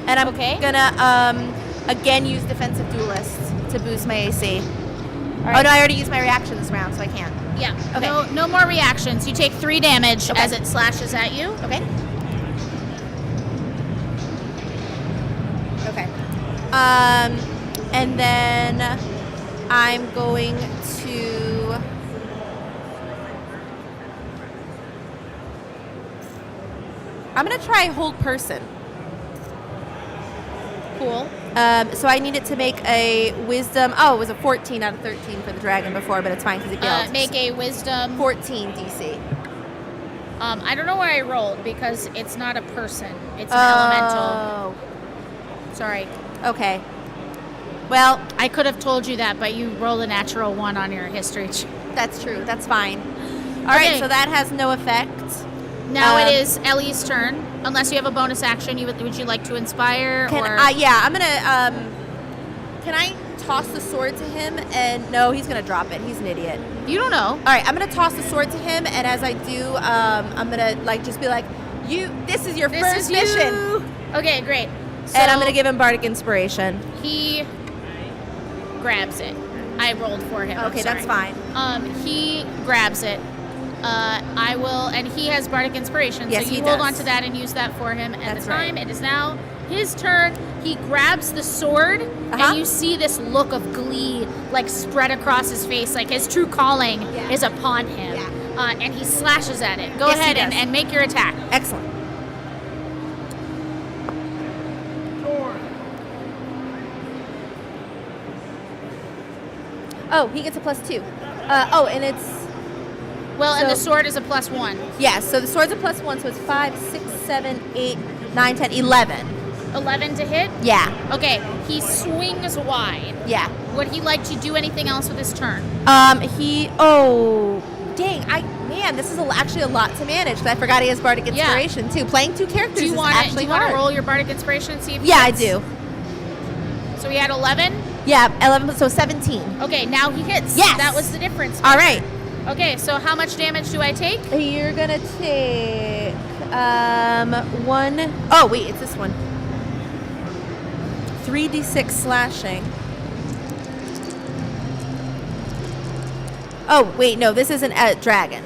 And I'm Okay. gonna again use defensive duelist to boost my AC. All Oh right. no, I already used my reaction this round, so I can't. Yeah. Okay. No more reactions. You take 3 damage Okay. as it slashes at you. Okay. Okay. And then I'm going to try hold person. Cool. So I needed to make a wisdom. Oh, it was a 14 out of 13 for the dragon before, but it's fine because it failed. Make a wisdom. 14 DC. I don't know where I rolled because it's not a person. It's an elemental. Sorry. Okay. Well, I could have told you that, but you rolled a natural 1 on your history. that's true. That's fine. All right, Okay. so that has no effect. Now it is Ellie's turn. Unless you have a bonus action, would you like to inspire? Can or yeah, I'm gonna. Can I toss the sword to him? And no, he's gonna drop it. He's an idiot. You don't know. All right, I'm gonna toss the sword to him, and as I do, I'm gonna just be like, "You, this is your This first is mission," you. Okay, great. So and I'm gonna give him bardic inspiration. He grabs it. I rolled for him. I'm Okay, that's sorry. fine. He grabs it. I will, and he has bardic inspiration, Yes, so you he hold does. on to that and use that for him. At That's the time, right. it is now his turn. He grabs the sword, and you see this look of glee spread across his face, like his true calling is upon him. Yeah. And he slashes at it. Go Yes, he ahead does. and make your attack. Excellent. Oh, he gets a +2. And it's Well, and the So- sword is a +1. yeah. So the sword's a +1, so it's 5, 6, 7, 8, 9, 10, 11. 11 to hit. Yeah. Okay, he swings wide. Yeah. Would he like to do anything else with his turn? Man, this is actually a lot to manage. 'Cause I forgot he has bardic Yeah. inspiration too. Playing 2 characters Do you is want to actually hard. roll your bardic inspiration and see if he Yeah, I hits? do. So he had 11. Yeah, 11. So 17. Okay, now he hits. Yes. That was the difference. All right. Okay, so how much damage do I take? You're gonna take 1. Oh wait, it's this one. 3d6 slashing. Oh wait, no, this isn't a dragon.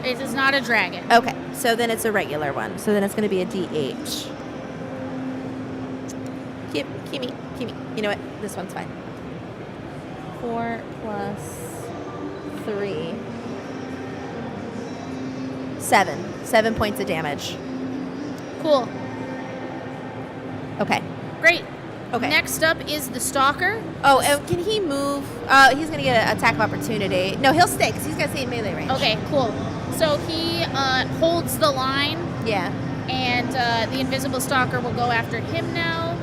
It is not a dragon. Okay, so then it's a regular one. So then it's gonna be a d8. Give me. You know what? This one's fine. 4 plus 3. 7 points of damage. Cool. Okay. Great. Okay. Next up is the Stalker. Oh, can he move? He's going to get an attack of opportunity. No, he'll stay because he's got to stay in melee range. Okay, cool. So he holds the line, Yeah. and the invisible Stalker will go after him now.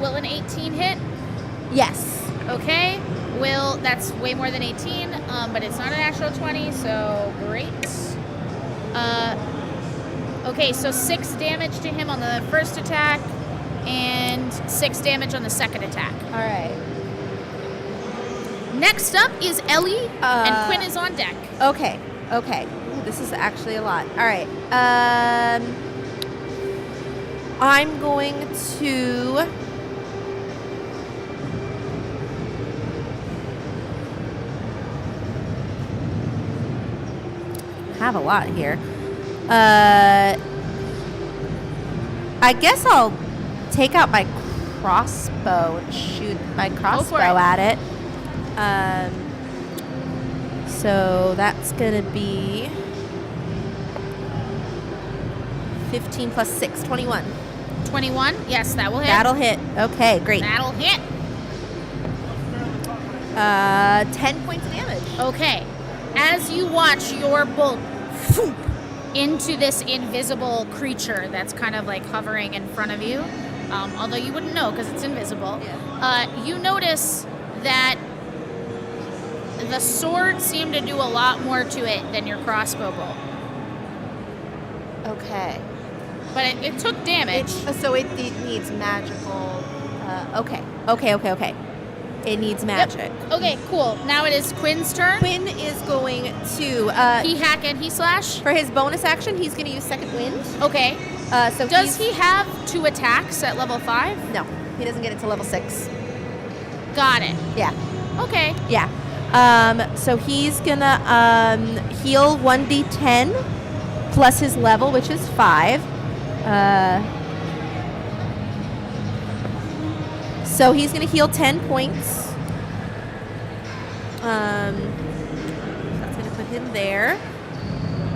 Will an 18 hit? Yes. Okay. That's way more than 18, but it's not an actual 20, so great. Okay, so 6 damage to him on the first attack, and 6 damage on the second attack. All right. Next up is Ellie, and Quinn is on deck. Okay. Ooh, this is actually a lot. All right. I'm going to... have a lot here. I guess I'll take out my crossbow and shoot my crossbow at it. So that's gonna be 15 plus 6, 21. 21? Yes, that will hit. That'll hit. Okay, great. That'll hit. 10 points of damage. Okay. As you watch your bolt into this invisible creature that's kind of like hovering in front of you, although you wouldn't know because it's invisible, you notice that the sword seemed to do a lot more to it than your crossbow bolt. Okay. But it took damage. So it needs magical. Okay. It needs magic. Yep. Okay, cool. Now it is Quinn's turn. Quinn is going to. He hack and he slash. For his bonus action, he's going to use second wind. Okay. So does he have 2 attacks at level 5? No, he doesn't get it to level 6. Got it. Yeah. Okay. Yeah. So he's gonna heal 1d10 plus his level, which is 5. So he's gonna heal 10 points. That's gonna put him there,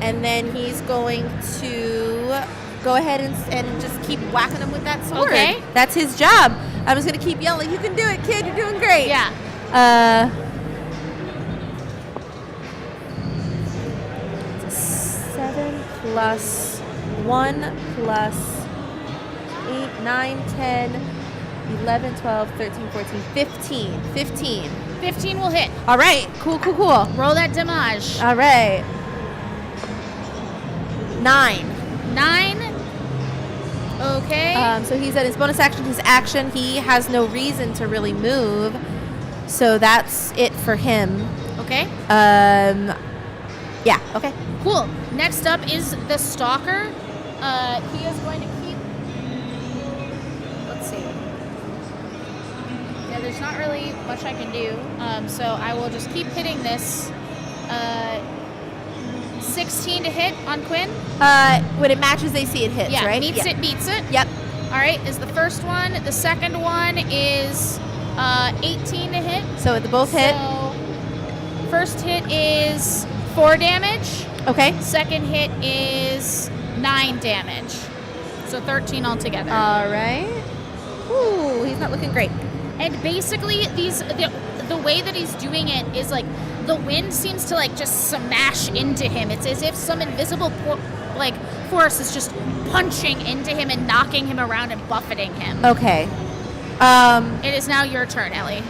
and then he's going to go ahead and just keep whacking him with that sword. Okay. That's his job. I'm just gonna keep yelling, "You can do it, kid! You're doing great!" Yeah. 7 plus 1 plus 8, 9, 10, 11, 12, 13, 14, 15. 15. 15 will hit. All right. Cool. Roll that damage. All right. 9. 9. Okay. So he's at his bonus action. His action, he has no reason to really move. So that's it for him. Okay. Yeah. Okay. Cool. Next up is the Stalker. He is going to keep... Let's see. Yeah, there's not really much I can do. So I will just keep hitting this. 16 to hit on Quinn. When it matches AC, it hits, Yeah, right? beats it. Yep. All right, is the first one. The second one is 18 to hit. So they both hit. So first hit is 4 damage. Okay. Second hit is 9 damage. So 13 altogether. All right. Ooh, he's not looking great. And basically, the way that he's doing it is like the wind seems to like just smash into him. It's as if some invisible force is just punching into him and knocking him around and buffeting him. Okay. It is now your turn, Ellie.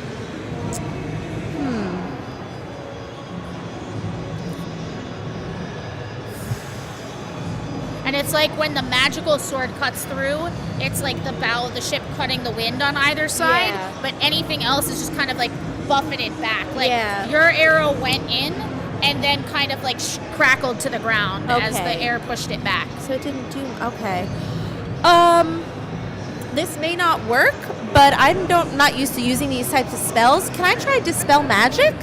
And it's like when the magical sword cuts through, it's like the bow of the ship cutting the wind on either side, Yeah. but anything else is just kind of like buffeted back. Like Yeah. your arrow went in and then kind of like crackled to the ground as the Okay. air pushed it back. So it didn't do. Okay. This may not work, but I'm not used to using these types of spells. Can I try Dispel Magic?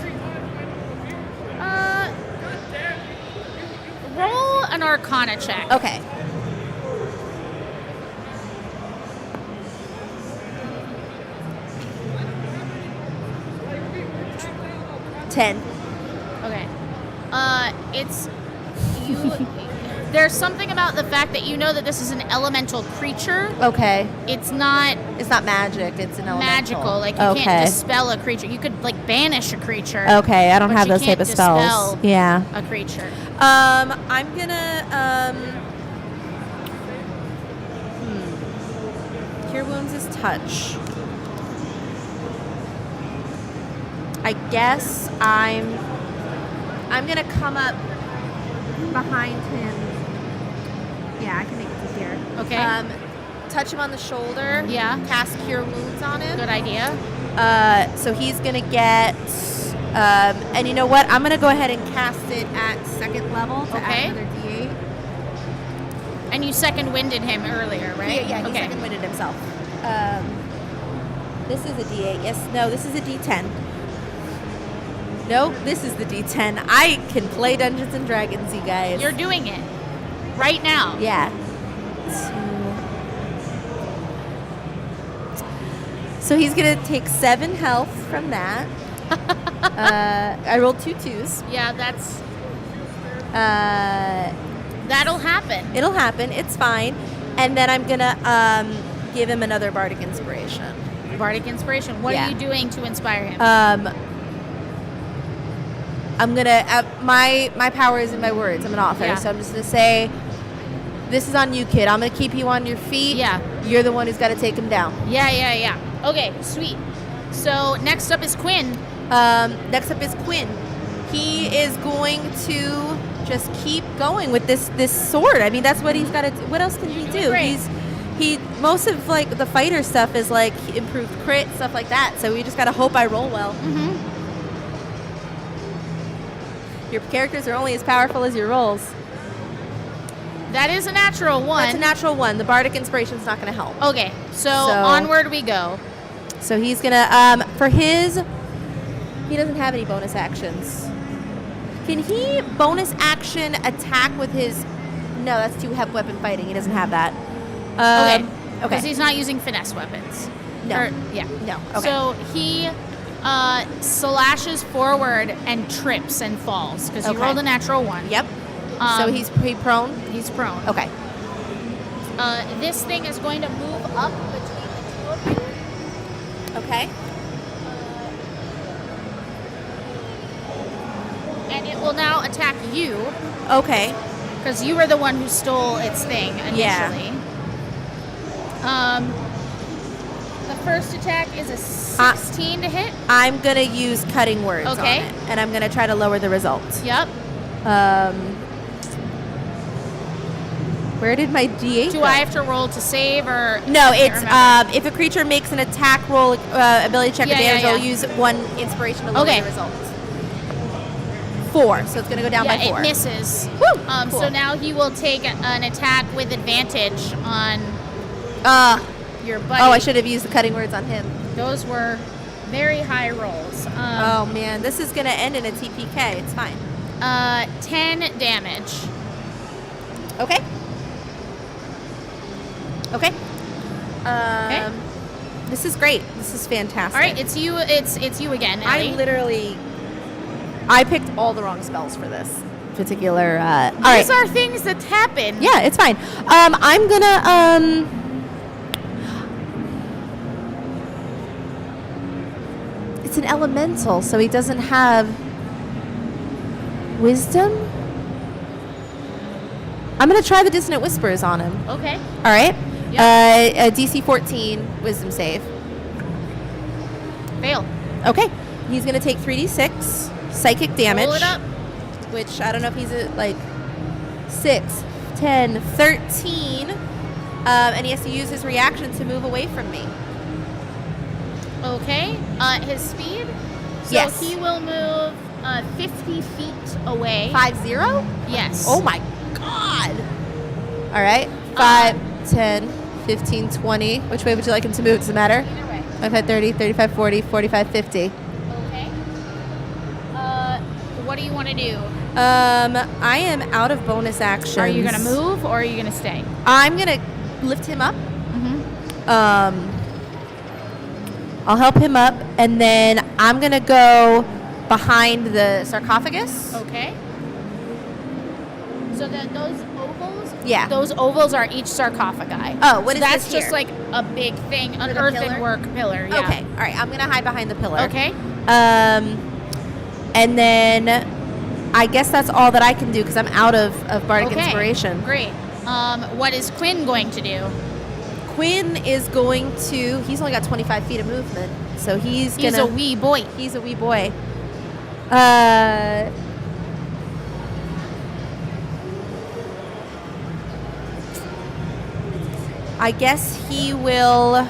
Roll an Arcana check. Okay. Okay. Okay. It's There's something about the fact that you know that this is an elemental creature. Okay. It's not It's not magic. It's an elemental. magical. Like, you can't dispel a creature. You could, like, banish a creature. Okay, I don't but have you those type can't of spells. dispel Yeah. a creature. I'm gonna Cure Wounds is touch. I guess I'm gonna come up behind him. Yeah, I can make it easier. Okay. Touch him on the shoulder. Yeah. Cast Cure Wounds on him. Good idea. So he's gonna get. And you know what? I'm gonna go ahead and cast it at second level to add another D8. And you second winded him earlier, right? Yeah, he second winded himself. This is a D8. Yes. No, this is a D10. Nope, this is the D10. I can play Dungeons and Dragons, you guys. You're doing it right now. Yeah. So he's gonna take 7 health from that. I rolled 2 2s. Yeah, that'll happen. It'll happen. It's fine. And then I'm gonna give him another bardic inspiration. Bardic inspiration. What are you doing to inspire him? I'm gonna my power is in my words. I'm an author, so I'm just gonna say, this is on you, kid. I'm gonna keep you on your feet. Yeah. You're the one who's got to take him down. Yeah. Okay, sweet. So next up is Quinn. Next up is Quinn. He is going to just keep going with this sword. I mean, that's what he's got to. What else can he do? Great. He most of like the fighter stuff is like improved crit stuff like that. So we just got to hope I roll well. Mm-hmm. Your characters are only as powerful as your rolls. That is a natural one. That's a natural one. The bardic inspiration's not going to help. Okay, so onward we go. So he's gonna for his. He doesn't have any bonus actions. Can he bonus action attack with his? No, that's too weapon fighting. He doesn't have that. Okay. Okay. Because he's not using finesse weapons. No. No. Okay. So he slashes forward and trips and falls because he rolled a natural one. Yep. So he's prone? He's prone. Okay. This thing is going to move up between the two of you. Okay. And it will now attack you. Okay. Because you were the one who stole its thing initially. Yeah. The first attack is a 16 to hit. I'm going to use cutting words on it. And I'm going to try to lower the results. Yep. Where did my D8 Do go? I have to roll to save or? No, it's if a creature makes an attack roll ability check advantage, I'll use 1 inspiration to lower the results. 4, so it's going to go down by 4. It misses. Woo! Cool. So now he will take an attack with advantage on your buddy. Oh, I should have used the cutting words on him. Those were very high rolls. Oh man, this is going to end in a TPK. It's fine. 10 damage. Okay. Okay. Okay. This is great. This is fantastic. All right, it's you. It's you again, Ellie. I picked all the wrong spells for this particular. These are things that happen. Yeah, it's fine. I'm gonna It's an elemental, so he doesn't have wisdom. I'm gonna try the Dissonant Whispers on him. Okay. All right. Yep. DC 14 Wisdom save. Fail. Okay. He's gonna take 3d6 psychic damage. Roll it up. Which I don't know if he's at like 6, 10, 13. And he has to use his reaction to move away from me. Okay. His speed? So yes. he will move 50 feet away. 50? Yes. Oh my god. All right. 5, 10, 15, 20. Which way would you like him to move? Does it matter? Either way. I've had 30, 35, 40, 45, 50. Okay. What do you want to do? I am out of bonus actions. Are you going to move or are you going to stay? I'm going to lift him up. Mm-hmm. I'll help him up, and then I'm going to go behind the sarcophagus. Okay. So those ovals. Yeah. Those ovals are each sarcophagi. Oh, what so is that's this here? just like a big thing, an Like a pillar? earthenwork pillar. Yeah. Okay. All right. I'm gonna hide behind the pillar. Okay. And then I guess that's all that I can do because I'm out of bardic Okay. inspiration. Great. What is Quinn going to do? Quinn is going to. He's only got 25 feet of movement, so he's He's a wee boy. He's a wee boy. I guess he will.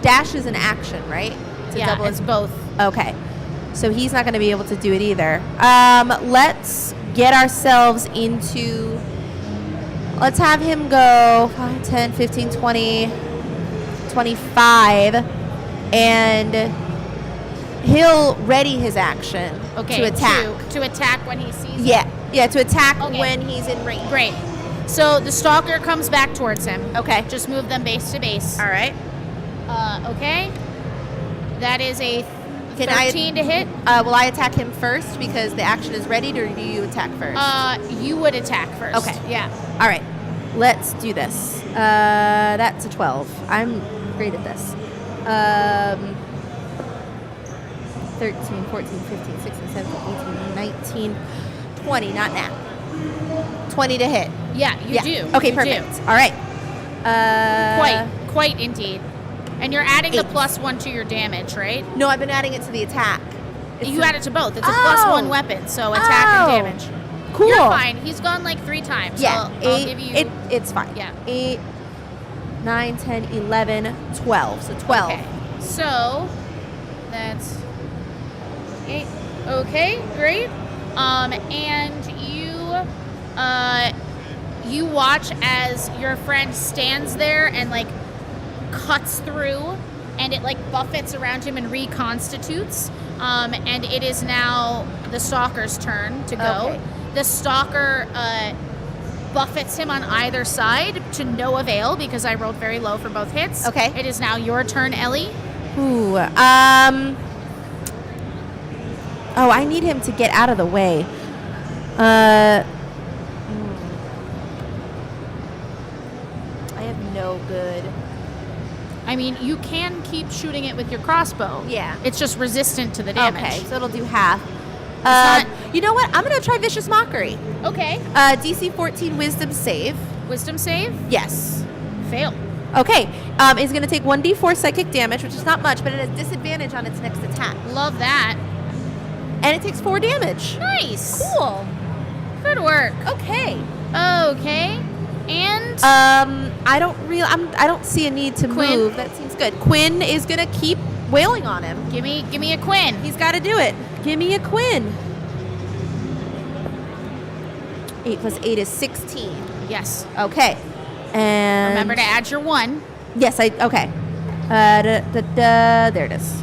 Dash is an action, right? To Yeah, double it's both. Okay. So he's not going to be able to do it either. Let's get ourselves into. Let's have him go 5, 10, 15, 20, 25. And he'll ready his action Okay. to attack. To attack when he sees. Yeah. Yeah, to attack Okay. when he's in range. Great. So the stalker comes back towards him. Okay. Just move them base to base. All right. Okay. That is a Can 13 to hit. Will I attack him first because the action is readied, or do you attack first? You would attack first. Okay. Yeah. All right. Let's do this. That's a 12. I'm great at this. 13, 14, 15, 16, 17, 18, 19, 20. Not now. 20 to hit. Yeah, you do. Okay, You perfect. do. All right. Quite indeed. And you're adding the 8. +1 to your damage, right? No, I've been adding it to the attack. You add it to both. It's a Oh. +1 weapon, so attack and Oh. damage. Cool. You're fine. He's gone like 3 times. So Yeah. I'll give you. It's fine. Yeah. 8, 9, 10, 11, 12. So 12. Okay. So that's 8. Okay, great. And you watch as your friend stands there and like cuts through, and it like buffets around him and reconstitutes. And it is now the stalker's turn to go. Okay. The stalker buffets him on either side to no avail because I rolled very low for both hits. Okay. It is now your turn, Ellie. Ooh. Oh, I need him to get out of the way. I have no good. I mean, you can keep shooting it with your crossbow. Yeah. It's just resistant to the damage. Okay, so it'll do half. not- You know what? I'm gonna try Vicious Mockery. Okay. DC 14 Wisdom save. Wisdom save. Yes. Fail. Okay. It's gonna take 1d4 psychic damage, which is not much, but it has disadvantage on its next attack, Love that. and it takes 4 damage. Nice. Cool. Good work. Okay. Okay. And I don't see a need to Quinn? move. That seems good. Quinn is gonna keep wailing on him. give me a Quinn. He's got to do it. Give me a Quinn. 8 plus 8 is 16. Yes. Okay. And Remember to add your 1. Yes, okay. There it is.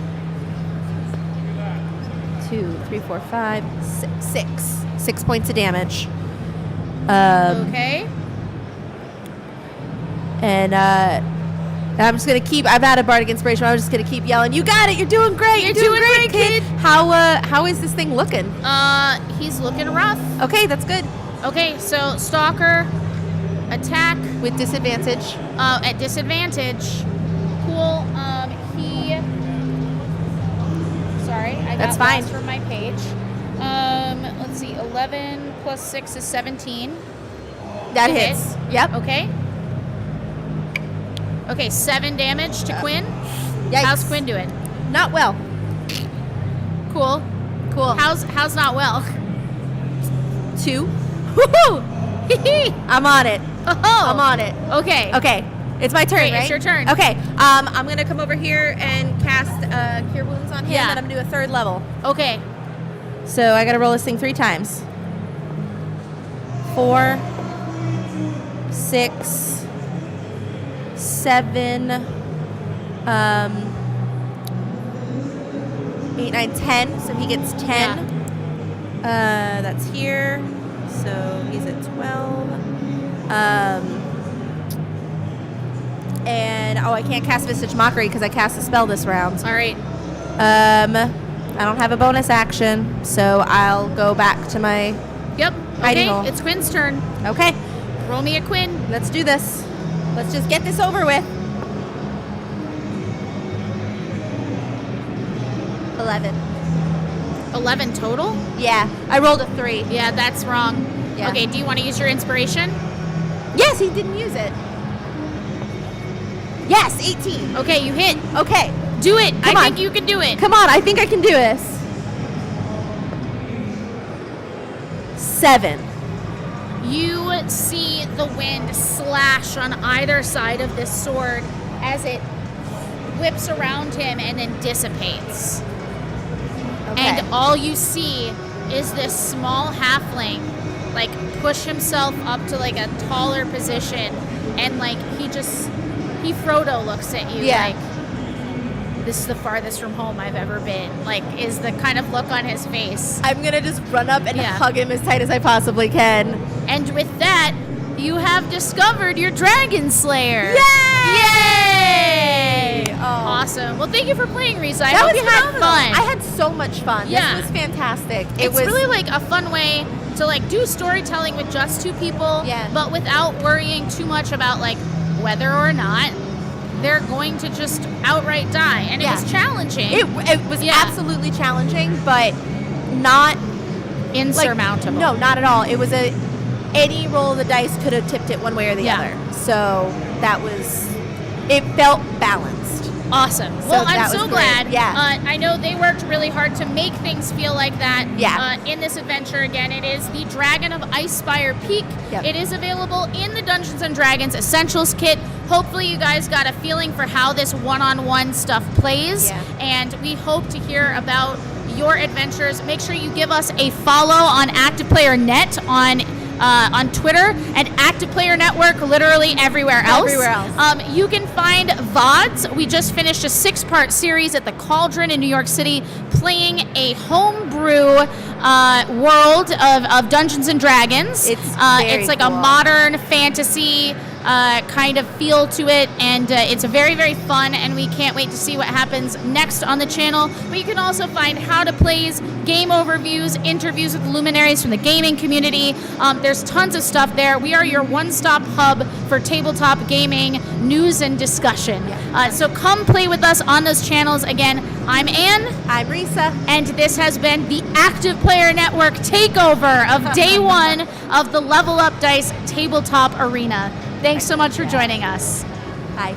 2, 3, 4, 5, 6. 6 points of damage. Okay. And I'm just gonna keep. I've added bardic inspiration. I'm just gonna keep yelling. You got it. You're doing great. You're doing great, kid. How is this thing looking? He's looking rough. Okay, that's good. Okay, so stalker attack With disadvantage. at disadvantage. Cool. Sorry, I That's got fine. lost from my page. Let's see. 11 plus 6 is 17. That To hit. hits. Yep. Okay. Okay, 7 damage to Quinn. Yikes. How's Quinn doing? Not well. Cool. Cool. How's not well? 2. Woohoo! I'm on it. Oh, I'm on it. Okay. Okay. It's my turn, Great, right? it's your turn. Okay. I'm gonna come over here and cast Cure Wounds on him, Yeah. and I'm gonna do a 3rd level. Okay. So I gotta roll this thing 3 times. 4, 6, 7, 8, 9, 10. So he gets 10. That's here. So he's at 12. And I can't cast Visage Mockery because I cast a spell this round. All right. I don't have a bonus action, so I'll go back to my Yep. Hidey Okay, hole. it's Quinn's turn. Okay, Roll me a Quinn. let's do this. Let's just get this over with. 11. 11 total? Yeah, I rolled a 3. Yeah, that's wrong. Yeah. Okay, do you want to use your inspiration? Yes, he didn't use it. Yes, 18. Okay, you hit. Okay, Do it. Come I on. think you can do it. come on, I think I can do this. 7. You see the wind slash on either side of this sword as it whips around him and then dissipates. Okay. And all you see is this small halfling like push himself up to like a taller position, and like he Frodo looks at you Yeah. like, this is the farthest from home I've ever been, like is the kind of look on his face. I'm gonna just run up and Yeah. hug him as tight as I possibly can. And with that, you have discovered your Dragon Slayer. Yay! Yay! Oh. Awesome. Well, thank you for playing, Risa. I That hope was you had phenomenal. fun. I had so much fun. Yeah. This was fantastic. It's really like a fun way to like do storytelling with just 2 people, Yeah. but without worrying too much about like whether or not they're going to just outright die. And Yeah. it was challenging. it was Yeah. absolutely challenging, but not like, insurmountable. no, not at all. It was any roll of the dice could have tipped it one way or the Yeah. other. So it felt balanced. Awesome. So Well, I'm that so was great. glad. Yeah. I know they worked really hard to make things feel like that. Yeah. In this adventure, again, it is the Dragon of Icespire Peak. Yep. It is available in the Dungeons and Dragons Essentials Kit. Hopefully, you guys got a feeling for how this one-on-one stuff plays, Yeah. and we hope to hear about your adventures. Make sure you give us a follow on Active Player Net on Twitter, and Active Player Network literally everywhere else. Everywhere else. You can find VODs. We just finished a 6-part series at the Cauldron in New York City, playing a homebrew world of Dungeons and Dragons. It's very like cool. a modern fantasy kind of feel to it, and it's very, very fun, and we can't wait to see what happens next on the channel. But you can also find how to plays, game overviews, interviews with luminaries from the gaming community. There's tons of stuff there. We are your one-stop hub for tabletop gaming news and discussion. So come play with us on those channels. Again, I'm Ann, I'm Risa. and this has been the Active Player Network takeover of day 1 of the Level Up Dice Tabletop Arena. Thanks so much for joining us. Bye.